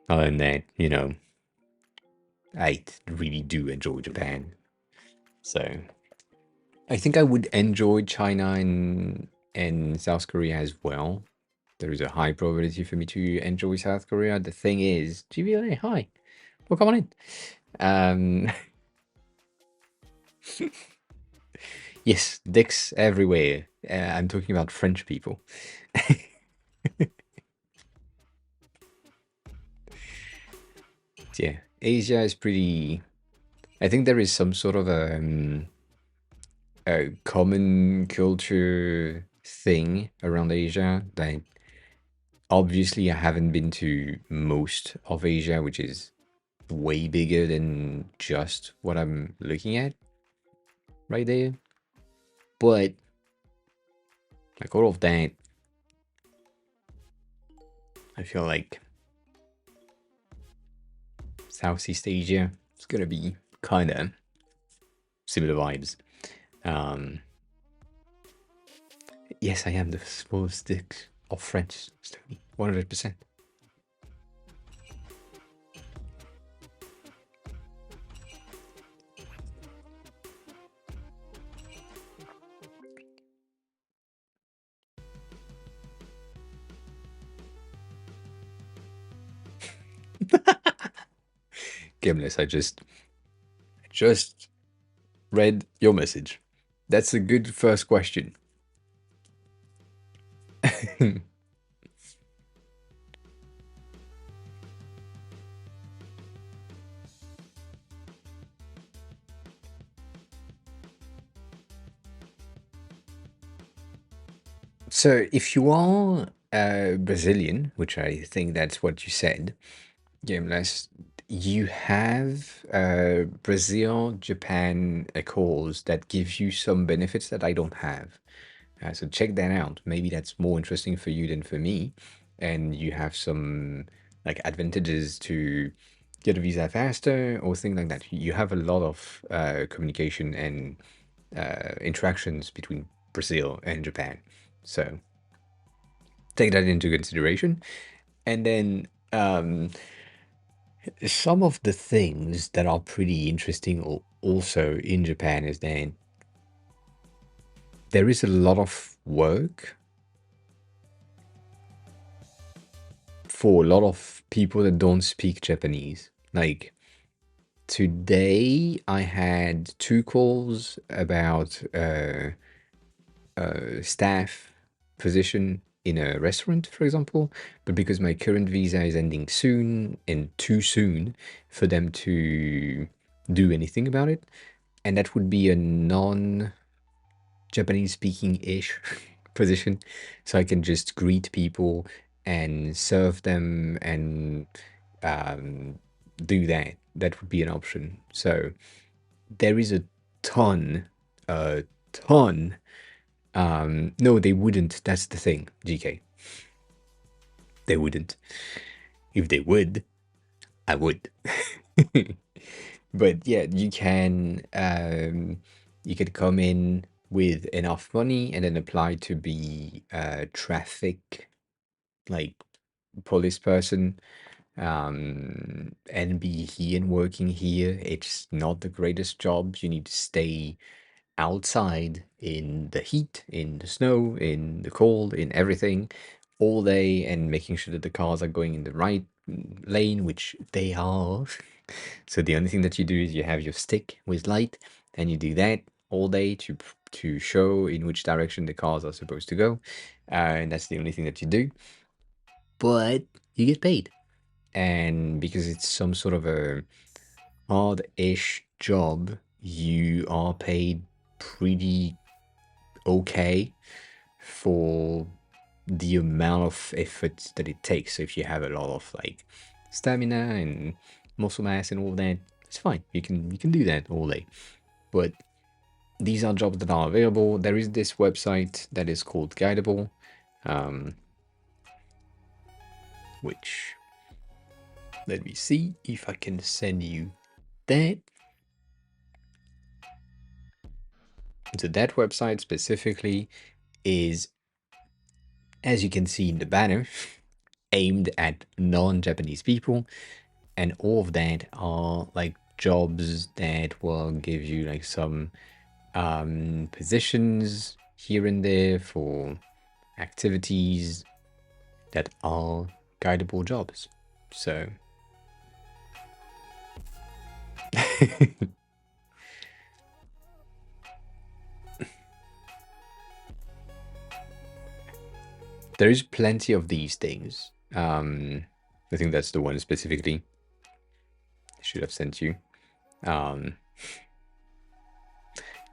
Other than that, I really do enjoy Japan. So I think I would enjoy China and South Korea as well. There is a high probability for me to enjoy South Korea. The thing is, GBLA, hi. Well, come on in. Um, yes, dicks everywhere. I'm talking about French people. Yeah, Asia is pretty. I think there is some sort of a common culture thing around Asia. Like, obviously, I haven't been to most of Asia, which is way bigger than just what I'm looking at right there. But like all of that, I feel like Southeast Asia is gonna be kind of similar vibes. Um, yes, I am the smallest stick of French, Stony, 100%. Gimless, I just read your message. That's a good first question. So, if you are Brazilian, which I think that's what you said, Gimless, you have Brazil, Japan Accords that gives you some benefits that I don't have. So check that out. Maybe that's more interesting for you than for me, and you have some like advantages to get a visa faster or things like that. You have a lot of communication and interactions between Brazil and Japan. So take that into consideration. And then some of the things that are pretty interesting also in Japan is that there is a lot of work for a lot of people that don't speak Japanese. Like today, I had two calls about staff position in a restaurant, for example, but because my current visa is ending soon and too soon for them to do anything about it, and that would be a non Japanese speaking ish position. So I can just greet people and serve them and um, do that. That would be an option. So there is a ton. No, they wouldn't. That's the thing, GK. They wouldn't. If they would, I would. But yeah, you could come in with enough money and then apply to be a traffic like police person and be here and working here. It's not the greatest job. You need to stay outside in the heat, in the snow, in the cold, in everything all day and making sure that the cars are going in the right lane, which they are. So the only thing that you do is you have your stick with light and you do that all day to show in which direction the cars are supposed to go. And that's the only thing that you do. But you get paid. And because it's some sort of a hard-ish job, you are paid pretty okay for the amount of effort that it takes. So if you have a lot of like stamina and muscle mass and all that, it's fine. You can do that all day. But these are jobs that are available. There is this website that is called Guidable, um, which let me see if I can send you that. So that website specifically is, as you can see in the banner, aimed at non-Japanese people, and all of that are like jobs that will give you like some positions here and there for activities that are guidable jobs. So there is plenty of these things. I think that's the one specifically I should have sent you. Um,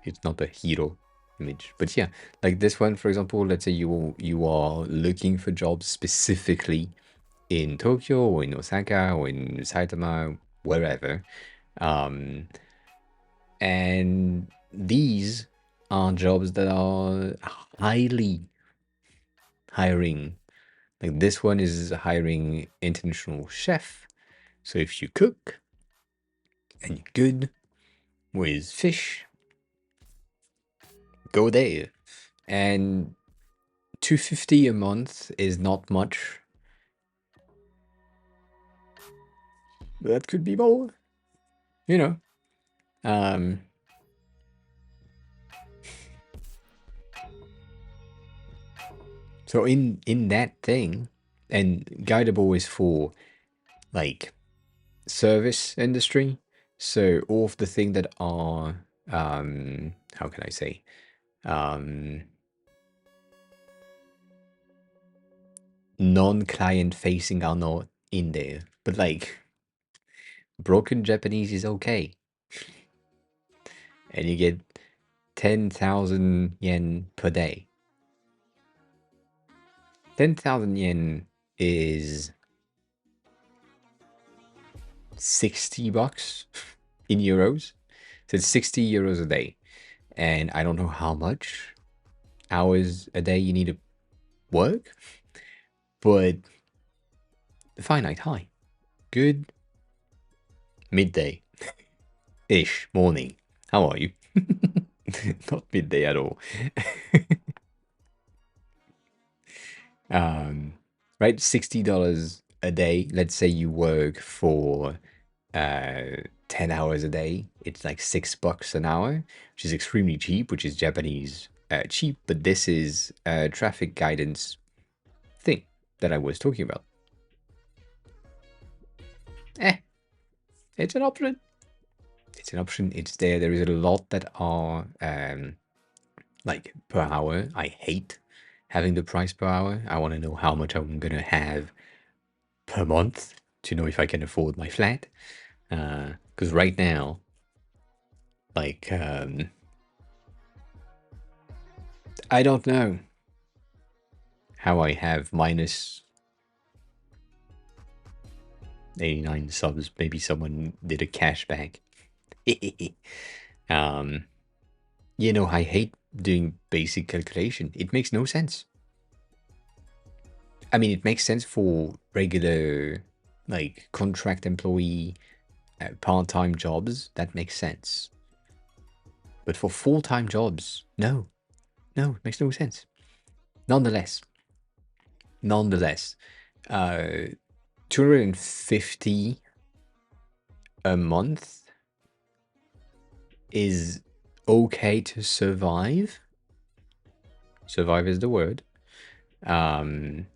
it's not a hero. image. But yeah, like this one, for example, let's say you are looking for jobs specifically in Tokyo or in Osaka or in Saitama, wherever. Um, and these are jobs that are highly hiring. Like this one is hiring international chef. So if you cook and you're good with fish, go there. And 250 a month is not much. That could be more, you know. Um, so in that thing, and Guidable is for like service industry. So all of the things that are how can I say um non-client facing are not in there. But like broken Japanese is okay. And you get 10,000 yen per day. 10,000 yen is 60 bucks in euros. So it's 60 euros a day. And I don't know how much hours a day you need to work, but finite high. Good midday ish morning. How are you? Not midday at all. Right, $60 a day. Let's say you work for 10 hours a day. It's like $6 an hour, which is extremely cheap, which is Japanese cheap. But this is a traffic guidance thing that I was talking about. Eh, it's an option. It's an option. It's there. There is a lot that are like per hour. I hate having the price per hour. I want to know how much I'm gonna have per month to know if I can afford my flat. Because right now, like, I don't know how I have minus 89 subs. Maybe someone did a cashback. um, I hate doing basic calculation. It makes no sense. I mean, it makes sense for regular, like, contract employee, part-time jobs. That makes sense. But for full-time jobs, no. No, it makes no sense. Nonetheless, 250 a month is okay to survive. Survive is the word. And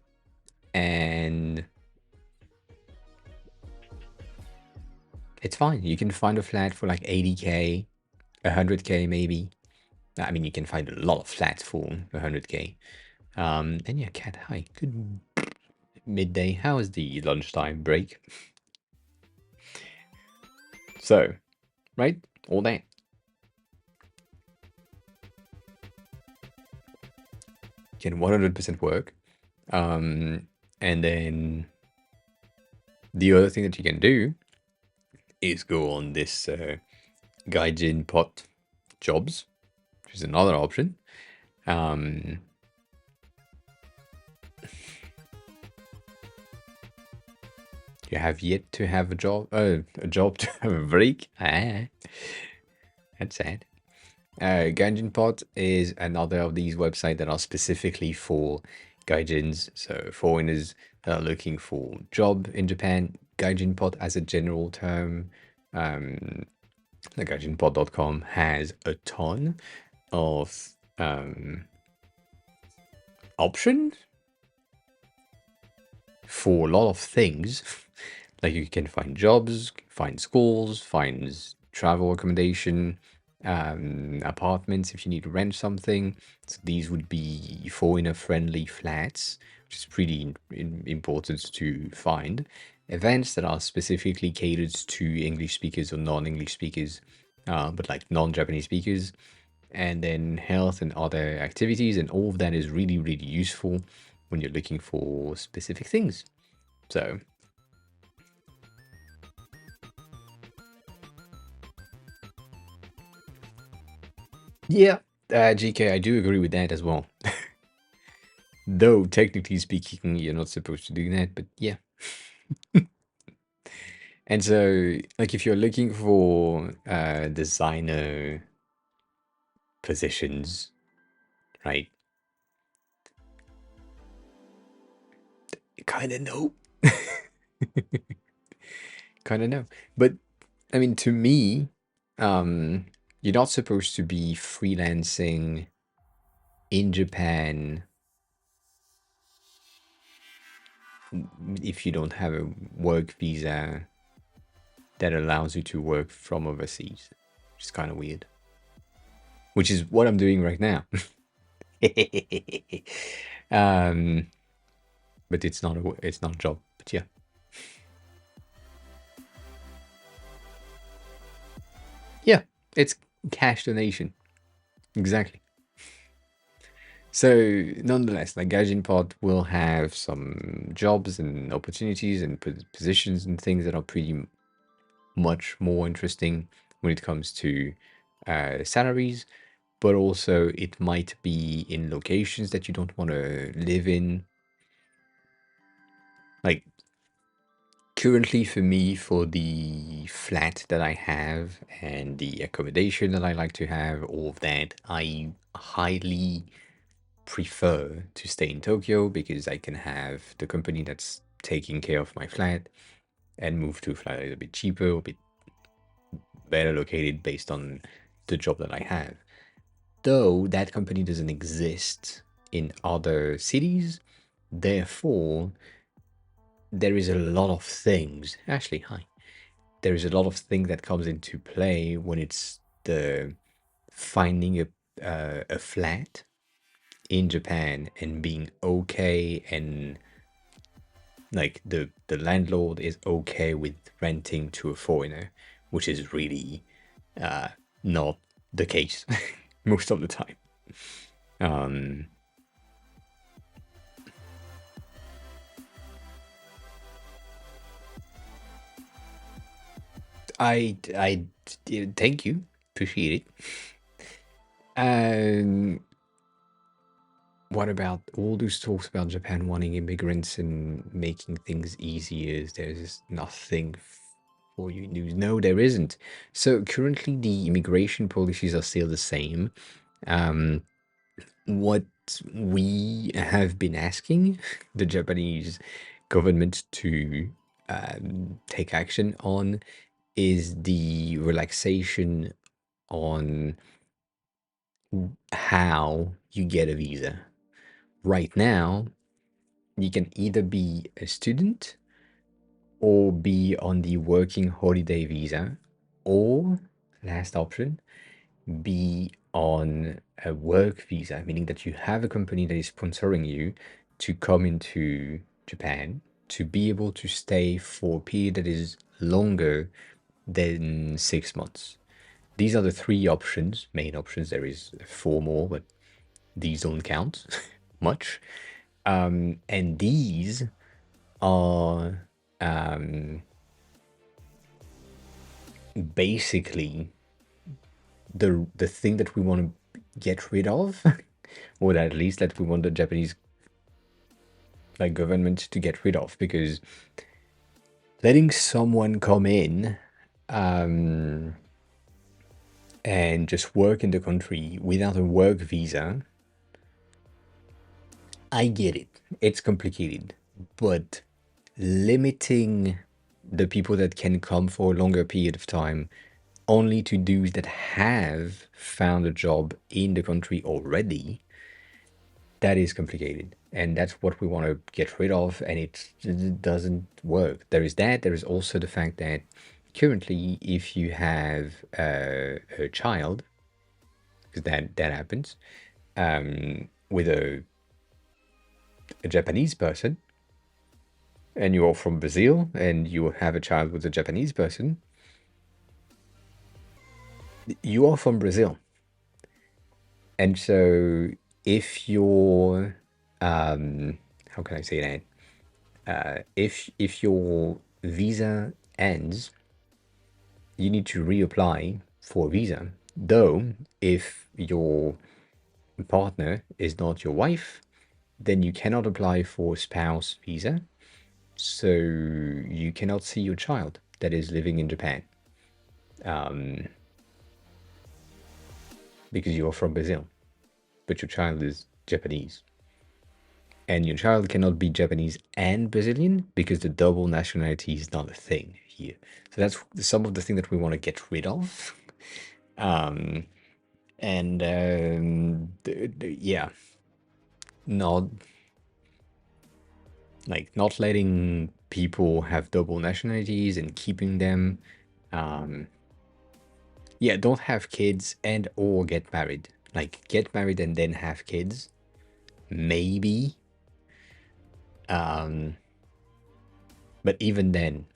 it's fine. You can find a flat for like 80k, 100k maybe. I mean, you can find a lot of flats for 100k. And yeah, Cat, hi. Good midday. How is the lunchtime break? So, right? All that. Can 100% work. And then the other thing that you can do is go on this Gaijin pot jobs, which is another option. You have yet to have a job to have a break. That's sad. Gaijin Pot is another of these websites that are specifically for gaijins, so foreigners that are looking for job in Japan. Gaijin Pot as a general term, the gaijinpot.com has a ton of options for a lot of things. Like you can find jobs, find schools, find travel accommodation, apartments if you need to rent something. So these would be foreigner-friendly flats, which is pretty important to find. Events that are specifically catered to English speakers or non-English speakers, but like non-Japanese speakers. and then health and other activities, and all of that is really, really useful when you're looking for specific things. So yeah, GK, I do agree with that as well. Though technically speaking, you're not supposed to do that, but yeah. And so, like, if you're looking for designer positions, right? Kind of no. Kind of no. But I mean, to me, you're not supposed to be freelancing in Japan if you don't have a work visa that allows you to work from overseas, which is kind of weird. Which is what I'm doing right now. um, but it's not a job. But yeah, yeah, it's cash donation. Exactly. So nonetheless, like Gaijin Pod will have some jobs and opportunities and positions and things that are pretty much more interesting when it comes to salaries, but also it might be in locations that you don't want to live in. Like currently for me, for the flat that I have and the accommodation that I like to have, all of that, I highly prefer to stay in Tokyo because I can have the company that's taking care of my flat and move to a flat that is a bit cheaper, a bit better located based on the job that I have. Though that company doesn't exist in other cities, therefore, there is a lot of things. Actually, hi. There is a lot of things that comes into play when it's the finding a flat in Japan and being okay, and like the landlord is okay with renting to a foreigner, which is really uh, not the case most of the time. Um, I thank you, appreciate it. Um, what about all those talks about Japan wanting immigrants and making things easier? There's nothing for you news. No, there isn't. So currently, the immigration policies are still the same. Um, what we have been asking the Japanese government to take action on is the relaxation on how you get a visa. Right now, you can either be a student or be on the working holiday visa, or last option, be on a work visa, meaning that you have a company that is sponsoring you to come into Japan to be able to stay for a period that is longer than 6 months. These are the three options, main options. There is four more, but these don't count much. And these are basically the thing that we want to get rid of, or at least that we want the Japanese like government to get rid of, because letting someone come in and just work in the country without a work visa, I get it. It's complicated, but limiting the people that can come for a longer period of time only to those that have found a job in the country already, that is complicated. And that's what we want to get rid of, and it doesn't work. There is that. There is also the fact that currently, if you have a child, because that happens, with a Japanese person, and you're from Brazil, and you have a child with a Japanese person, you are from Brazil. And so if your how can I say that? If your visa ends, you need to reapply for a visa. Though if your partner is not your wife, then you cannot apply for spouse visa. So you cannot see your child that is living in Japan because you are from Brazil, but your child is Japanese. And your child cannot be Japanese and Brazilian because the double nationality is not a thing here. So that's some of the things that we want to get rid of. Um, and yeah, not not letting people have double nationalities and keeping them. Um, yeah, don't have kids and or get married. Like get married and then have kids, maybe. Um, but even then,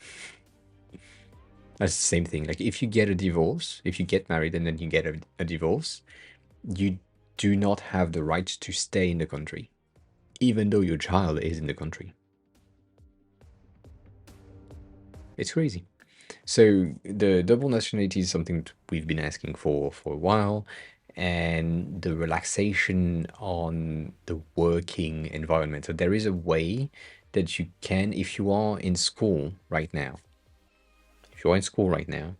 that's the same thing. Like if you get a divorce, if you get married and then you get a divorce, you do not have the right to stay in the country, even though your child is in the country. It's crazy. So the double nationality is something we've been asking for a while, and the relaxation on the working environment. So there is a way that you can, if you are in school right now, if you are in school right now,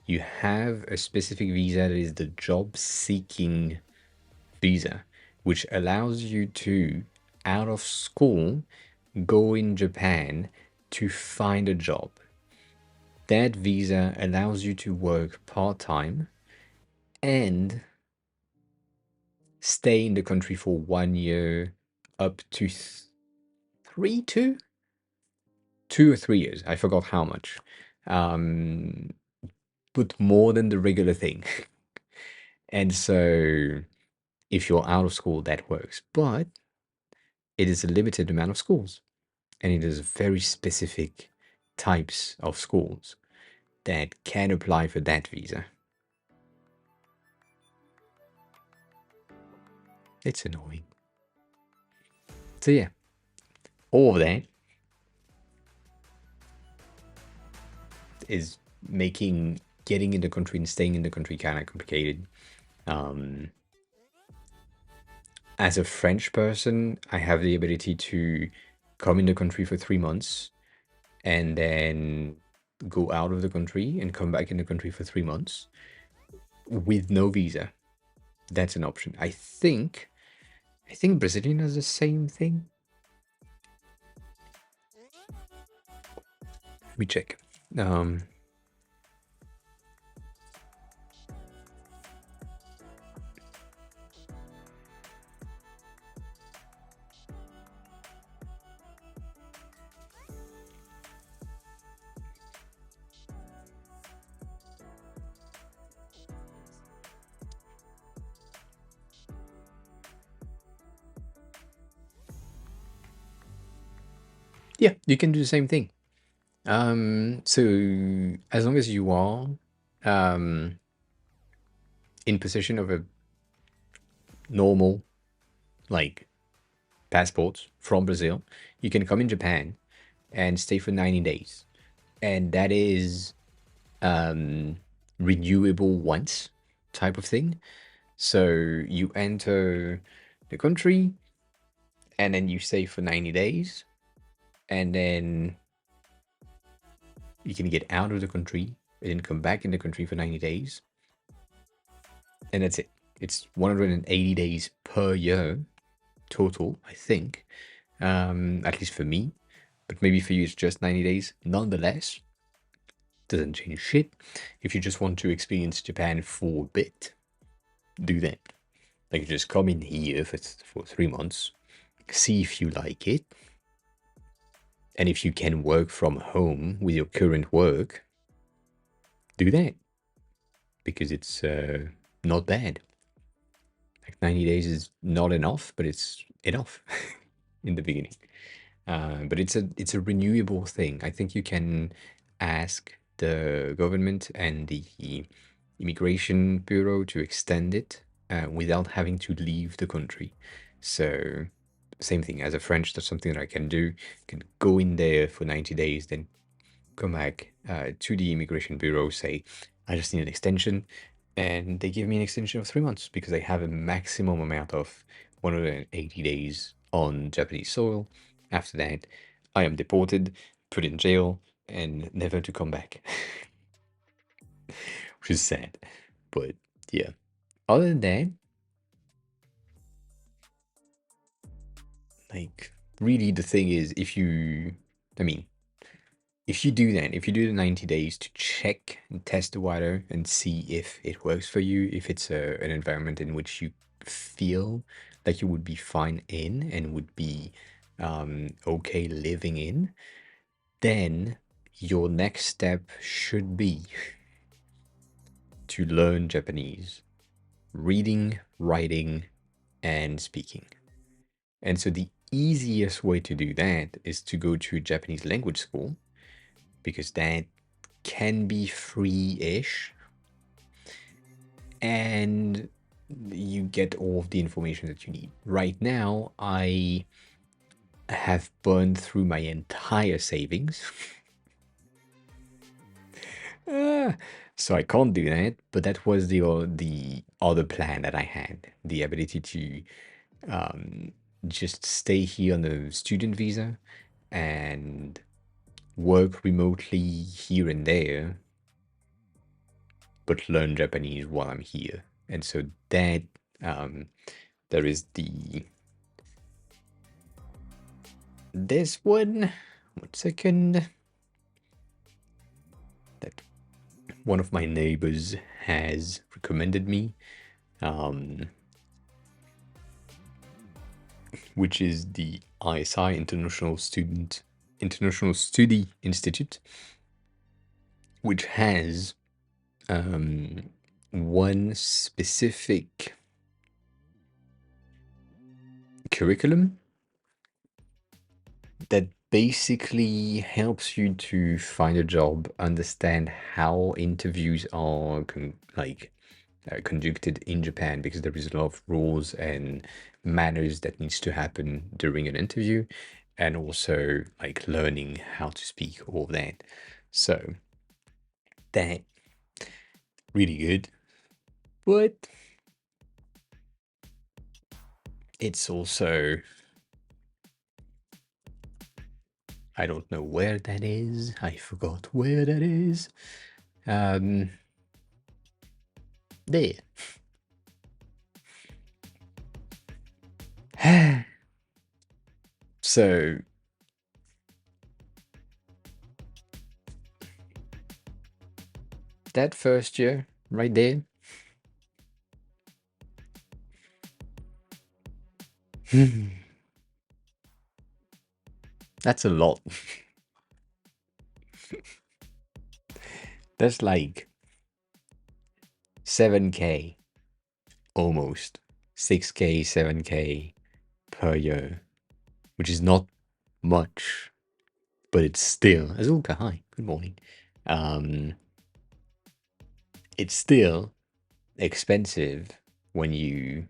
you have a specific visa that is the job seeking visa, which allows you to, out of school, go in Japan to find a job. That visa allows you to work part time and stay in the country for 1 year, up to 2 or 3 years. I forgot how much. Um, but more than the regular thing. And so if you're out of school, that works. But it is a limited amount of schools, and it is very specific types of schools that can apply for that visa. It's annoying. So yeah, all of that is making getting in the country and staying in the country kind of complicated. Um, as a French person, I have the ability to come in the country for 3 months and then go out of the country and come back in the country for 3 months with no visa. That's an option. I think Brazilian has the same thing. Let me check. Um, yeah, you can do the same thing. So as long as you are um, in possession of a normal like passport from Brazil, you can come in Japan and stay for 90 days. And that is um, renewable once type of thing. So you enter the country and then you stay for 90 days, and then you can get out of the country and then come back in the country for 90 days. And that's it. It's 180 days per year total, I think. At least for me. But maybe for you it's just 90 days. Nonetheless, doesn't change shit. If you just want to experience Japan for a bit, do that. Like just come in here for 3 months, see if you like it, and if you can work from home with your current work, do that because it's not bad. Like 90 days is not enough, but it's enough in the beginning. But it's a renewable thing. I think you can ask the government and the immigration bureau to extend it without having to leave the country. So, same thing as a French, that's something that I can do. I can go in there for 90 days, then come back to the immigration bureau, say, I just need an extension, and they give me an extension of 3 months because I have a maximum amount of 180 days on Japanese soil. After that, I am deported, put in jail, and never to come back, which is sad. But yeah, other than that, like, really, the thing is, I mean, if you do that, if you do the 90 days to check and test the water and see if it works for you, if it's an environment in which you feel like you would be fine in and would be okay living in, then your next step should be to learn Japanese, reading, writing, and speaking. And so the easiest way to do that is to go to a Japanese language school, because that can be free-ish, and you get all of the information that you need. Right now, I have burned through my entire savings. So I can't do that, but that was the other plan that I had, the ability to um, just stay here on a student visa and work remotely here and there, but learn Japanese while I'm here. And so that um, there is this one. 1 second. That one of my neighbors has recommended me, um, which is the ISI International Study Institute, which has one specific curriculum that basically helps you to find a job, understand how interviews are conducted in Japan, because there is a lot of rules and manners that needs to happen during an interview, and also like learning how to speak, all of that. So that really good, but it's also, I don't know where that is. I forgot where that is. There. So that first year right there, that's a lot. That's like 7K almost. 6K, 7K per year, which is not much, but it's still, Azulka, hi, good morning. It's still expensive when you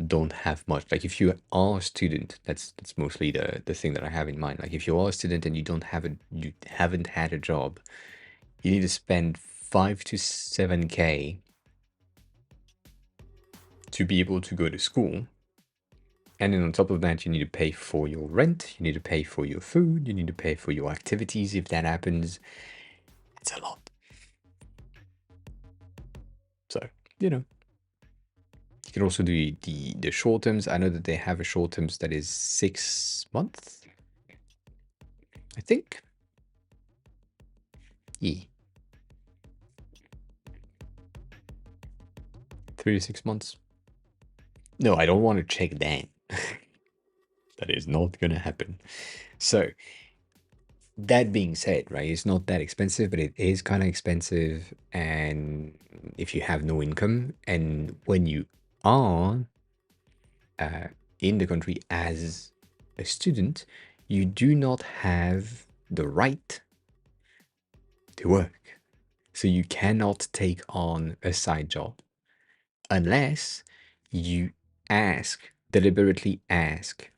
don't have much. Like if you are a student, that's mostly the thing that I have in mind. Like if you are a student and you haven't had a job, you need to spend 5 to 7K to be able to go to school. And then on top of that, you need to pay for your rent, you need to pay for your food, you need to pay for your activities if that happens. It's a lot. So, you can also do the short terms. I know that they have a short terms that is 6 months, I think. Yeah. 3 to 6 months. No, I don't want to check that. That is not gonna happen. So that being said, right, it's not that expensive, but it is kind of expensive. And if you have no income, and when you are in the country as a student, you do not have the right to work. So you cannot take on a side job. unless you deliberately ask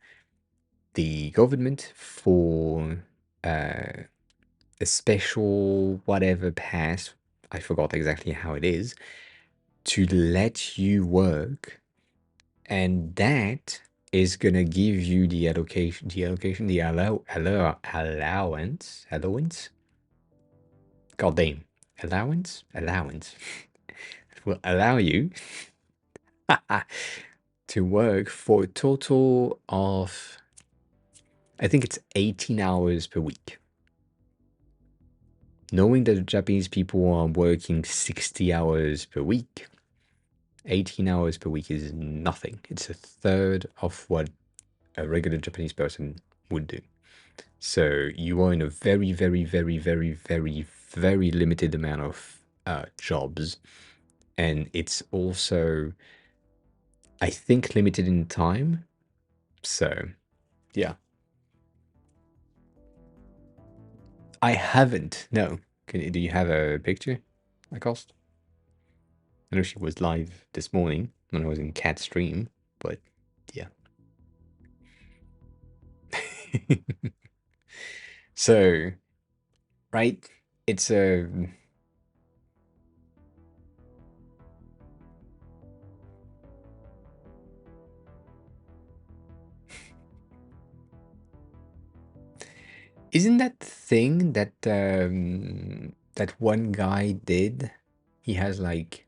the government for a special whatever pass, I forgot exactly how it is, to let you work, and that is gonna give you the allowance. God damn, allowance. It will allow you to work for a total of, I think it's 18 hours per week. Knowing that the Japanese people are working 60 hours per week, 18 hours per week is nothing. It's a third of what a regular Japanese person would do. So you are in a very, very, very, very, very, very limited amount of jobs. And it's also, I think, limited in time. So, yeah. I haven't. No. Do you have a picture, Lacoste? I know she was live this morning when I was in Cat stream, but yeah. So, right? It's a. Isn't that thing that that one guy did? He has like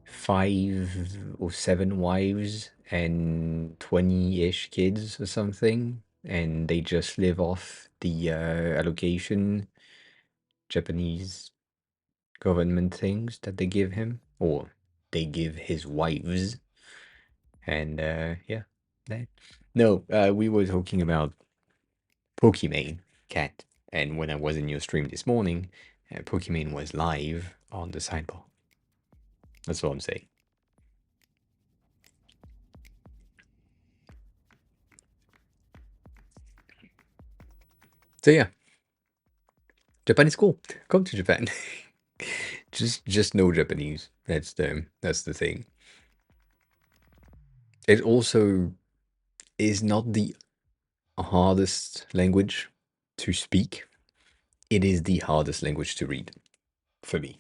5 or 7 wives and 20-ish kids or something, and they just live off the allocation Japanese government things that they give him, or they give his wives. And yeah, that. No, we were talking about Pokimane Cat, and when I was in your stream this morning, Pokimane was live on the sidebar. That's all I'm saying. So yeah, Japan is cool. Come to Japan. just know Japanese. That's the thing. It also is not the hardest language to speak. It is the hardest language to read for me.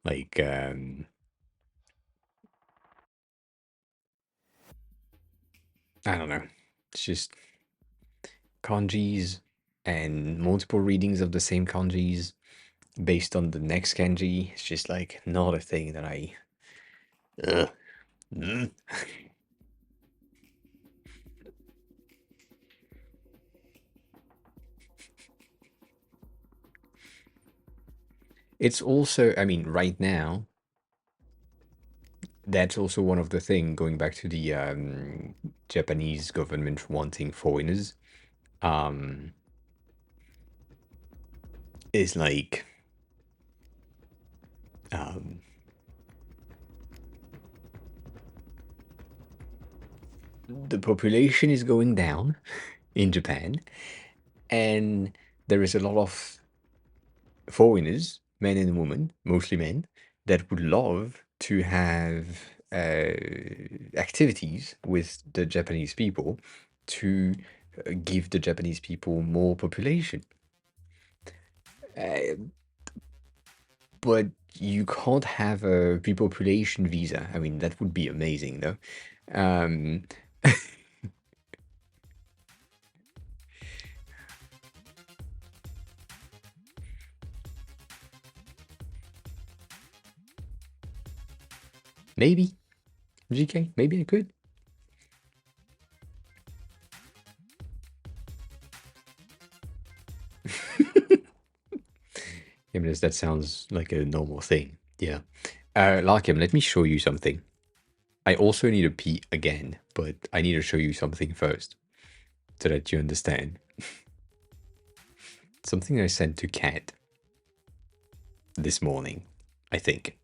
Like I don't know. It's just kanjis and multiple readings of the same kanjis based on the next kanji. It's just like not a thing that I. Mm. It's also, I mean, right now, that's also one of the thing going back to the Japanese government wanting foreigners. Um, is like um, the population is going down in Japan, and there is a lot of foreigners, men and women, mostly men, that would love to have activities with the Japanese people to give the Japanese people more population. Uh, but you can't have a repopulation visa. I mean, that would be amazing, though. Um, maybe, GK, maybe I could. Yeah, but that sounds like a normal thing. Yeah. Larkim, let me show you something. I also need to pee again, but I need to show you something first so that you understand. Something I sent to Kat this morning, I think.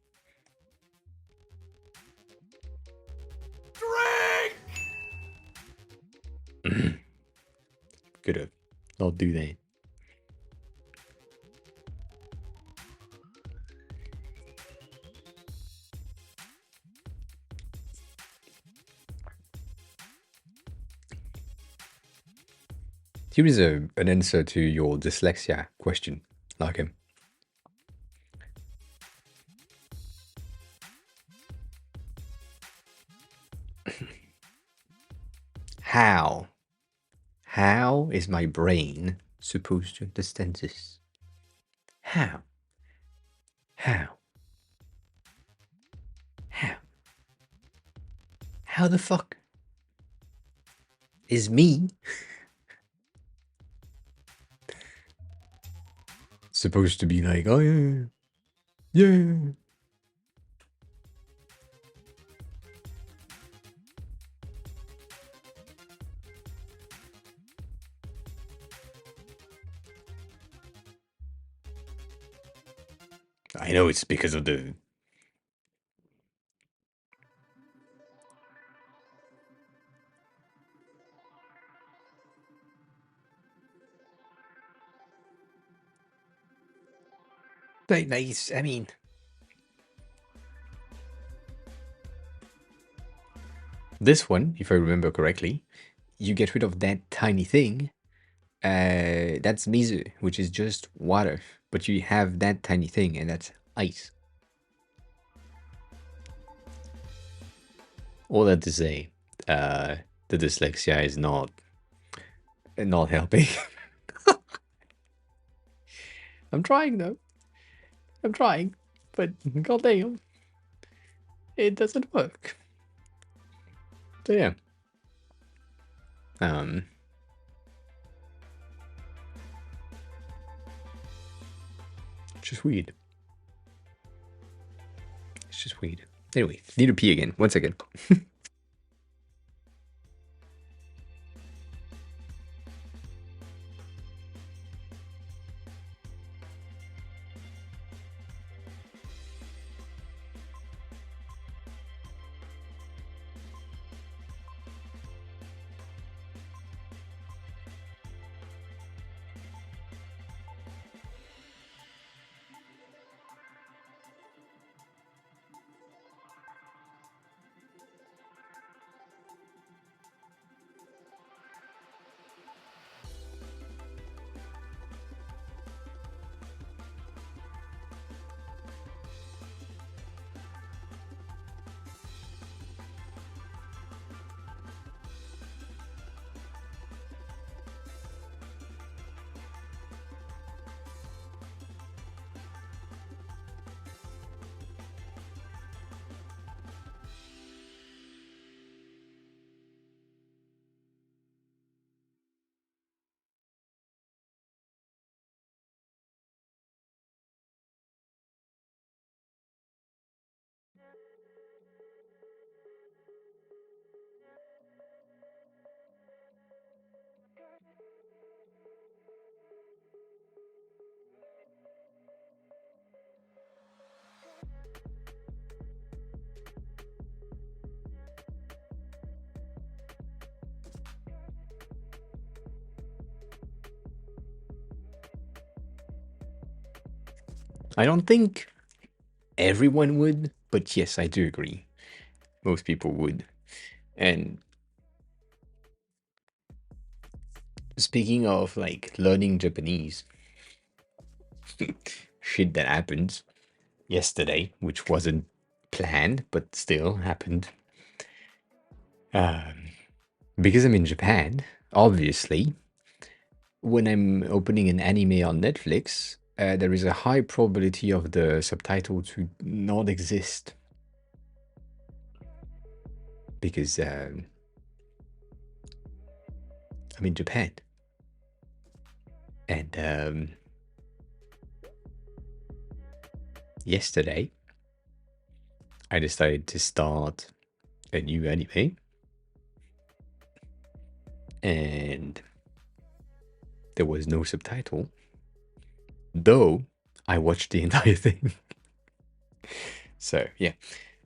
Could have not do that. Here is an answer to your dyslexia question. Like him. How? How is my brain supposed to understand this? How? How? How? How the fuck is me supposed to be like, oh yeah, yeah. I know it's because of the. Like, I mean, this one, if I remember correctly, you get rid of that tiny thing. That's mizu, which is just water, but you have that tiny thing, and that's ice. All that to say, the dyslexia is not helping. I'm trying though. I'm trying, but goddamn, it doesn't work. So yeah. It's just weird. It's just weird. Anyway, need to pee again. 1 second. I don't think everyone would, but yes, I do agree. Most people would. And speaking of like learning Japanese, shit that happened yesterday, which wasn't planned, but still happened. Because I'm in Japan, obviously, when I'm opening an anime on Netflix, there is a high probability of the subtitle to not exist. Because I'm in Japan. And yesterday, I decided to start a new anime. And there was no subtitle, though I watched the entire thing. So, yeah.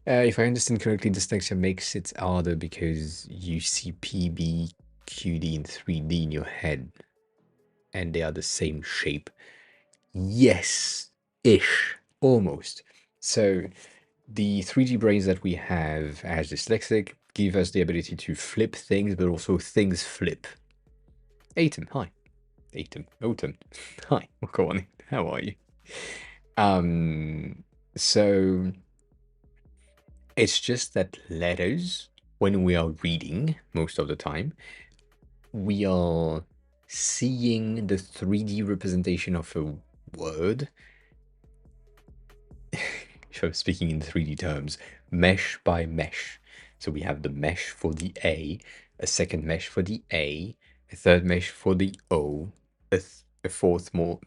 If I understand correctly, dyslexia makes it harder because you see PB, QD in 3D in your head, and they are the same shape. Yes-ish, almost. So the 3D brains that we have as dyslexic give us the ability to flip things, but also things flip. Atom, hi. Autumn. Hi, welcome on. How are you? So it's just that letters, when we are reading most of the time, we are seeing the 3D representation of a word. So speaking in 3D terms, mesh by mesh. So we have the mesh for the a second mesh for the A, a third mesh for the O, a fourth more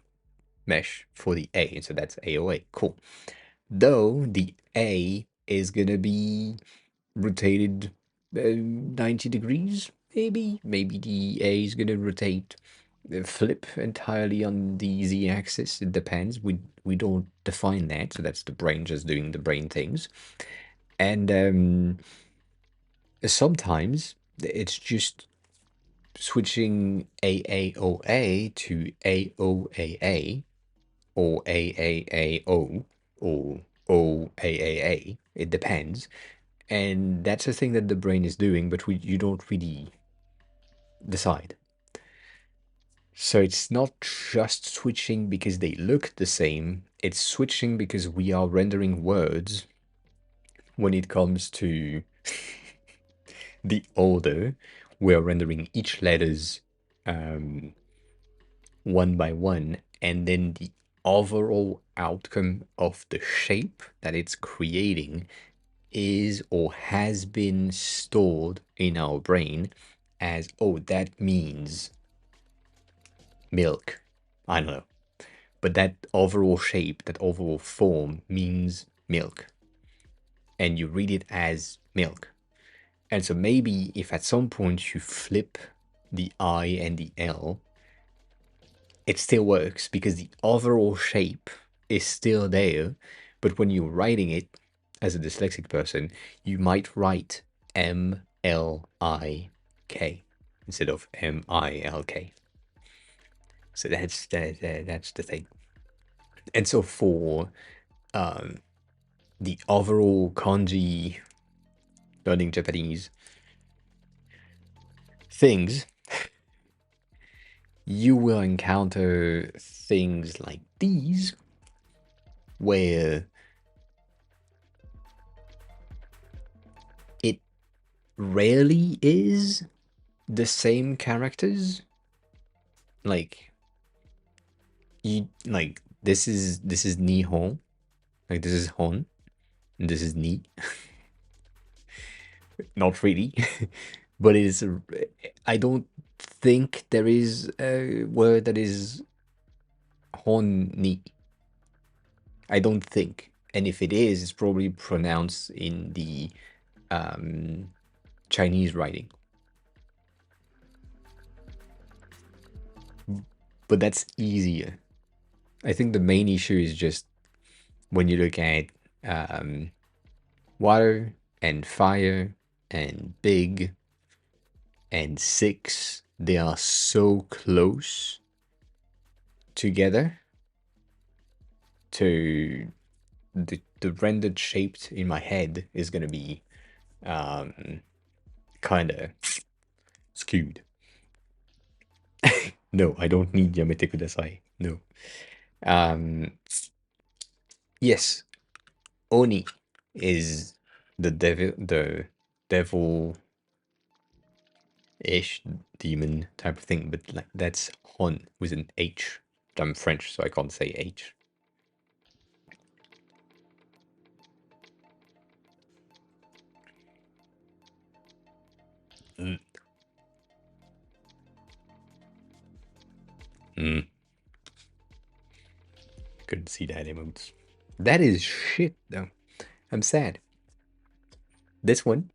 mesh for the A. And so that's AOA. Cool. Though the A is gonna be rotated 90 degrees, maybe. Maybe the A is gonna rotate, flip entirely on the z-axis. It depends. We don't define that, so that's the brain just doing the brain things. And sometimes it's just switching AAOA to AOAA or AAAO or OAAA. It depends. And that's a thing that the brain is doing, but you don't really decide. So it's not just switching because they look the same, it's switching because we are rendering words when it comes to the order. We're rendering each letters one by one, and then the overall outcome of the shape that it's creating is or has been stored in our brain as, oh, that means milk. I don't know. But that overall shape, that overall form means milk. And you read it as milk. And so maybe if at some point you flip the I and the L, it still works because the overall shape is still there. But when you're writing it as a dyslexic person, you might write M-L-I-K instead of M-I-L-K. So that's the thing. And so for the overall kanji learning Japanese things, you will encounter things like these where it rarely is the same characters. Like this is Nihon, like this is Hon, and this is Ni. Not really, but it is. I don't think there is a word that is Hon Ni. I don't think, and if it is, it's probably pronounced in the Chinese writing. But that's easier. I think the main issue is just when you look at water and fire and big and six, they are so close together to the rendered shape in my head is going to be kind of skewed. No, I don't need Yamete Kudasai. No. Yes, Oni is the devil-ish demon type of thing, but like that's Hon with an H. I'm French, so I can't say H. Couldn't see that emotes. That is shit, though. I'm sad. This one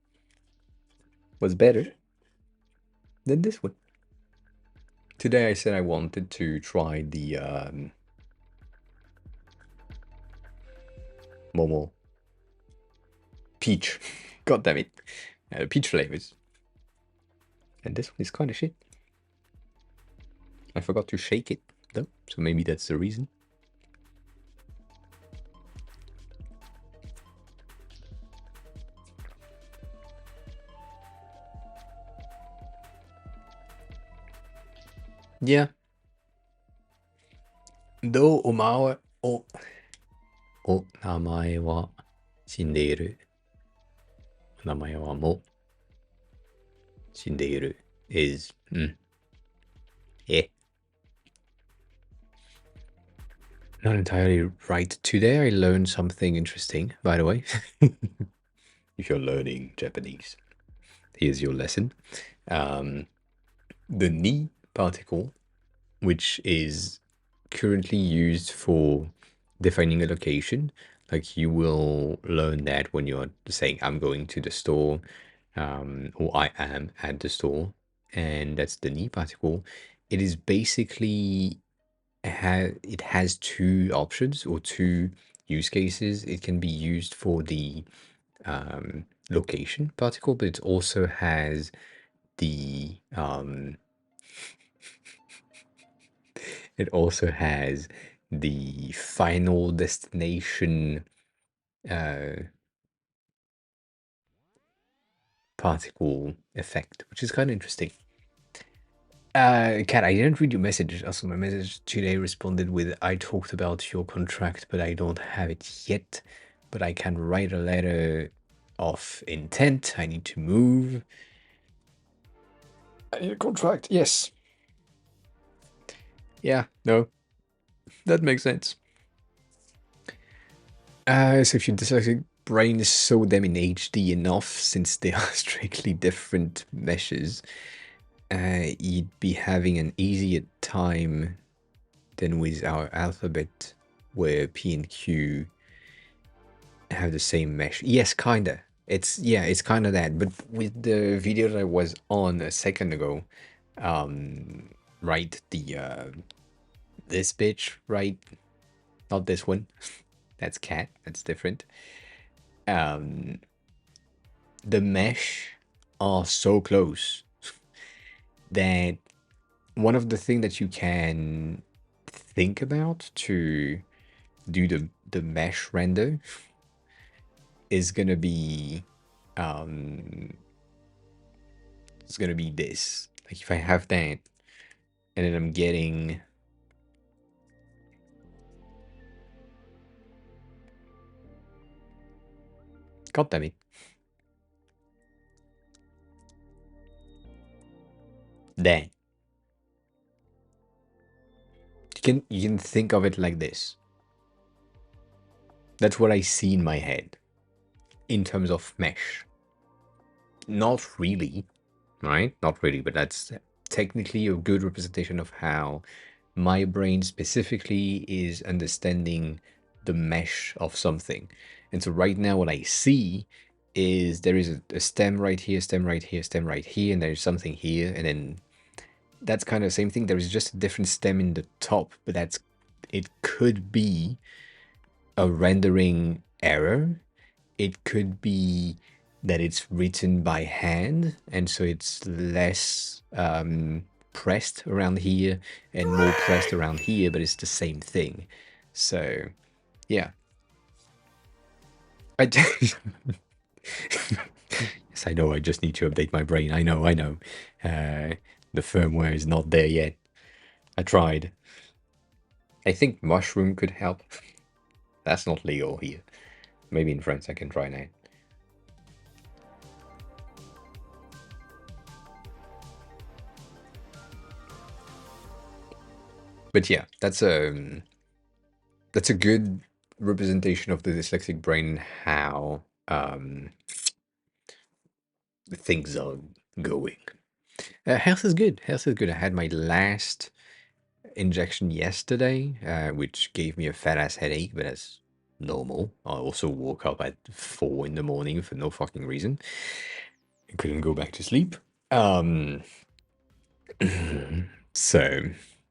was better than this one. Today I said I wanted to try the Momo peach. God damn it. Peach flavors. And this one is kind of shit. I forgot to shake it, though, so maybe that's the reason. Yeah, どうお前お名前は死んでいる。お名前はもう死んでいる。is, eh. Not entirely right. Today I learned something interesting, by the way. If you're learning Japanese, here's your lesson. The ni particle, which is currently used for defining a location, like you will learn that when you're saying I'm going to the store, or I am at the store, and that's the ni particle. It is basically it has two options or two use cases. It can be used for the location particle, but it also has the it also has the final destination particle effect, which is kind of interesting. Kat, I didn't read your message. Also, my message today responded with, I talked about your contract, but I don't have it yet. But I can write a letter of intent. I need to move. I need a contract. Yes. Yeah, no. That makes sense. So if your dyslexic brain is so damn in HD enough, since they are strictly different meshes, you'd be having an easier time than with our alphabet, where P and Q have the same mesh. Yes, kinda. It's kinda that. But with the video that I was on a second ago, right, this bitch, right? Not this one. That's cat. That's different. The mesh are so close that one of the things that you can think about to do the mesh render is gonna be it's gonna be this. Like if I have that and then I'm getting God damn it. Then you can think of it like this. That's what I see in my head in terms of mesh. Not really, right? Not really, but that's technically a good representation of how my brain specifically is understanding the mesh of something. And so right now what I see is there is a stem right here, stem right here, stem right here, and there's something here, and then that's kind of the same thing. There is just a different stem in the top, but it could be a rendering error. It could be that it's written by hand, and so it's less pressed around here and more pressed around here, but it's the same thing. So, yeah. Yes, I know. I just need to update my brain. I know. The firmware is not there yet. I tried. I think mushroom could help. That's not legal here. Maybe in France I can try now. But yeah, that's a good representation of the dyslexic brain, how things are going. Health is good. Health is good. I had my last injection yesterday, which gave me a fat ass headache, but that's normal. I also woke up at 4 in the morning for no fucking reason. I couldn't go back to sleep. So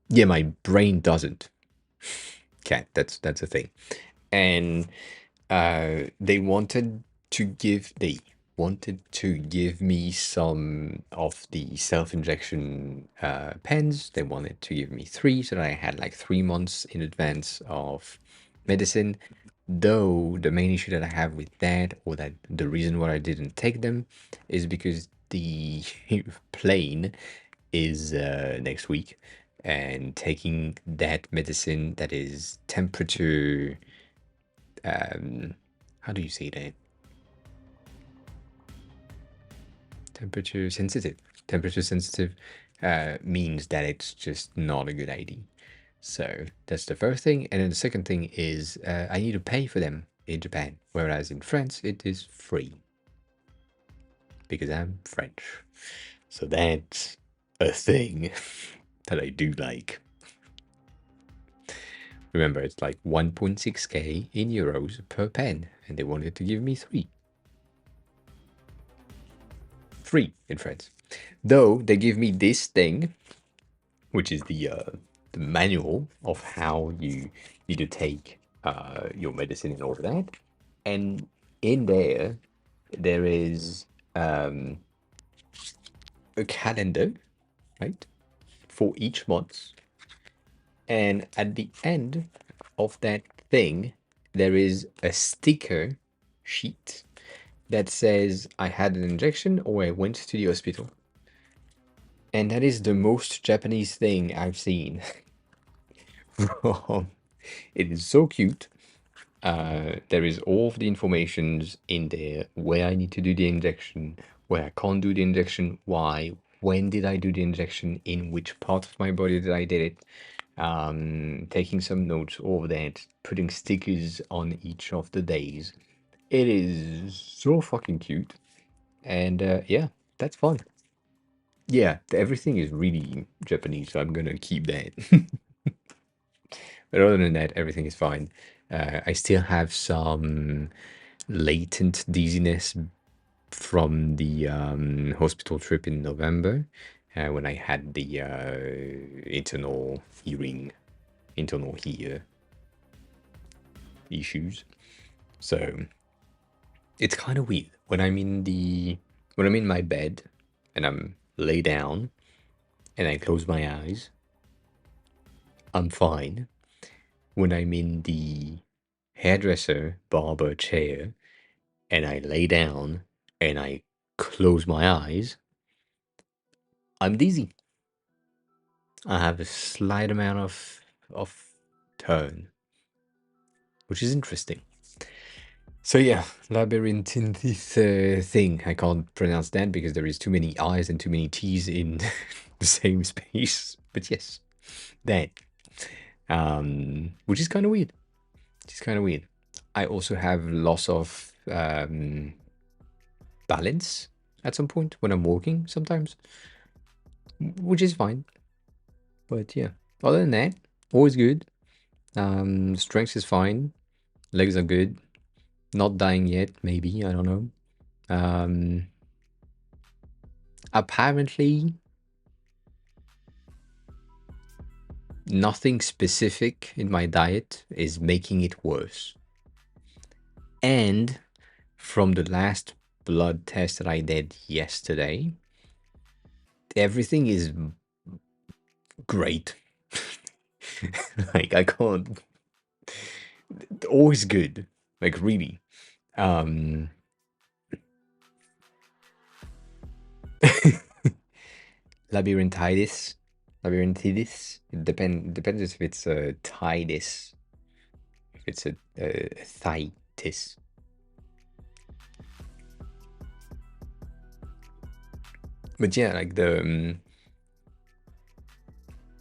yeah, my brain doesn't. Okay, that's a thing. And they wanted to give me some of the self-injection pens. They wanted to give me 3, so that I had like 3 months in advance of medicine. Though the main issue that I have with that, or that the reason why I didn't take them, is because the plane is next week, and taking that medicine that is temperature, how do you say that? Temperature sensitive. Temperature sensitive means that it's just not a good idea. So that's the first thing. And then the second thing is I need to pay for them in Japan, whereas in France it is free because I'm French. So that's a thing that I do like. Remember, it's like 1.6k in euros per pen, and they wanted to give me three. Free in France. Though they give me this thing, which is the manual of how you need to take your medicine and all of that. And in there is a calendar, right, for each month. And at the end of that thing, there is a sticker sheet that says I had an injection or I went to the hospital. And that is the most Japanese thing I've seen. It is so cute. There is all of the informations in there where I need to do the injection, where I can't do the injection, why, when did I do the injection, in which part of my body did I did it, taking some notes, all of that, putting stickers on each of the days. It is so fucking cute. And yeah, that's fun. Yeah, everything is really Japanese, so I'm gonna keep that. But other than that, everything is fine. I still have some latent dizziness from the hospital trip in November when I had the internal ear issues. So it's kind of weird when I'm in my bed and I'm lay down and I close my eyes. I'm fine. When I'm in the hairdresser barber chair and I lay down and I close my eyes, I'm dizzy. I have a slight amount of turn, which is interesting. So yeah, labyrinthine thing. I can't pronounce that because there is too many I's and too many T's in the same space. But yes, that. Which is kind of weird. Which is kind of weird. I also have loss of balance at some point when I'm walking sometimes, which is fine. But yeah, other than that, always good. Strength is fine. Legs are good. Not dying yet, maybe. I don't know. Apparently, nothing specific in my diet is making it worse. And from the last blood test that I did yesterday, everything is great. Like, I can't. Always good. Like, really. Labyrinthitis. Labyrinthitis. It depends if it's a tidis, if it's a thitis. But yeah, like the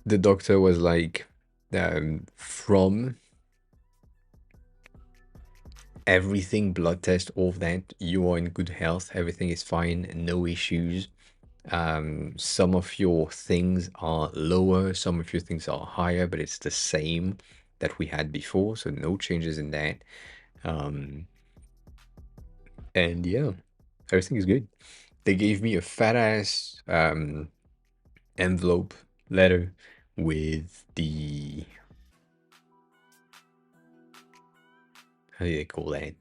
doctor was like, from everything, blood test, all of that, you are in good health, everything is fine, no issues. Some of your things are lower, some of your things are higher, but it's the same that we had before, so no changes in that. And yeah, everything is good. They gave me a fat ass envelope letter with the, how do they call that?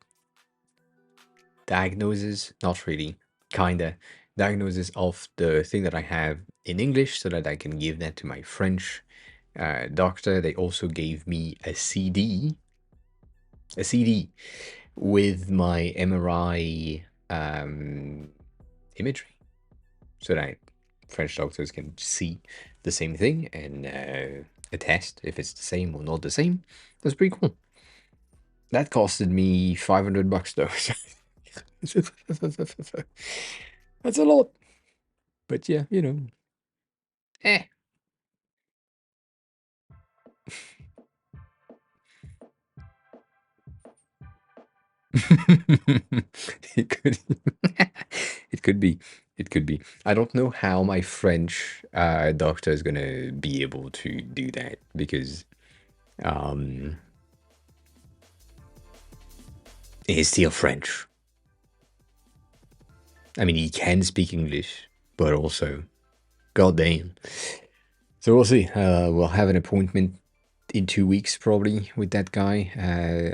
Diagnosis? Not really. Kinda. Diagnosis of the thing that I have in English so that I can give that to my French doctor. They also gave me a CD with my MRI imagery so that French doctors can see the same thing and attest if it's the same or not the same. That's pretty cool. That costed me $500 though. That's a lot. But yeah, eh. It could it could be. It could be. I don't know how my French doctor is gonna be able to do that because um he's still French. I mean, he can speak English, but also, goddamn. So we'll see. We'll have an appointment in 2 weeks probably with that guy.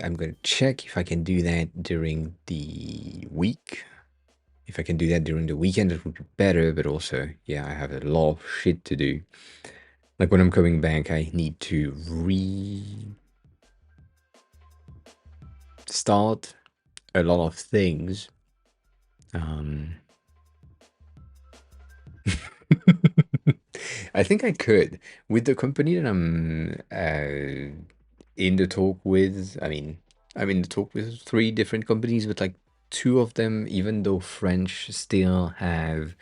I'm gonna check if I can do that during the week. If I can do that during the weekend, it would be better. But also, yeah, I have a lot of shit to do. Like when I'm coming back, I need to restart a lot of things. I think I could with the company that I'm in the talk with. I mean, I'm in the talk with three different companies, but like two of them, even though French still have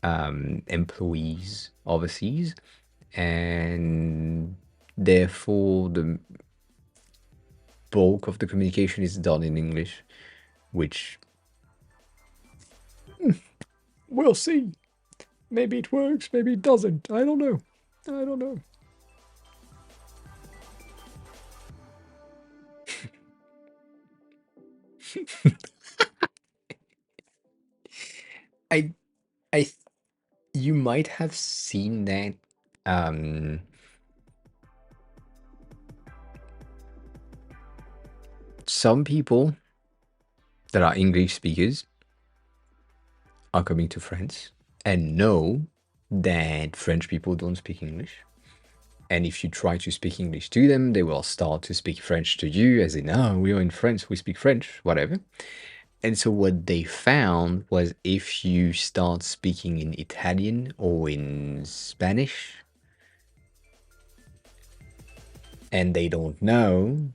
employees overseas, and therefore the bulk of the communication is done in English, which we'll see. Maybe it works, maybe it doesn't. I don't know. I don't know. I I you might have seen that um some people that are English speakers are coming to France and know that French people don't speak English. And if you try to speak English to them, they will start to speak French to you, as in, oh, we are in France, we speak French, whatever. And so what they found was if you start speaking in Italian or in Spanish and they don't know,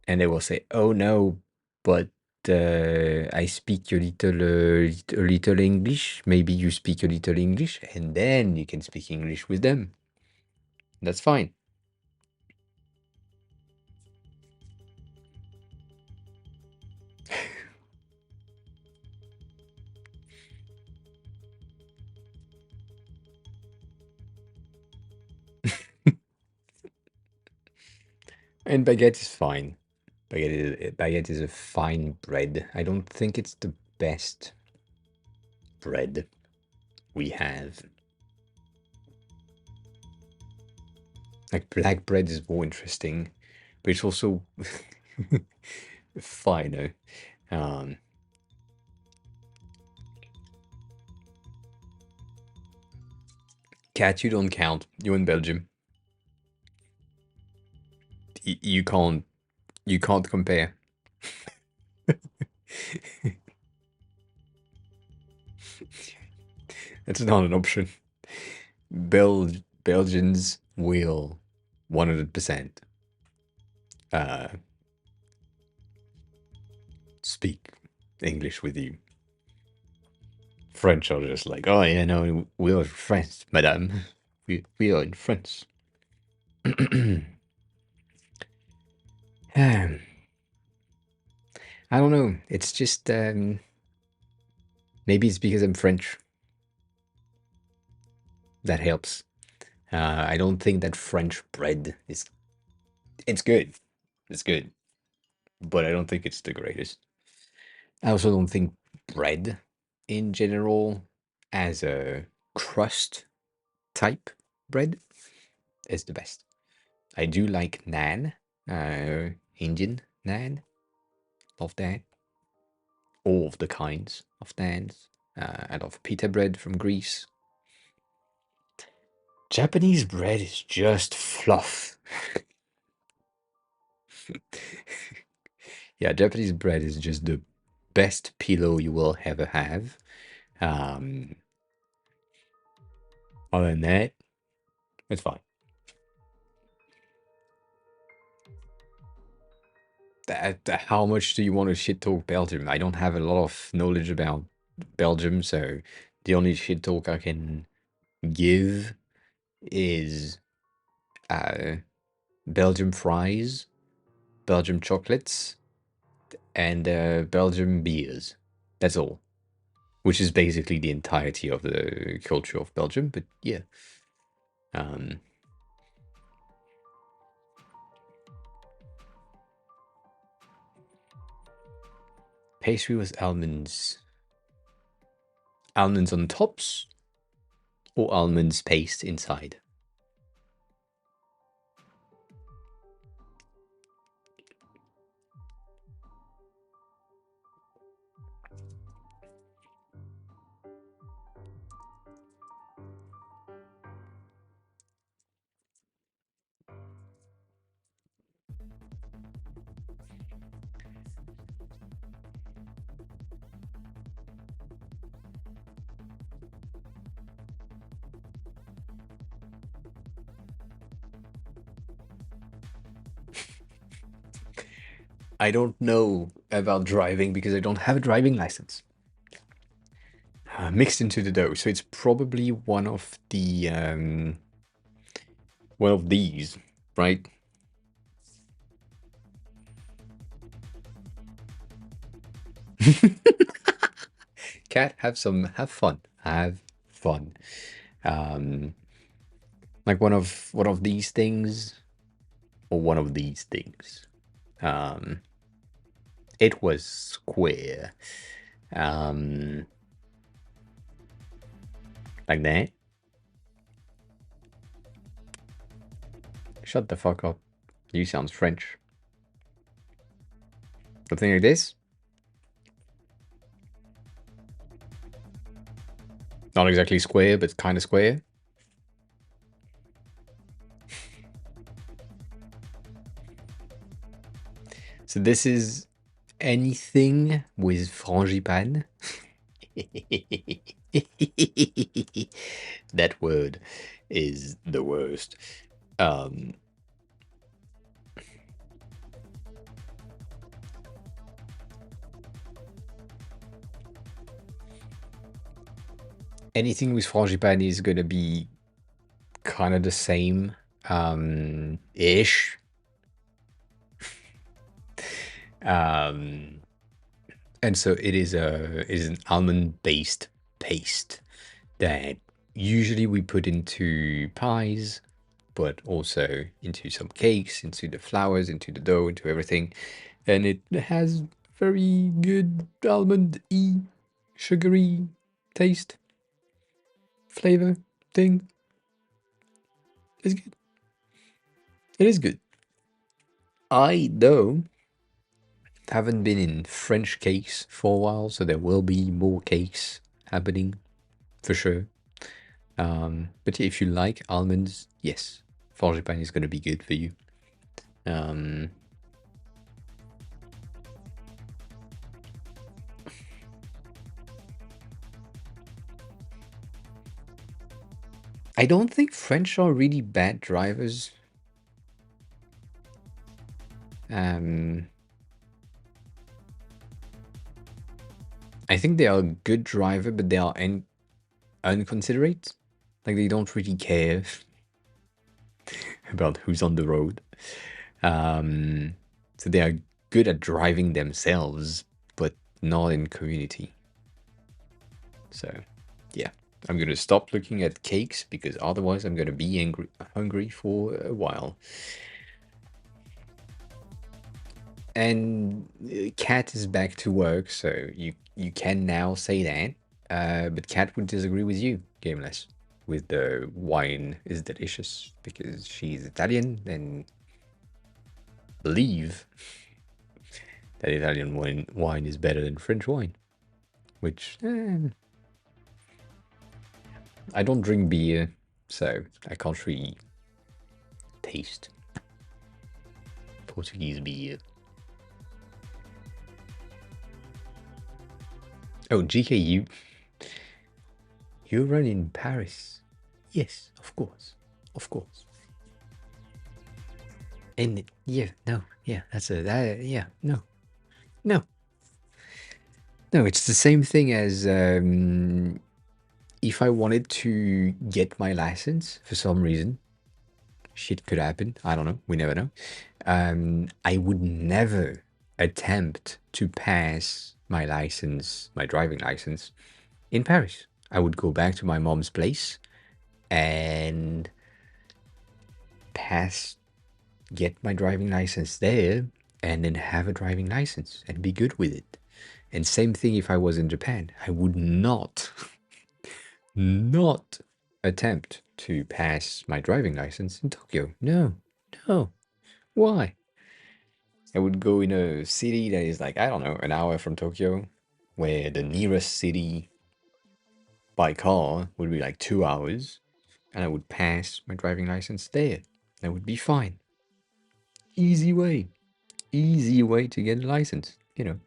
and they will say, "Oh no, but I speak a little English. Maybe you speak a little English, and then you can speak English with them. That's fine." And baguette is fine. Baguette is a fine bread. I don't think it's the best bread we have. Like black bread is more interesting, but it's also finer. Um, Cat, you don't count. You're in Belgium. You can't. You can't compare. That's not an option. Belgians will 100% uh, speak English with you. French are just like, oh yeah, no, we are French, madame. We are in France. I don't know. It's just maybe it's because I'm French. That helps. I don't think that French bread is. It's good. It's good, but I don't think it's the greatest. I also don't think bread in general as a crust type bread is the best. I do like naan, Indian naan. Love that. All of the kinds of naans. I love pita bread from Greece. Japanese bread is just fluff. Yeah, Japanese bread is just the best pillow you will ever have. Um, Other than that, it's fine. How much do you want to shit talk Belgium? I don't have a lot of knowledge about Belgium, so the only shit talk I can give is uh, Belgium fries, Belgium chocolates, and Belgium beers. That's all. Which is basically the entirety of the culture of Belgium, but yeah. Um, Pastry with almonds. Almonds on tops or almonds paste inside? I don't know about driving because I don't have a driving license. Mixed into the dough, so it's probably one of these, right? Cat, have have fun. Um, like one of these things or one of these things. Um, it was square. Um, like that. Shut the fuck up. You sound French. Something like this? Not exactly square, but kind of square. So this is anything with frangipane. That word is the worst. Anything with frangipane is gonna be kind of the same, ish. Um, and so it is an almond based paste that usually we put into pies, but also into some cakes, into the flours, into the dough, into everything. And it has very good almond-y, sugary taste, flavor thing. It's good. It is good. I, though, haven't been in French cakes for a while, so there will be more cakes happening for sure. But if you like almonds, yes, frangipane is going to be good for you. Um, I don't think French are really bad drivers. Um, I think they are a good driver, but they are unconsiderate. Like they don't really care about who's on the road. So they are good at driving themselves, but not in community. So, yeah, I'm gonna stop looking at cakes because otherwise I'm gonna be hungry for a while. And Cat is back to work, so you can now say that. But Cat would disagree with you, Gameless, with the wine is delicious because she's Italian and believe that Italian wine is better than French wine, which I don't drink beer, so I can't really taste Portuguese beer. Oh, GKU. You run in Paris? Yes, of course. Of course. And yeah, no, yeah, yeah, no, no, no. It's the same thing as if I wanted to get my license for some reason, shit could happen. I don't know. We never know. I would never attempt to pass my license, my driving license, in Paris. I would go back to my mom's place and pass, get my driving license there, and then have a driving license and be good with it. And same thing if I was in Japan. I would not, not attempt to pass my driving license in Tokyo. No, no. Why? I would go in a city that is like, I don't know, an hour from Tokyo, where the nearest city by car would be like 2 hours, and I would pass my driving license there. That would be fine. Easy way. Easy way to get a license, you know.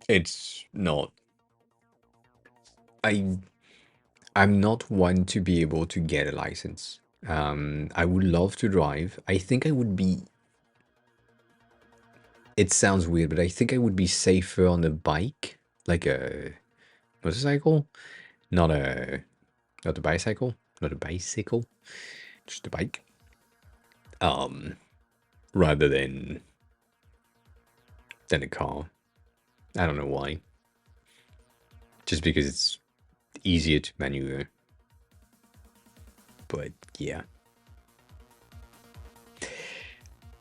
It's not. I I'm not one to be able to get a license. I would love to drive. I think I would be. It sounds weird, but I think I would be safer on a bike, like a motorcycle, not a not a bicycle, not a bicycle, just a bike. Um, rather than a car. I don't know why. Just because it's easier to maneuver. But yeah.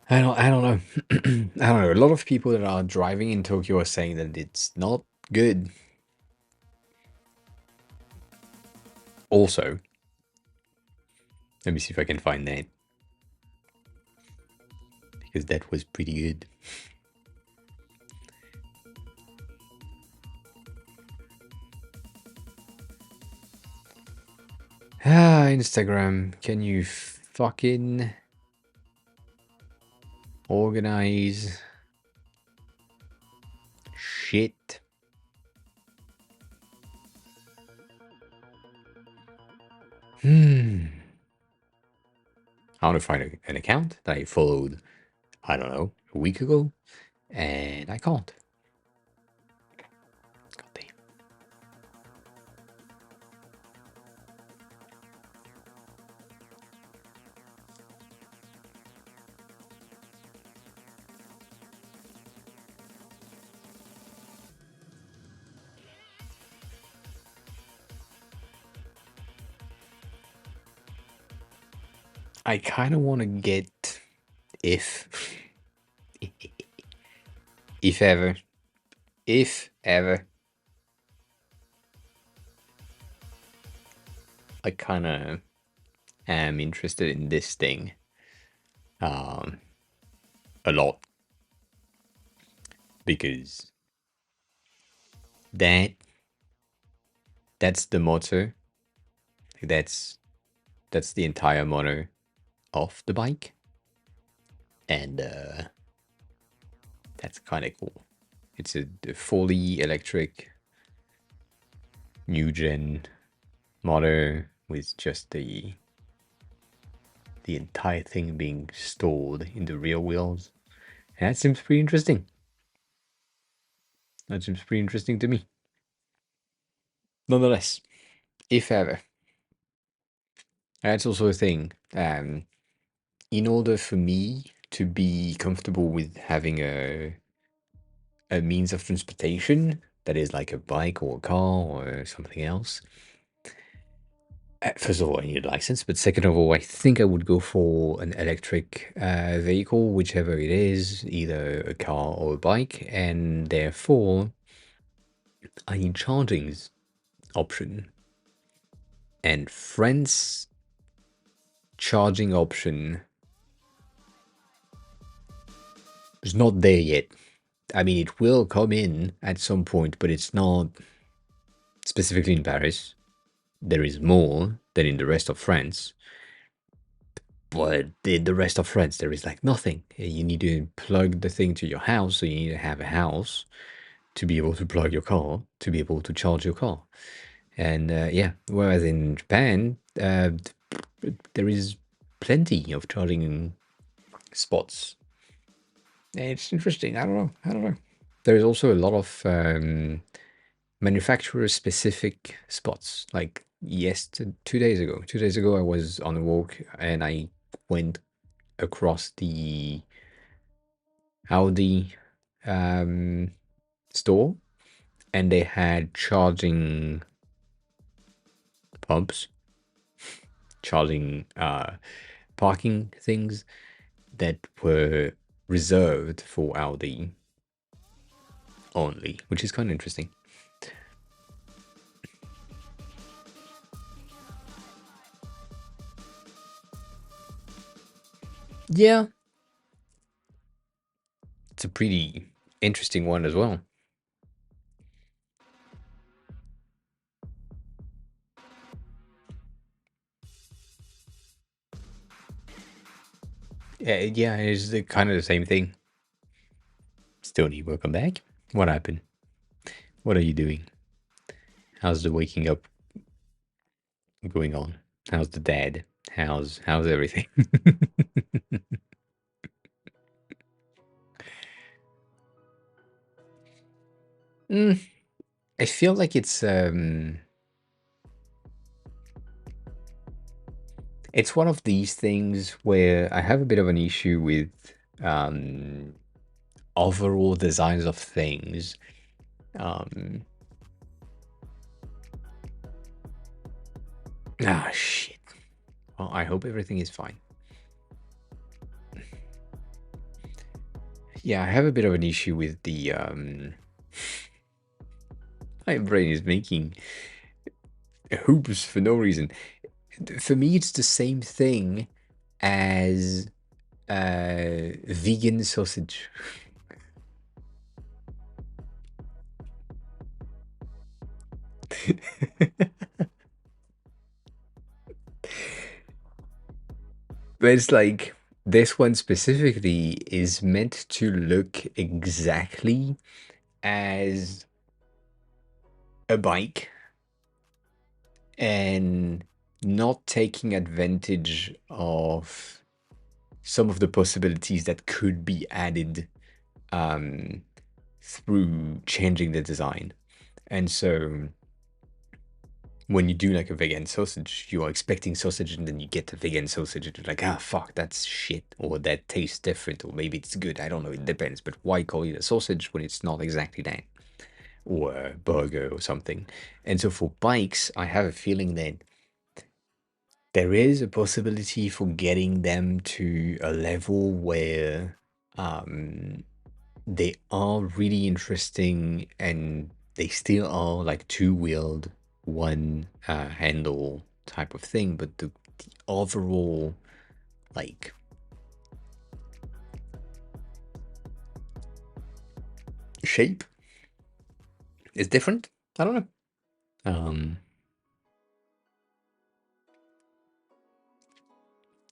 I don't know. I don't know. A lot of people that are driving in Tokyo are saying that it's not good. Also, let me see if I can find that. Because that was pretty good. Instagram, can you fucking organize shit? I want to find an account that I followed, I don't know, a week ago, and I can't. God damn. I kind of want to get if if ever if ever I kind of am interested in this thing um a lot because that that's the motto. That's that's the entire motto of the bike, and that's kind of cool. It's a fully electric new gen motor with just the entire thing being stored in the rear wheels. And that seems pretty interesting. That seems pretty interesting to me. Nonetheless, if ever, that's also a thing. In order for me to be comfortable with having a means of transportation that is like a bike or a car or something else, first of all, I need a license, but second of all, I think I would go for an electric vehicle, whichever it is, either a car or a bike, and therefore I need chargings option. And friends charging option is not there yet. I mean, it will come in at some point, but it's not specifically in Paris. There is more than in the rest of France. But the rest of France, there is like nothing. You need to plug the thing to your house, so you need to have a house to be able to plug your car, to be able to charge your car. And yeah, whereas in Japan, there is plenty of charging spots. It's interesting. I don't know. I don't know. There is also a lot of manufacturer-specific spots. Like yes, 2 days ago. 2 days ago, I was on a walk and I went across the Audi store, and they had charging pumps, charging parking things that were reserved for Audi only, which is kind of interesting. Yeah, it's a pretty interesting one as well. Yeah, it's kind of the same thing. Stony, welcome back. What happened? What are you doing? How's the waking up going on? How's the dad? How's everything? Mm, I feel like it's one of these things where I have a bit of an issue with um, overall designs of things. Um, Shit. Well, I hope everything is fine. Yeah, I have a bit of an issue with the my brain is making hoops for no reason. For me, it's the same thing as vegan sausage. But it's like this one specifically is meant to look exactly as a bike and not taking advantage of some of the possibilities that could be added um, through changing the design. And so when you do like a vegan sausage, you are expecting sausage and then you get the vegan sausage and you're like, ah, fuck, that's shit. Or that tastes different. Or maybe it's good. I don't know. It depends. But why call it a sausage when it's not exactly that? Or a burger or something. And so for bikes, I have a feeling that there is a possibility for getting them to a level where they are really interesting and they still are like two-wheeled, one handle type of thing, but the overall like shape is different. I don't know. Um,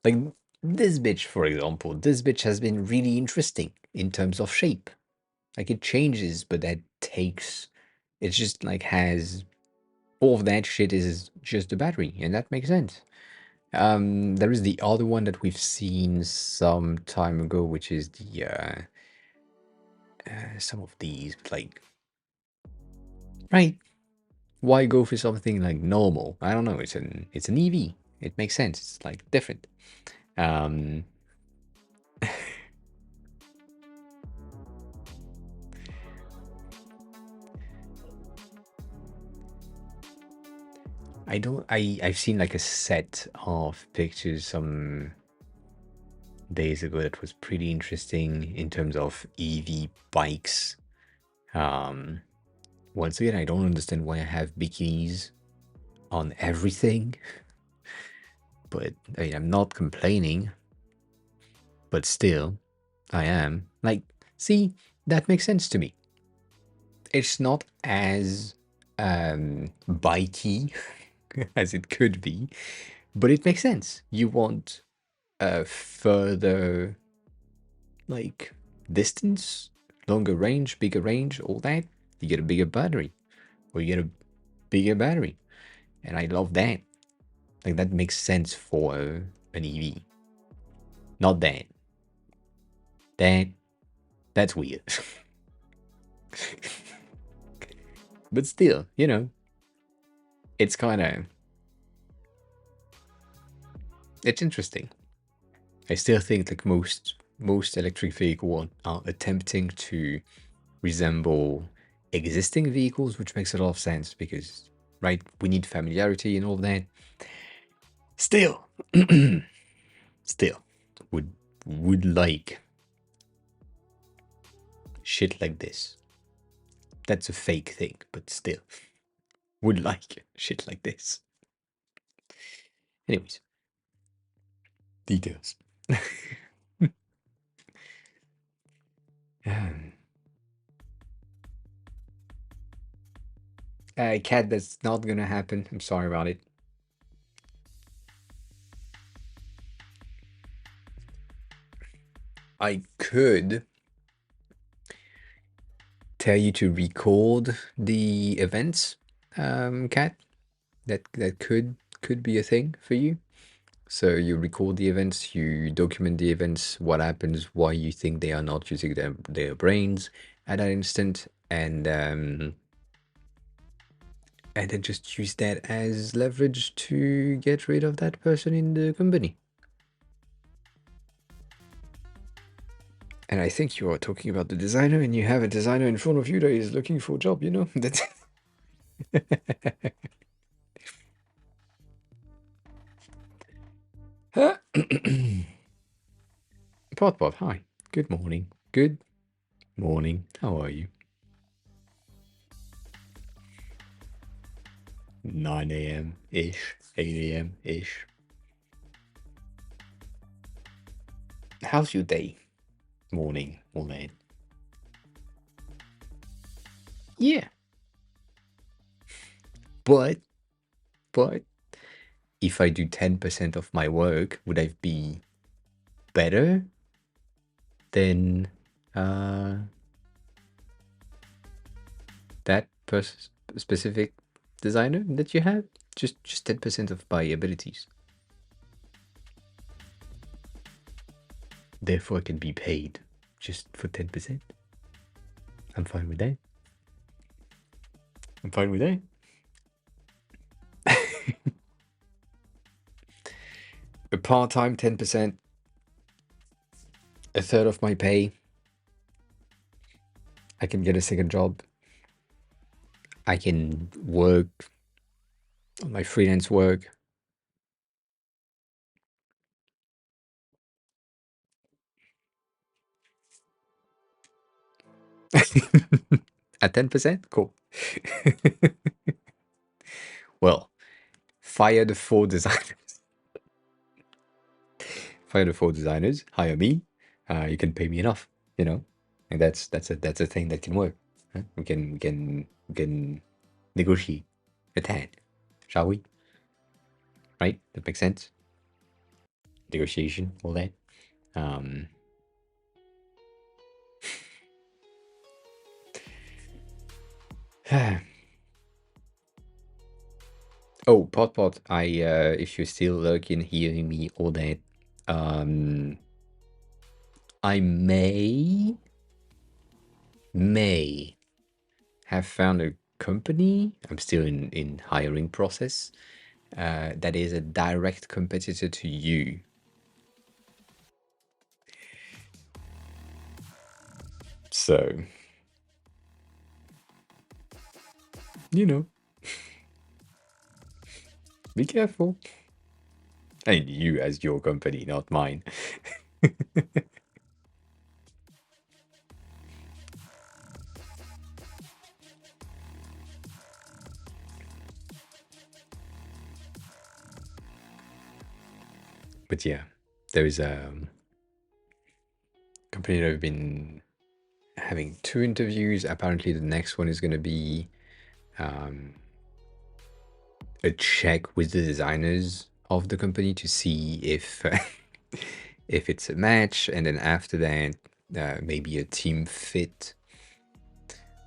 like this bitch, for example, this bitch has been really interesting in terms of shape. Like it changes, but that takes it just like has all of that shit is just a battery, and that makes sense. There is the other one that we've seen some time ago, which is the some of these like right. Why go for something like normal? I don't know. It's an EV. It makes sense. It's like different. Um, I don't. I've seen like a set of pictures some days ago that was pretty interesting in terms of EV bikes. Um, Once again, I don't understand why I have bikinis on everything, but I mean, I'm not complaining, but still, I am. Like, see, that makes sense to me. It's not as bikey as it could be, but it makes sense. You want further like distance, longer range, bigger range, all that, you get a bigger battery, or you get a bigger battery, and I love that. Like that makes sense for an EV. Not that. That's weird. But still, it's kind of it's interesting. I still think like most electric vehicles are attempting to resemble existing vehicles, which makes a lot of sense because, right, we need familiarity and all that. Still, still, would would like shit like this. That's a fake thing, but still, would like shit like this. Anyways, details. Cat, that's not gonna happen. I'm sorry about it. I could tell you to record the events, Cat. That could be a thing for you. So you record the events, you document the events, what happens, why you think they are not using their brains at that instant, and then just use that as leverage to get rid of that person in the company. And I think you are talking about the designer, and you have a designer in front of you that is looking for a job, That's Pot, hi. Good morning. Good morning. How are you? 9 a.m.-ish, 8 a.m.-ish. How's your day? Morning, all that. Yeah. But if I do 10% of my work, would I be better than that specific designer that you have? Just 10% of my abilities. Therefore, I can be paid just for 10%. I'm fine with that. I'm fine with that. A part-time 10%, a third of my pay. I can get a second job. I can work on my freelance work. At 10%? Cool. Well, fire the 4 designers. Fire the 4 designers, hire me. You can pay me enough, and that's a thing that can work. Huh? We can negotiate a tad, shall we? Right? That makes sense. Negotiation, all that. Oh, Pot, if you're still lurking, hearing me, all that, I may have found a company. I'm still in hiring process. That is a direct competitor to you. So, be careful. And you as your company, not mine. But yeah, there is a company that I've been having 2 interviews. Apparently, the next one is going to be a check with the designers of the company to see if if it's a match, and then after that, maybe a team fit.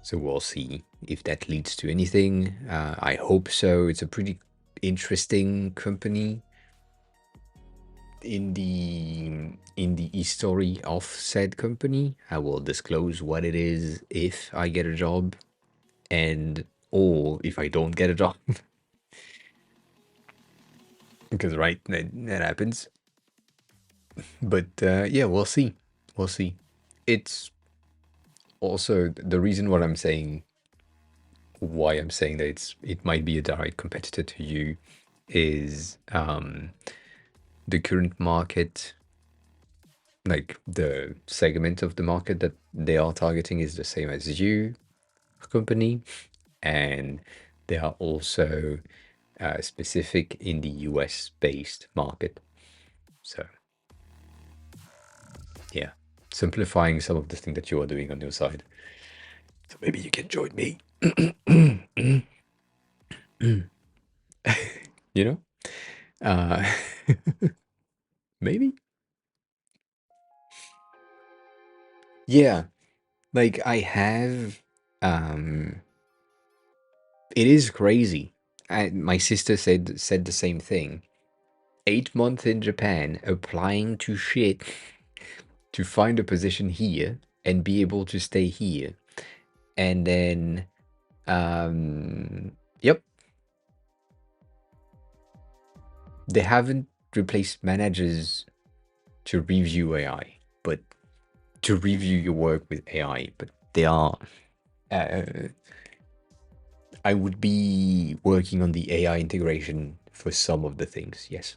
So we'll see if that leads to anything. I hope so. It's a pretty interesting company in the history of said company. I will disclose what it is if I get a job, and or if I don't get a job, because right, that happens. But yeah, we'll see. We'll see. It's also the reason what I'm saying, why I'm saying that it might be a direct competitor to you, is the current market, like the segment of the market that they are targeting is the same as you company, and they are also specific in the US based market. So yeah, simplifying some of the thing that you are doing on your side. So maybe you can join me. You know? Uh, maybe? Yeah. Like I have it is crazy. My sister said the same thing. 8 months in Japan applying to shit to find a position here and be able to stay here. And then yep, they haven't replaced managers to review AI, but to review your work with AI, but they are. Uh, I would be working on the AI integration for some of the things. Yes.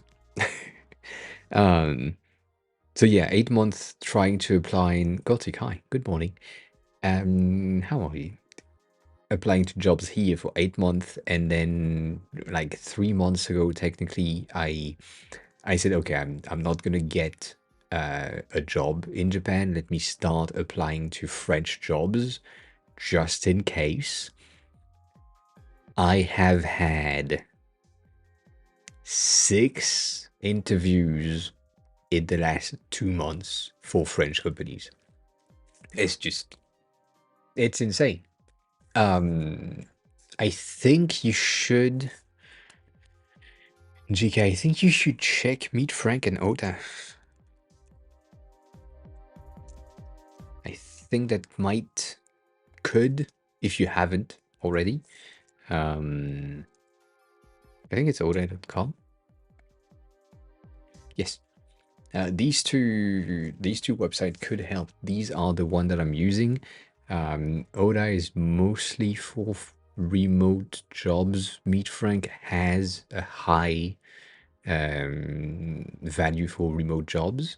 um. So yeah, 8 months trying to apply in Gothic. Hi, good morning. How are you? Applying to jobs here for 8 months, and then like 3 months ago, technically, I said, okay, I'm not gonna get a job in Japan. Let me start applying to French jobs just in case. I have had 6 interviews in the last 2 months for French companies. It's just, it's insane. Um, I think you should, GK, I think you should check Meet Frank and Oda. I think that could, if you haven't already. I think it's oda.com. Yes. These two websites could help. These are the one that I'm using. Oda is mostly for remote jobs. Meet Frank has a high value for remote jobs,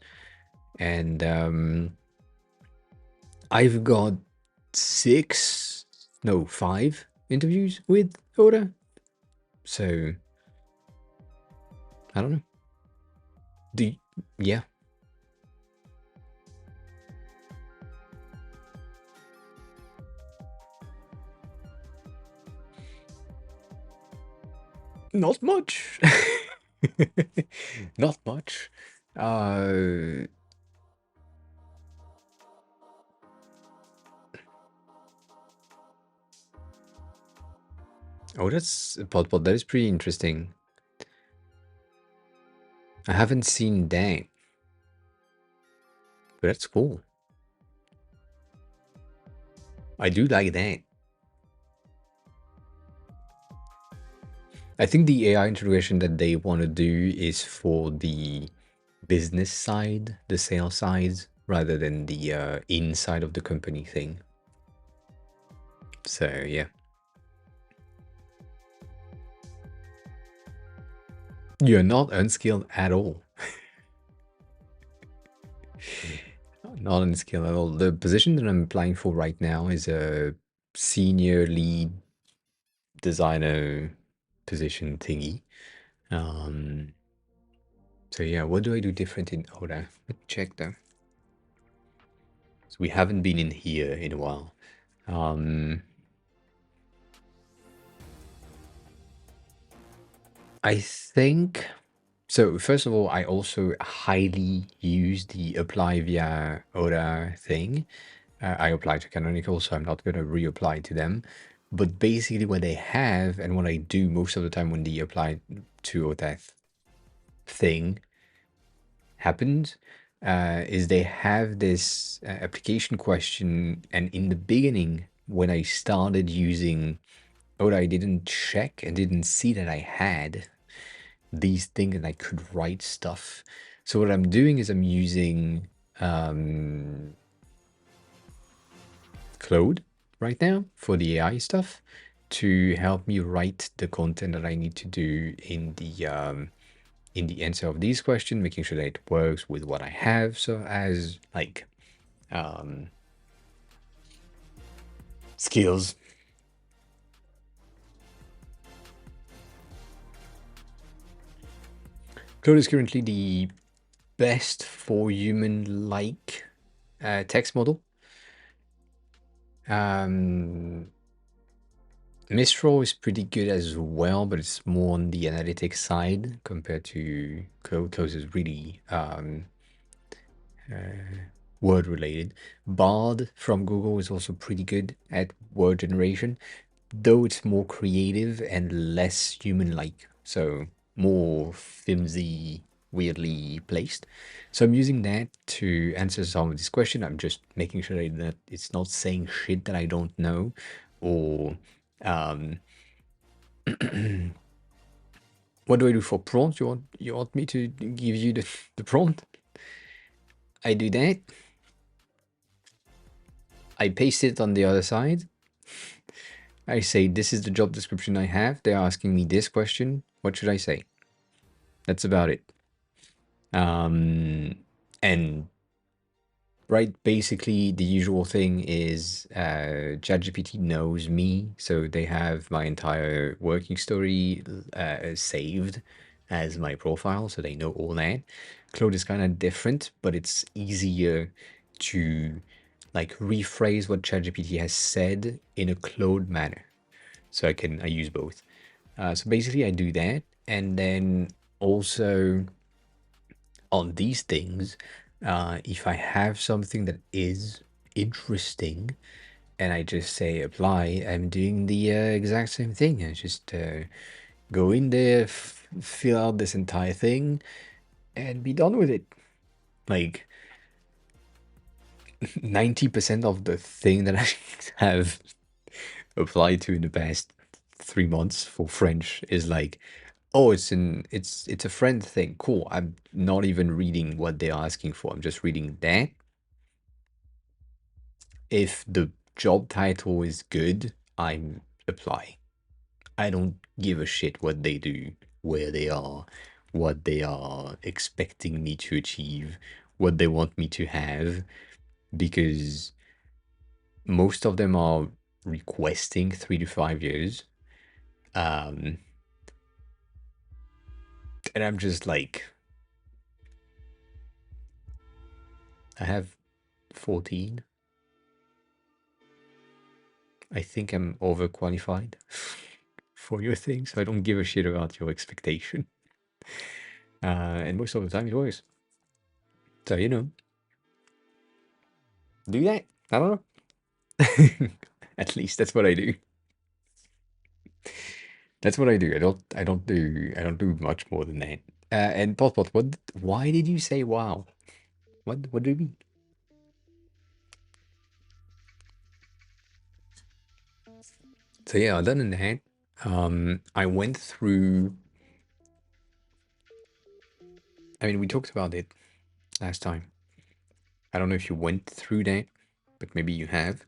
and I've got 5 interviews with Oda. So I don't know. Do yeah. Not much. Not much. Uh, oh, that's Pod. That is pretty interesting. I haven't seen that, but that's cool. I do like that. I think the AI integration that they want to do is for the business side, the sales side, rather than the inside of the company thing. So yeah. You're not unskilled at all. Not unskilled at all. The position that I'm applying for right now is a senior lead designer position thingy. So yeah, what do I do different in Oda? Let me check though. So we haven't been in here in a while. I think So first of all, I also highly use the apply via Aura thing. I apply to Canonical, so I'm not going to reapply to them. But basically, what they have and what I do most of the time when the apply to Aura thing happens is they have this application question, and in the beginning, when I started using Aura, I didn't check and didn't see that I had these things and I could write stuff. So what I'm doing is I'm using Claude right now for the AI stuff to help me write the content that I need to do in the answer of these questions, making sure that it works with what I have. So as like skills. Claude is currently the best for human-like text model. Mistral is pretty good as well, but it's more on the analytics side compared to Claude. Claude is really word related. Bard from Google is also pretty good at word generation, though it's more creative and less human-like, so more flimsy, weirdly placed. So I'm using that to answer some of this question. I'm just making sure that it's not saying shit that I don't know, or what do I do for prompt? You want me to give you the prompt? I do that. I paste it on the other side. I say, this is the job description I have. They're asking me this question. What should I say? That's about it. And right, basically the usual thing is ChatGPT knows me, so they have my entire working story saved as my profile, so they know all that. Claude is kind of different, but it's easier to like rephrase what ChatGPT has said in a Claude manner. So I use both. So basically I do that, and then also on these things, if I have something that is interesting and I just say apply, I'm doing the exact same thing. I just go in there, fill out this entire thing, and be done with it. Like 90% of the thing that I have applied to in the past 3 months for French is like, oh, it's a friend thing. Cool. I'm not even reading what they're asking for. I'm just reading that. If the job title is good, I'm apply. I don't give a shit what they do, where they are, what they are expecting me to achieve, what they want me to have, because most of them are requesting 3 to 5 years. Um, and I'm just like, I have 14. I think I'm overqualified for your thing, so I don't give a shit about your expectation. And most of the time it works. So, do that. I don't know. At least that's what I do. That's what I do. I don't do much more than that. And Pot, why did you say wow? What do you mean? So yeah, other than that, I went through. I mean, we talked about it last time. I don't know if you went through that, but maybe you have.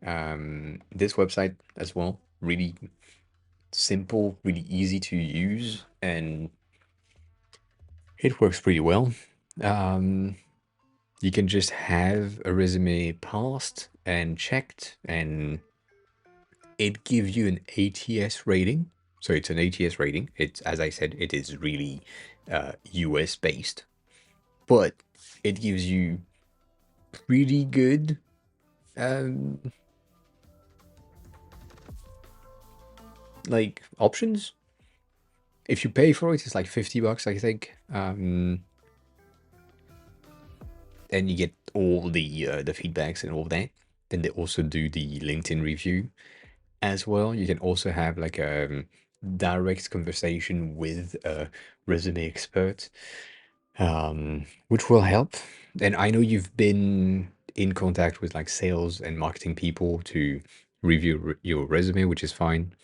This website as well, really simple, really easy to use, and it works pretty well. Um, you can just have a resume passed and checked, and it gives you an ATS rating. So it's an ATS rating. It's, as I said, it is really US based, but it gives you pretty good um, like options. If you pay for it, it's like $50, I think. And you get all the feedbacks and all that. Then they also do the LinkedIn review as well. You can also have like a direct conversation with a resume expert, which will help. And I know you've been in contact with like sales and marketing people to review your resume, which is fine,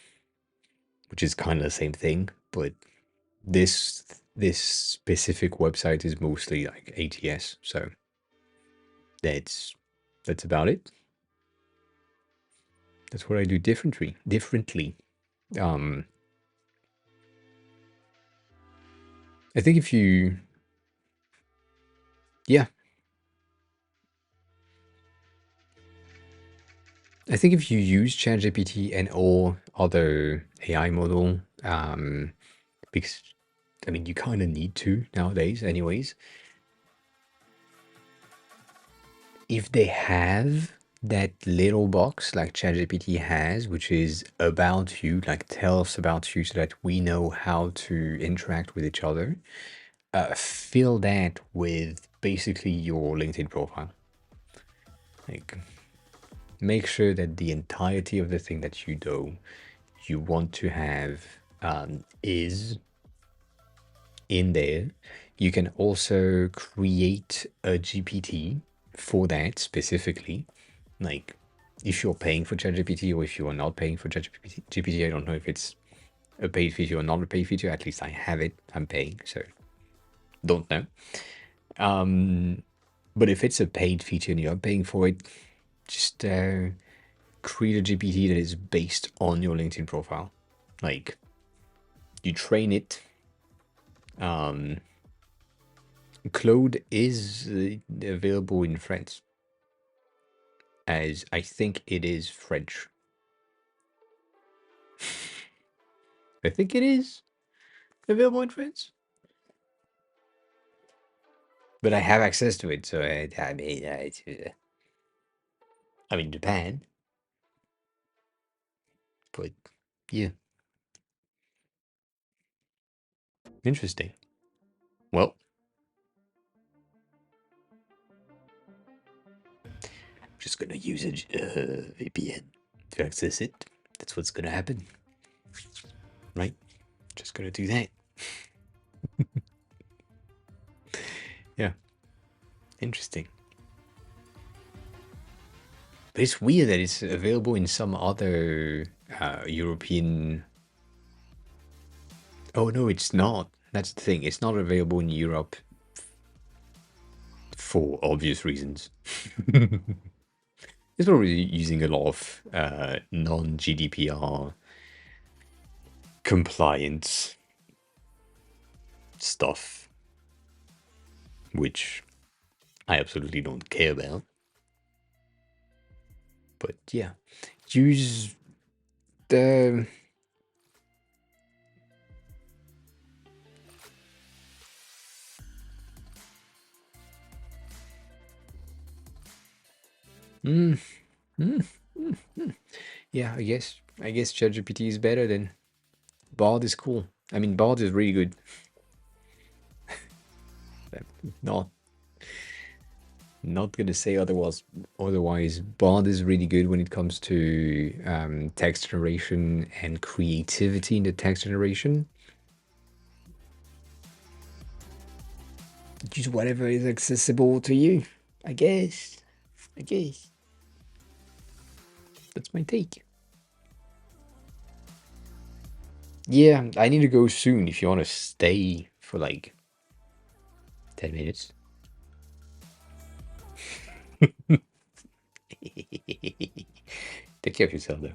which is kind of the same thing. But this this specific website is mostly like ATS, so that's that's about it. That's what I do differently. Um, I think if you, yeah, I think if you use ChatGPT and all other AI model, because I mean you kind of need to nowadays, anyways. If they have that little box like ChatGPT has, which is about you, like tell us about you, so that we know how to interact with each other, fill that with basically your LinkedIn profile. Like, make sure that the entirety of the thing that you do, you want to have is in there. You can also create a GPT for that specifically. Like, if you're paying for ChatGPT or if you are not paying for ChatGPT, I don't know if it's a paid feature or not a paid feature. At least I have it. I'm paying, so don't know. But if it's a paid feature and you're paying for it, just create a GPT that is based on your LinkedIn profile. Like, you train it. Claude is available in France, as I think it is French. I think it is available in France, but I have access to it, so I mean, I'm in Japan, but yeah, interesting. Well, I'm just gonna use a VPN to access it. That's what's gonna happen, right? Just gonna do that. Yeah, interesting. But it's weird that it's available in some other European. Oh no, it's not. That's the thing. It's not available in Europe for obvious reasons. It's probably using a lot of non-GDPR compliance stuff, which I absolutely don't care about. But yeah, use the. Mm, mm, yeah, I guess ChatGPT is better than Bard is cool. I mean, Bard is really good. Not not gonna say otherwise. Otherwise, Bard is really good when it comes to text generation and creativity in the text generation. Use whatever is accessible to you. I guess. I guess that's my take. Yeah, I need to go soon. If you want to stay for like 10 minutes. Take care of yourself, though.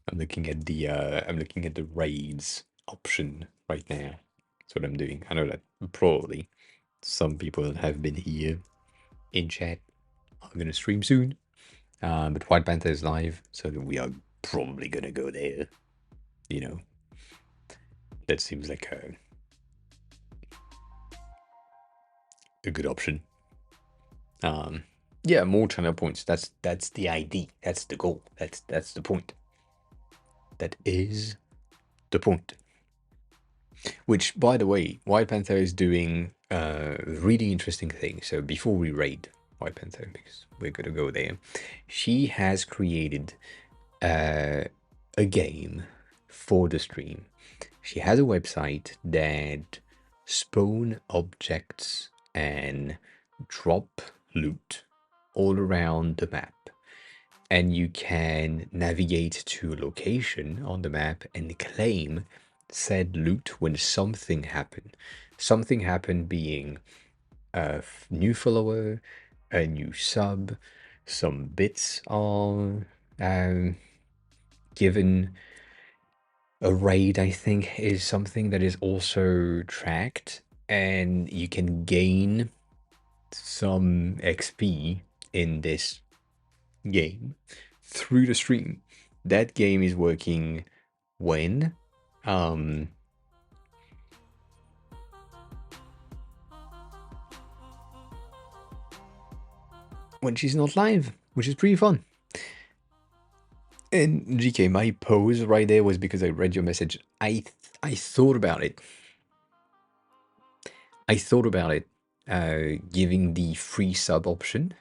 I'm looking at the raids option right now. That's what I'm doing. I know that probably some people that have been here in chat are gonna stream soon. But White Panther is live, so we are probably gonna go there. You know, that seems like a good option. Um, Yeah, more channel points. That's the ID. That's the goal. That's the point. That is the point. Which, by the way, White Panther is doing a really interesting thing. So before we raid White Panther, because we're gonna go there, she has created uh, a game for the stream. She has a website that spawn objects and drop loot all around the map. And you can navigate to a location on the map and claim said loot when something happened. Something happened being a new follower, a new sub, some bits are given. A raid, I think, is something that is also tracked, and you can gain some XP in this game through the stream. That game is working when um when she's not live, which is pretty fun. And GK, my pose right there was because I read your message. I thought about it. I thought about it, giving the free sub option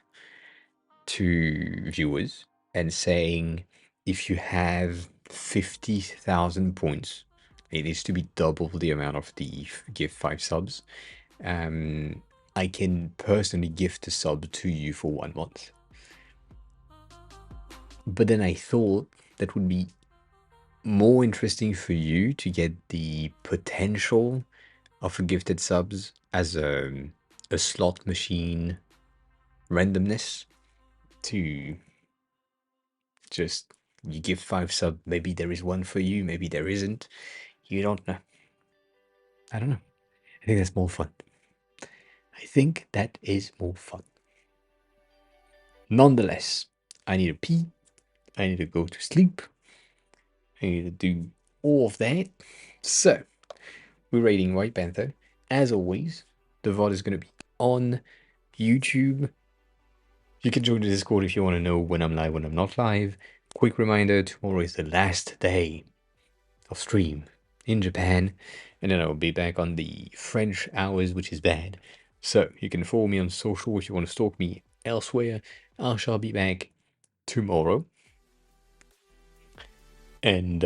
to viewers and saying if you have 50,000 points, it needs to be double the amount of the give 5 subs. I can personally gift a sub to you for 1 month. But then I thought that would be more interesting for you to get the potential of a gifted subs as a slot machine randomness to just you give 5 sub, maybe there is one for you, maybe there isn't. You don't know. I don't know. I think that's more fun. I think that is more fun. Nonetheless, I need to pee. I need to go to sleep. I need to do all of that. So, we're rating White Panther. As always, the VOD is going to be on YouTube. You can join the Discord if you want to know when I'm live, when I'm not live. Quick reminder, tomorrow is the last day of stream in Japan, and then I'll be back on the French hours, which is bad. So you can follow me on social if you want to stalk me elsewhere. I shall be back tomorrow. And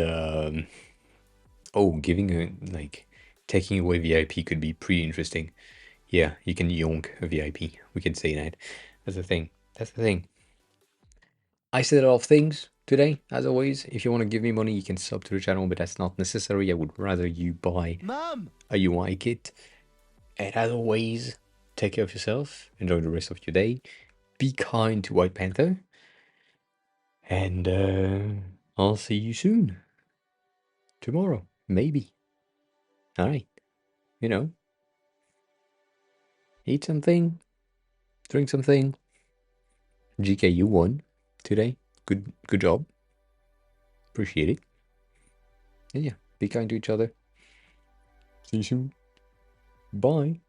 oh, giving a taking away VIP could be pretty interesting. Yeah, you can yonk a VIP. We can say that. That's the thing. That's the thing. I said a lot of things today, as always. If you want to give me money, you can sub to the channel, but that's not necessary. I would rather you buy a UI kit. And as always, take care of yourself. Enjoy the rest of your day. Be kind to White Panther. And I'll see you soon. Tomorrow, maybe. Alright. You know, eat something, drink something. GK, you won today. Good job. Appreciate it. And yeah, be kind to each other. See you soon. Bye.